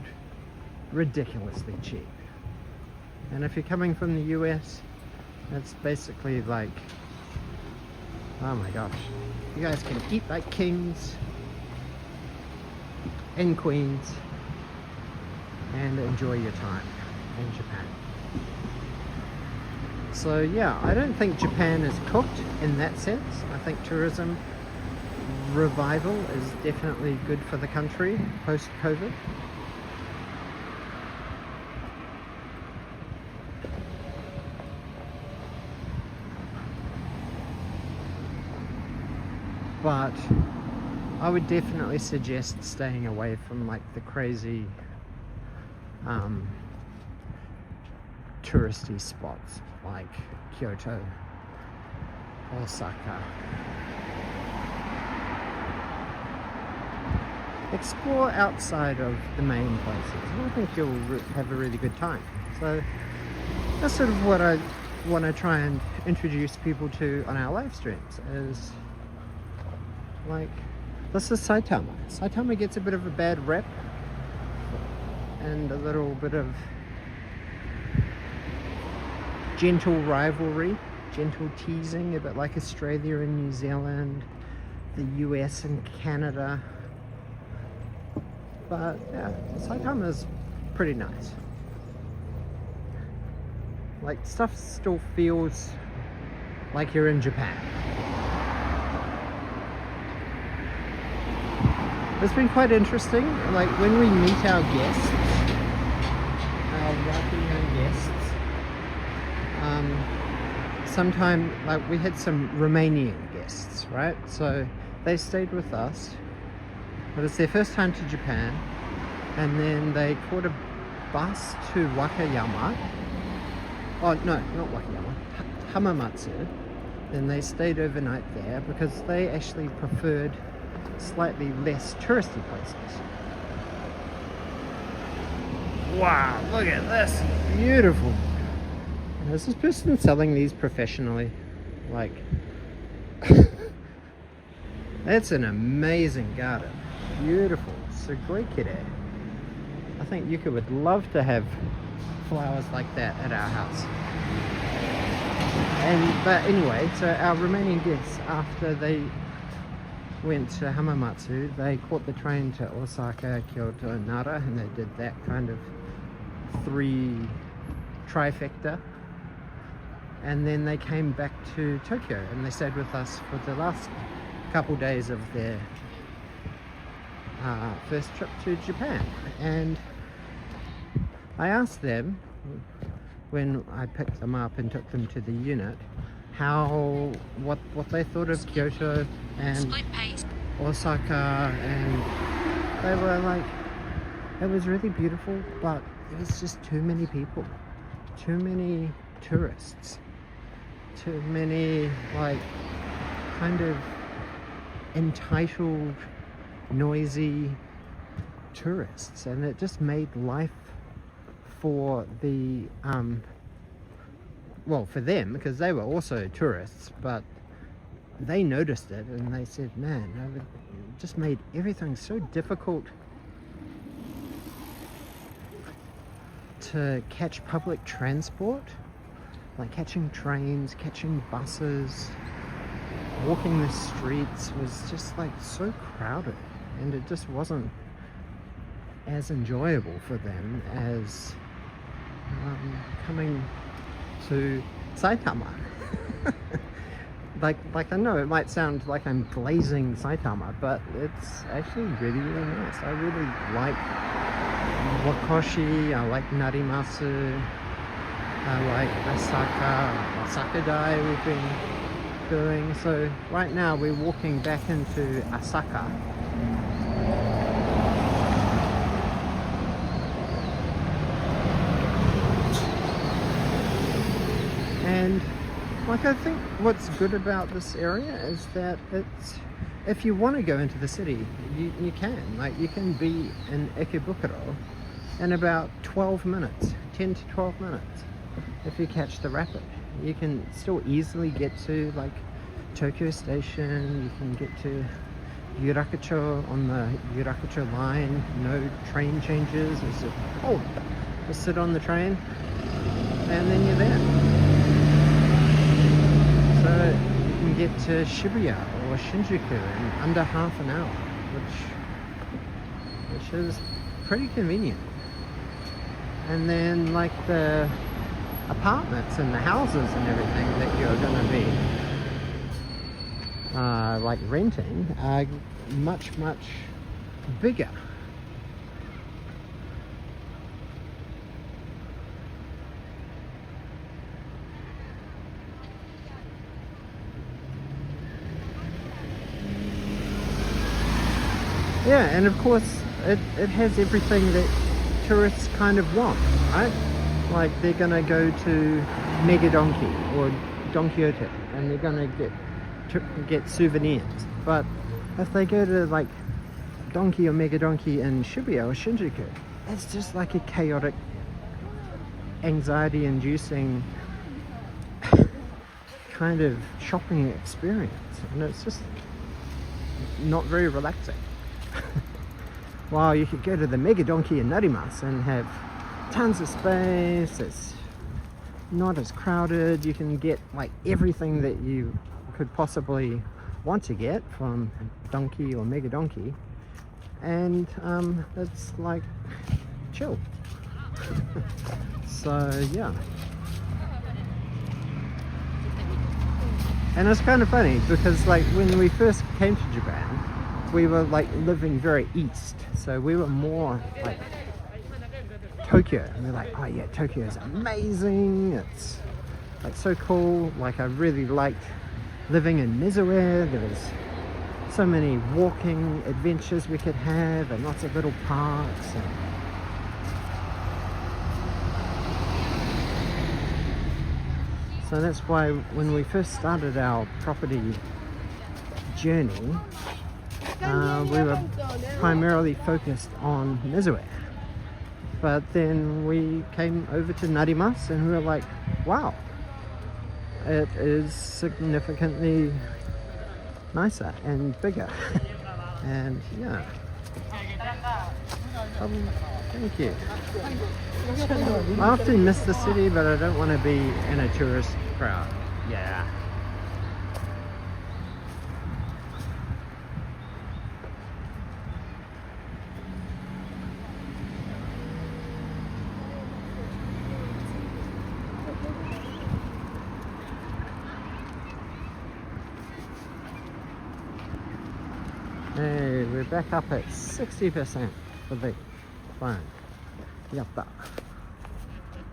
ridiculously cheap. And if you're coming from the US, that's basically like, oh my gosh, you guys can eat like kings and queens and enjoy your time in Japan. So yeah, I don't think Japan is cooked in that sense. I think tourism revival is definitely good for the country post-COVID. But I would definitely suggest staying away from like the crazy touristy spots like Kyoto, Osaka. Explore outside of the main places. I think you'll have a really good time. So that's sort of what I want to try and introduce people to on our live streams, is like, this is Saitama. Saitama gets a bit of a bad rep and a little bit of gentle rivalry, gentle teasing, a bit like Australia and New Zealand, the US and Canada. But yeah, Saitama's pretty nice. Like, stuff still feels like you're in Japan. It's been quite interesting, like when we meet our guests, our wealthy young guests, sometime, like we had some Romanian guests, right? So they stayed with us, but it's their first time to Japan, and then they caught a bus to Wakayama. Oh no, not Wakayama, Hamamatsu. And they stayed overnight there because they actually preferred slightly less touristy places. Wow, look at this, beautiful. And is this person selling these professionally? Like, that's an amazing garden, beautiful, sugoi-kire. I think Yuka would love to have flowers like that at our house. But anyway, so our Romanian guests, after they went to Hamamatsu, they caught the train to Osaka, Kyoto, and Nara, and they did that kind of 3 trifecta. And then they came back to Tokyo, and they stayed with us for the last couple days of their first trip to Japan. And I asked them, when I picked them up and took them to the unit, what they thought of Kyoto and Osaka, and they were like, it was really beautiful, but it was just too many people, too many tourists, too many like kind of entitled, noisy tourists, and it just made life for the well, for them, because they were also tourists, but they noticed it and they said, man, it just made everything so difficult to catch public transport, like catching trains, catching buses, walking the streets was just like so crowded, and it just wasn't as enjoyable for them as coming to Saitama. like I know it might sound like I'm glazing Saitama, but it's actually really, really nice. I really like Wakoshi, I like Narimasu, I like Asaka Dai we've been doing. So right now we're walking back into Asaka. And like, I think what's good about this area is that it's, if you want to go into the city, you can. Like, you can be in Ikebukuro in about 12 minutes, 10 to 12 minutes, if you catch the rapid. You can still easily get to like Tokyo Station, you can get to Yurakucho on the Yurakucho line, no train changes, just sit on the train and then you're there. So you can get to Shibuya or Shinjuku in under half an hour, which is pretty convenient. And then like the apartments and the houses and everything that you're going to be like renting are much bigger. Yeah, and of course it has everything that tourists kind of want, right? Like they're gonna go to Mega Donkey or Don Quixote and they're gonna get souvenirs. But if they go to like Donkey or Mega Donkey in Shibuya or Shinjuku, it's just like a chaotic, anxiety-inducing kind of shopping experience, and it's just not very relaxing. While you could go to the Mega Donkey in Narimas and have tons of space, it's not as crowded, you can get like everything that you could possibly want to get from Donkey or Mega Donkey, and it's like chill. So yeah, and it's kind of funny because like when we first came to Japan, we were like living very east, so we were more like Tokyo, and we're like, oh yeah, Tokyo is amazing, it's like so cool. Like I really liked living in Mizue. There was so many walking adventures we could have and lots of little parks, and so that's why when we first started our property journey, we were primarily focused on Mizue. But then we came over to Narimas and we were like, wow, it is significantly nicer and bigger. And yeah, thank you. I often miss the city, but I don't want to be in a tourist crowd. Yeah. Hey, we're back up at 60% for the phone. Yatta.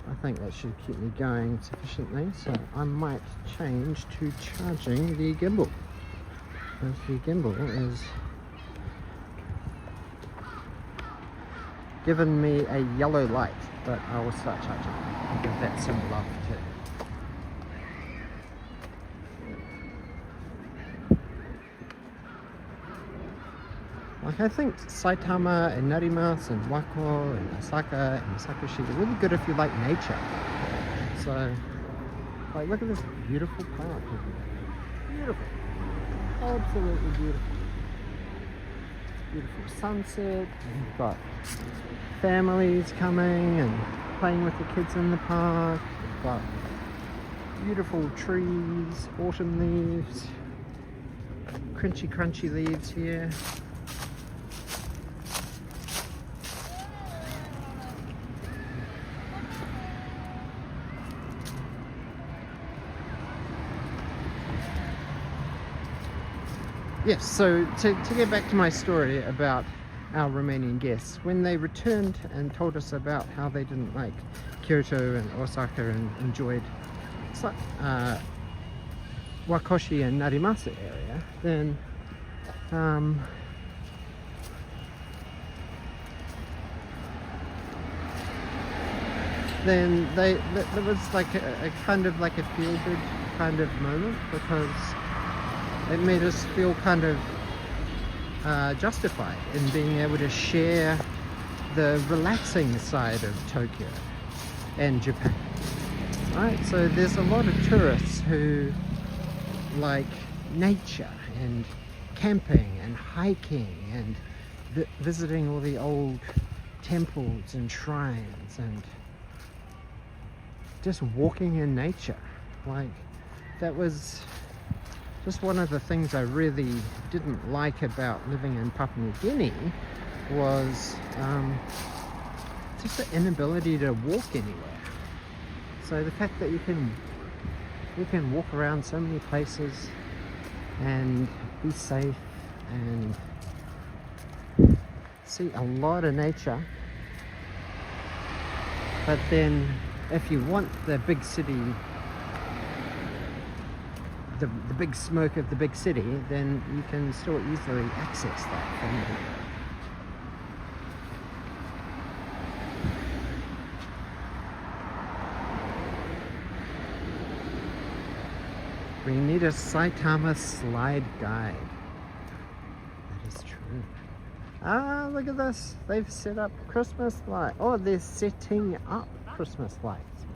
I think that should keep me going sufficiently, so I might change to charging the gimbal. Because the gimbal is giving me a yellow light, but I will start charging. I'll give that symbol up too. Like I think Saitama and Narimas and Wako and Asaka and Sakushi are really good if you like nature. So, like look at this beautiful park. Beautiful. Absolutely beautiful. Beautiful sunset. You've got families coming and playing with the kids in the park. You've got beautiful trees, autumn leaves, crunchy leaves here. Yes, so to get back to my story about our Romanian guests, when they returned and told us about how they didn't like Kyoto and Osaka and enjoyed Wakoshi and Narimasa area, then there was like a kind of like a feel-good kind of moment, because it made us feel kind of justified in being able to share the relaxing side of Tokyo and Japan. Right, so there's a lot of tourists who like nature and camping and hiking and visiting all the old temples and shrines and just walking in nature. Like that was just one of the things I really didn't like about living in Papua New Guinea was just the inability to walk anywhere. So the fact that you can walk around so many places and be safe and see a lot of nature, but then if you want the big city, the big smoke of the big city, then you can still easily access that from We need a Saitama slide guide. That is true. Ah, look at this. They've set up Christmas lights. Oh, they're setting up Christmas lights.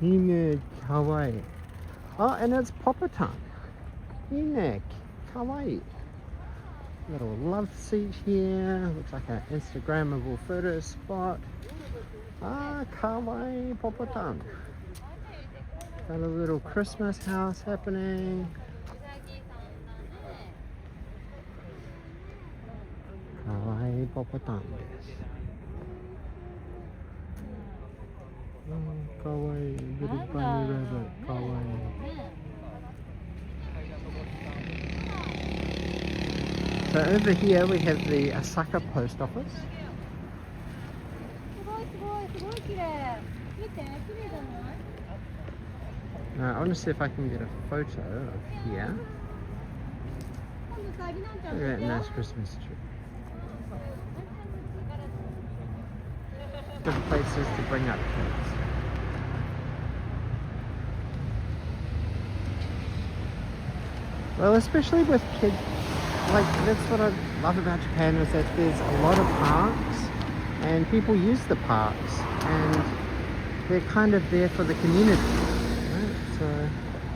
Hine kawaii. Oh, and it's Popatan. Hine kawaii. Little love seat here. Looks like an Instagrammable photo spot. Ah, kawaii Popatan. Got a little Christmas house happening. Kawaii Popatan desu. Oh, kawaii, little bunny rabbit, kawaii. So over here we have the Asaka post office. Now, I want to see if I can get a photo of here. Look at that nice Christmas tree. Good places to bring up kids. Well, especially with kids, like that's what I love about Japan is that there's a lot of parks and people use the parks and they're kind of there for the community. So,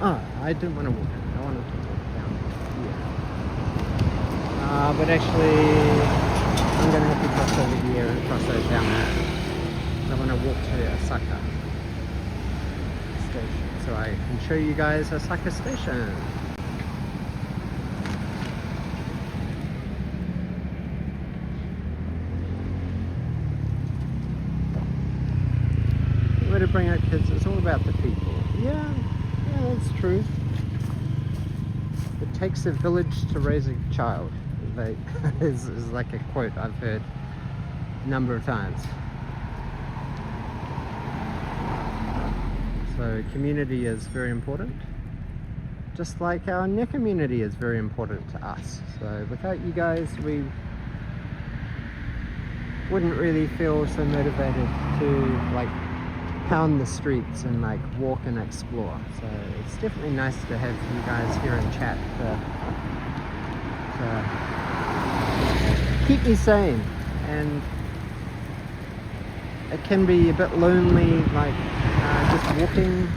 oh, I didn't want to walk. I wanted to walk down here. But actually, I'm going to have to cross over here and cross those down there. I want to walk to Asaka Station, so I can show you guys Asaka Station. The way to bring out kids, it's all about the people. Yeah, that's true. It takes a village to raise a child. Is like a quote I've heard a number of times. So community is very important. Just like our near community is very important to us. So without you guys, we wouldn't really feel so motivated to like pound the streets and like walk and explore. So it's definitely nice to have you guys here in chat to keep me sane. And it can be a bit lonely, like just walking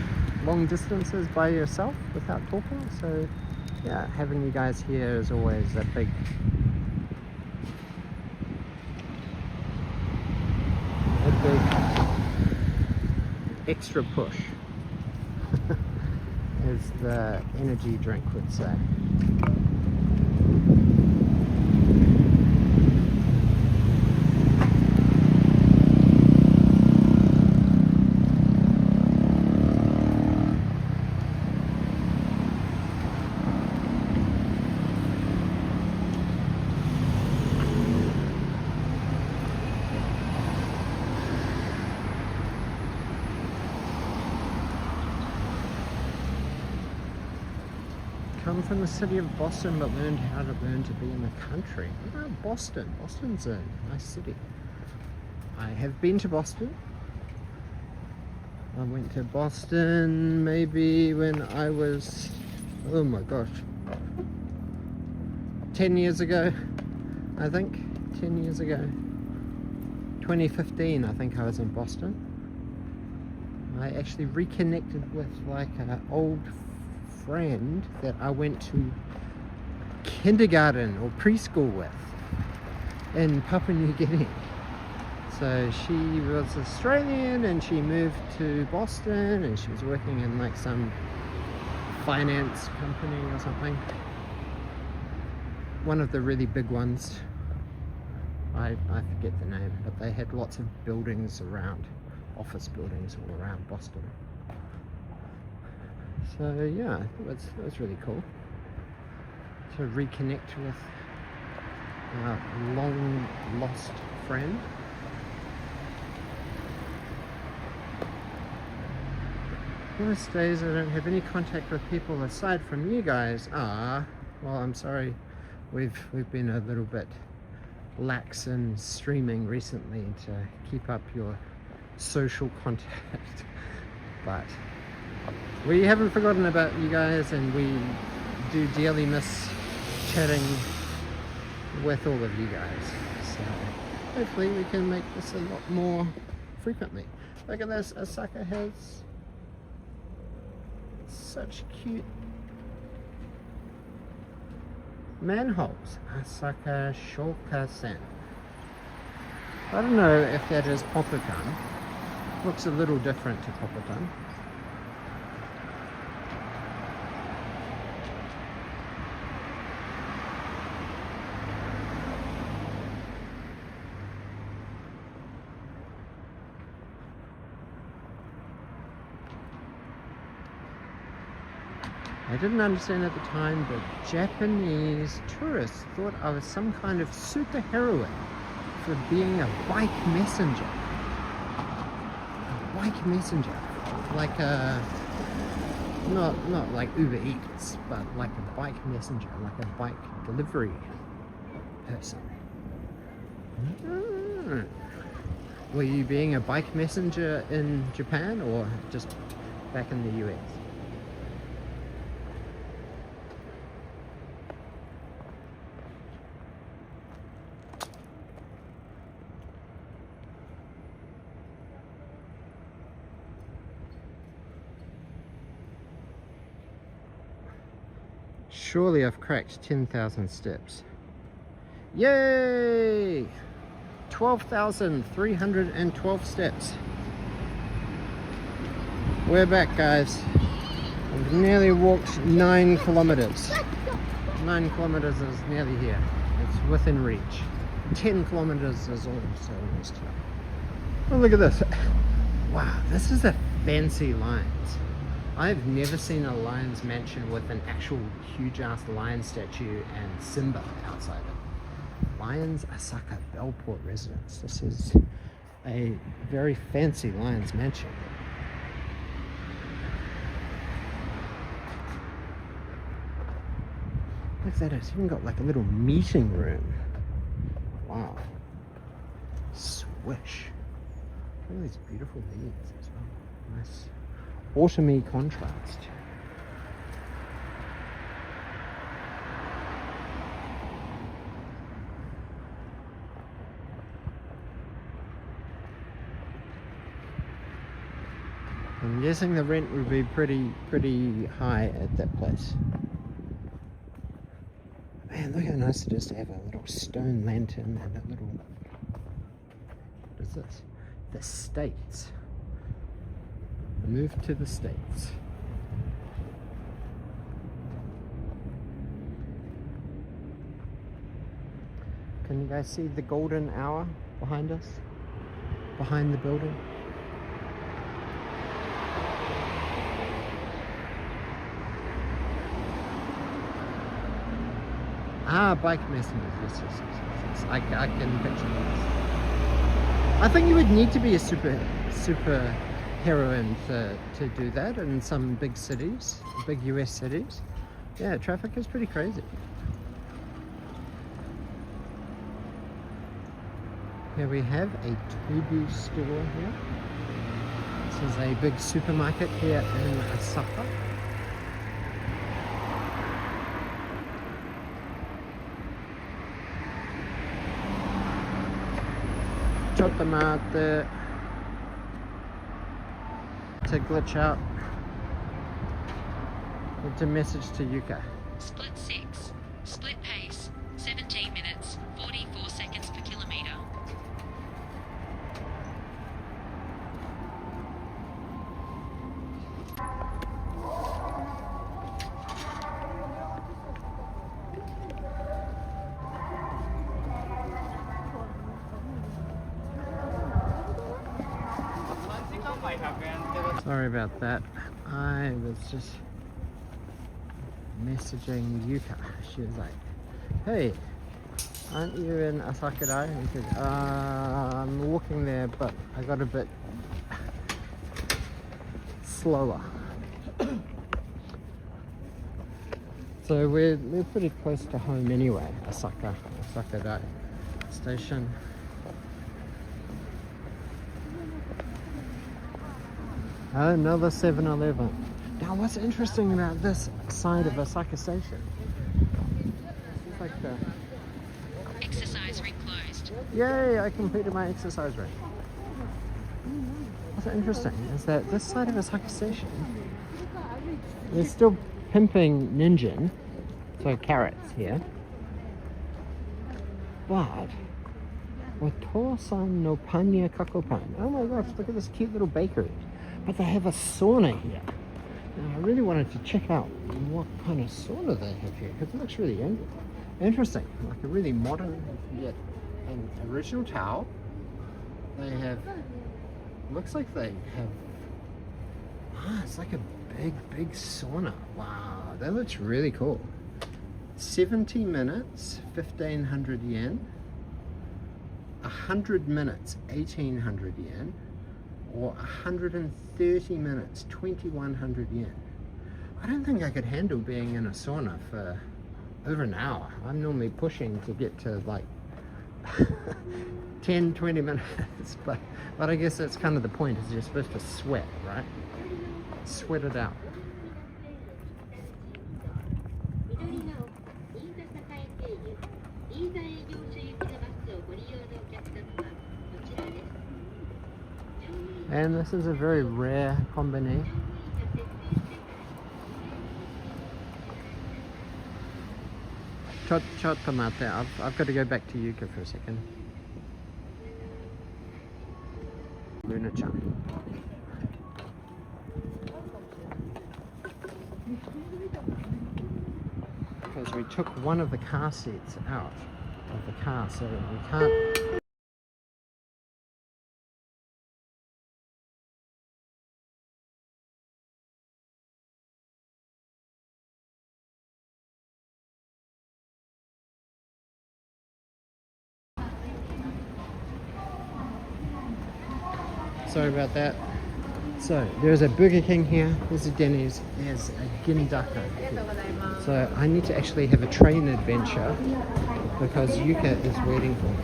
long distances by yourself without talking. So yeah, having you guys here is always a big extra push, as the energy drink would say. Come from the city of Boston but learned how to learn to be in the country. Oh, Boston. Boston's a nice city. I have been to Boston. I went to Boston maybe when I was, oh my gosh, 10 years ago, I think. 10 years ago. 2015, I think I was in Boston. I actually reconnected with like an old friend that I went to kindergarten or preschool with in Papua New Guinea. So she was Australian and she moved to Boston and she was working in like some finance company or something. One of the really big ones. I forget the name, but they had lots of buildings around, office buildings all around Boston. So yeah, it was really cool to reconnect with a long lost friend. Most days I don't have any contact with people aside from you guys. Well, I'm sorry, we've been a little bit lax in streaming recently to keep up your social contact, but We haven't forgotten about you guys, and we do dearly miss chatting with all of you guys. So hopefully we can make this a lot more frequently. Look at this, Asaka has such cute manholes. Asaka Shokasen. I don't know if that is Popotan. Looks a little different to Popotan. I didn't understand at the time, but Japanese tourists thought I was some kind of superheroine for being a bike messenger. A bike messenger. Like a... Not like Uber Eats, but like a bike messenger, like a bike delivery person. Were you being a bike messenger in Japan or just back in the US? Surely I've cracked 10,000 steps. Yay! 12,312 steps. We're back, guys. We've nearly walked 9 kilometers. 9 kilometers is nearly here. It's within reach. 10 kilometers is almost here. Oh, look at this. Wow, this is a fancy Lions. I've never seen a Lion's mansion with an actual huge ass lion statue and Simba outside it. Lions Asaka Bellport residence. This is a very fancy Lion's mansion. Look at that, it's even got like a little meeting room. Wow. Swish. Look at these beautiful leaves as well. Nice autumny contrast. I'm guessing the rent would be pretty high at that place. Man, look how nice it is to have a little stone lantern and a little... What is this? The States. Move to the States. Can you guys see the golden hour behind us? Behind the building? Ah, bike messengers. Yes. I can picture this. I think you would need to be a super heroine to do that in some big cities, big US cities. Yeah, traffic is pretty crazy. Here we have a Tobu store here. This is a big supermarket here in Asaka. Chotamate to glitch out to message to Yuka. Split 6. Split pace. 17 minutes. 44 seconds per kilometre. Sorry about that. I was just messaging Yuka. She was like, hey, aren't you in Asaka? And he said, I'm walking there, but I got a bit slower. So we're pretty close to home anyway. Asaka station. Another 7-Eleven. Now, what's interesting about this side of Asaka Station? It's like the... Exercise ring closed. Yay! I completed my exercise ring. What's interesting is that this side of Asaka Station, they're still pimping Ninjin, so carrots here. But Otosan no Panya Kakopan. Oh my gosh, look at this cute little bakery. But they have a sauna here. Now, I really wanted to check out what kind of sauna they have here, because it looks really interesting. Like a really modern yet an original towel. They have, looks like they have, it's like a big sauna. Wow, that looks really cool. 70 minutes, 1,500 yen. 100 minutes, 1,800 yen. Or 130 minutes, 2,100 yen. I don't think I could handle being in a sauna for over an hour. I'm normally pushing to get to like 10, 20 minutes, but I guess that's kind of the point, is you're supposed to sweat, right? Sweat it out. And this is a very rare combination. Chottamate, I've got to go back to Yuka for a second. Luna-chan. Because we took one of the car seats out of the car, so we can't... Sorry about that. So there's a Burger King here, there's a Denny's, there's a Gindaka. So I need to actually have a train adventure because Yuka is waiting for me.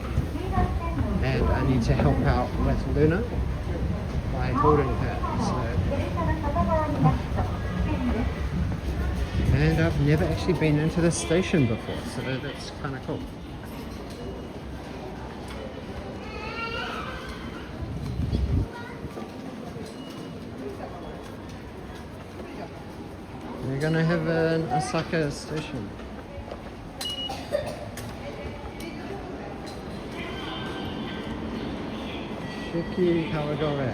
And I need to help out with Luna by holding her. So, and I've never actually been into this station before, so that's kind of cool. We're gonna have an Asaka station. Shiki Kawagore.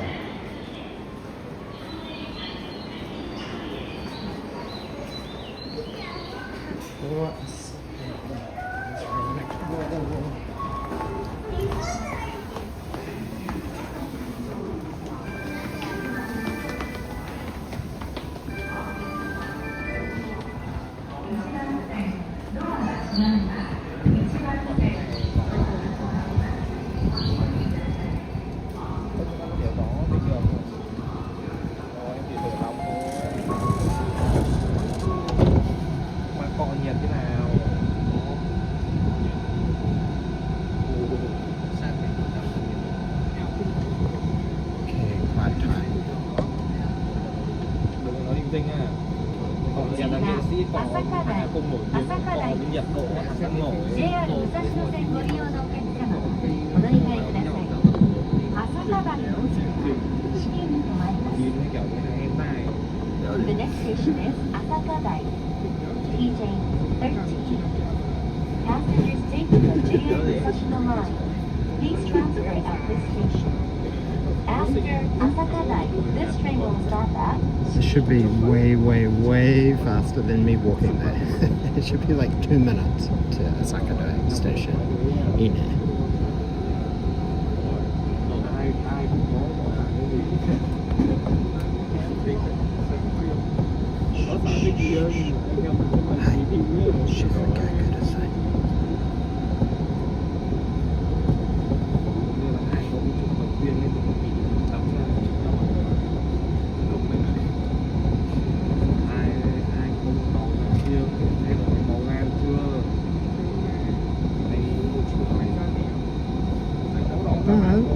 The next station is Asaka Dai. TJ 13. Passengers taking the JR Musashino line, please transfer at this station. After Asaka Dai, this train will stop at... This should be way faster than me walking there. It should be like 2 minutes to Asaka Dai station. Ine.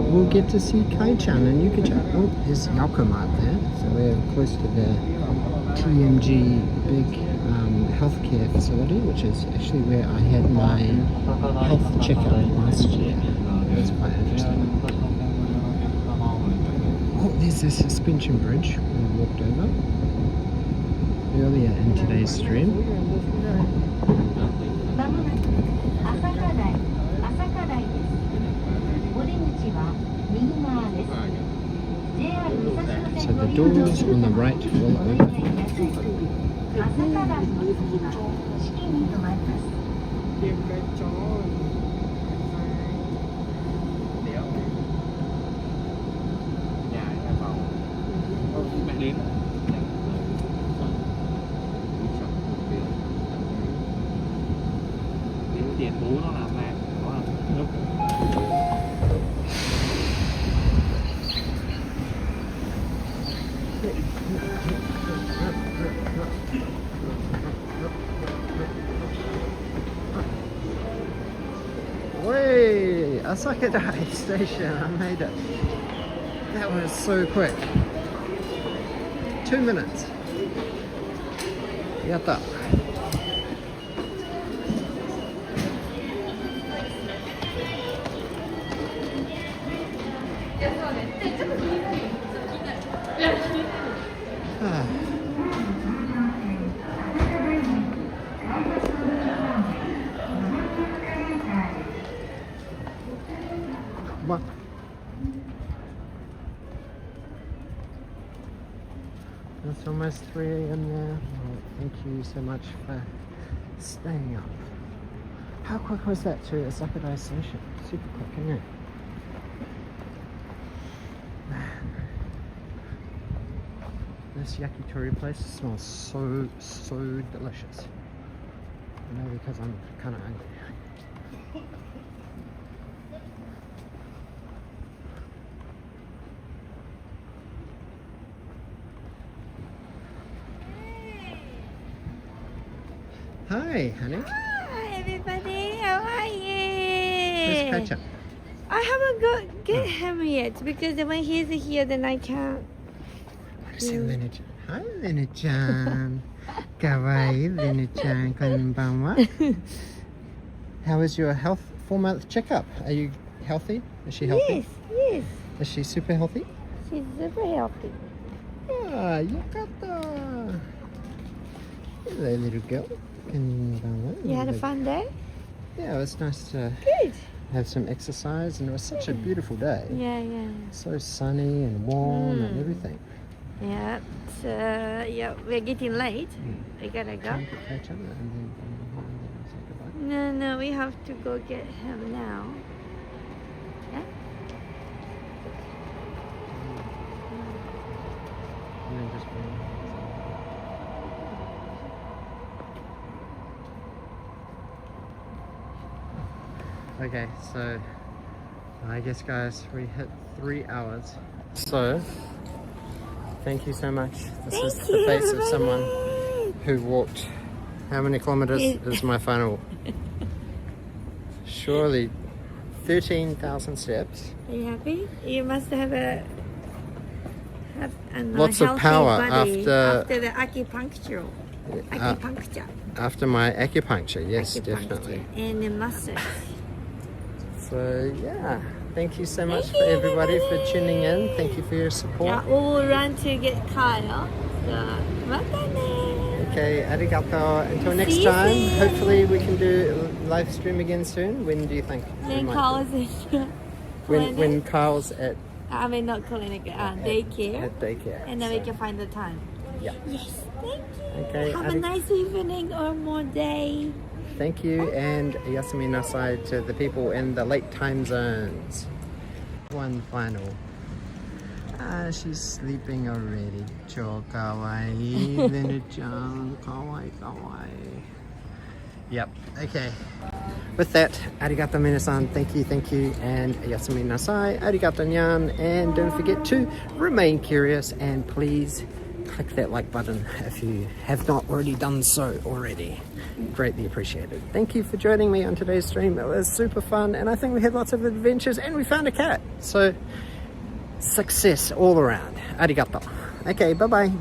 we'll get to see Kai-chan and Yuki-chan. Oh, there's Yakuma up there. So we're close to the TMG big healthcare facility, which is actually where I had my health checkup last year. That's quite interesting. Oh, there's a suspension bridge we walked over earlier in today's stream. まもなく朝霞台です。お出口は右側です。JR 武蔵野 So 線 the doors on the right will open. 朝霞台の次は式に停まります。 Tiền bố nó làm này nó là nước. Way, Asaka Dai station, I made it. That was so quick. 2 minutes. Yatta. Ah. What? It's almost 3 a.m. now. Well, thank you so much for staying up. How quick was that to Asaka Dai station? Super quick, isn't it? This yakitori place smells so delicious. I know because I'm kind of hungry. Hi, honey. Hi, everybody. How are Where's you? Kai-chan? I haven't get him yet because when he's here, then I can't. Say Lena-chan. Hi, Lena-chan. Kawaii, Lena-chan. Konbanwa. How is your health 4-month checkup? Are you healthy? Is she healthy? Yes. Is she super healthy? She's super healthy. Ah, yokata. Hello, little girl. Konbanwa. You had a fun day? Yeah, it was nice to Good. have some exercise, and it was such a beautiful day. Yeah. So sunny and warm and everything. Yeah. So, yeah, we're getting late. We gotta go. Can we catch up and then say goodbye? No, we have to go get him now. Yeah? And then just bring Okay, so I guess guys, we hit 3 hours. So thank you so much. This is the face of someone who walked how many kilometers is my final? Surely 13,000 steps. Are you happy? You must have a Lots of healthy power body after the acupuncture. After my acupuncture, yes, definitely. And the massage. So yeah, thank you so much for everybody for tuning in. Thank you for your support. Yeah, we will run to get Kyle. So, matane. Okay, arigato. Until next See you time, soon. hopefully we can do a live stream again soon. When do you think? we Then might Kyle's do? in when Kyle's at not clinic, daycare. At daycare. And then we so, can find the time. Yeah. Yes, thank you. Okay, Have a nice evening or more day. Thank you, and yasumi nasai to the people in the late time zones. One final. She's sleeping already. Cho kawaii, Lena-chan, kawaii, kawaii. Yep, okay. With that, arigato minasan, thank you, and yasumi nasai, arigato nyan, and don't forget to remain curious, and please click that like button if you have not already done so already. Greatly appreciated. Thank you for joining me on today's stream. It was super fun, and I think we had lots of adventures, and we found a cat. So success all around. Arigato. Okay, bye bye.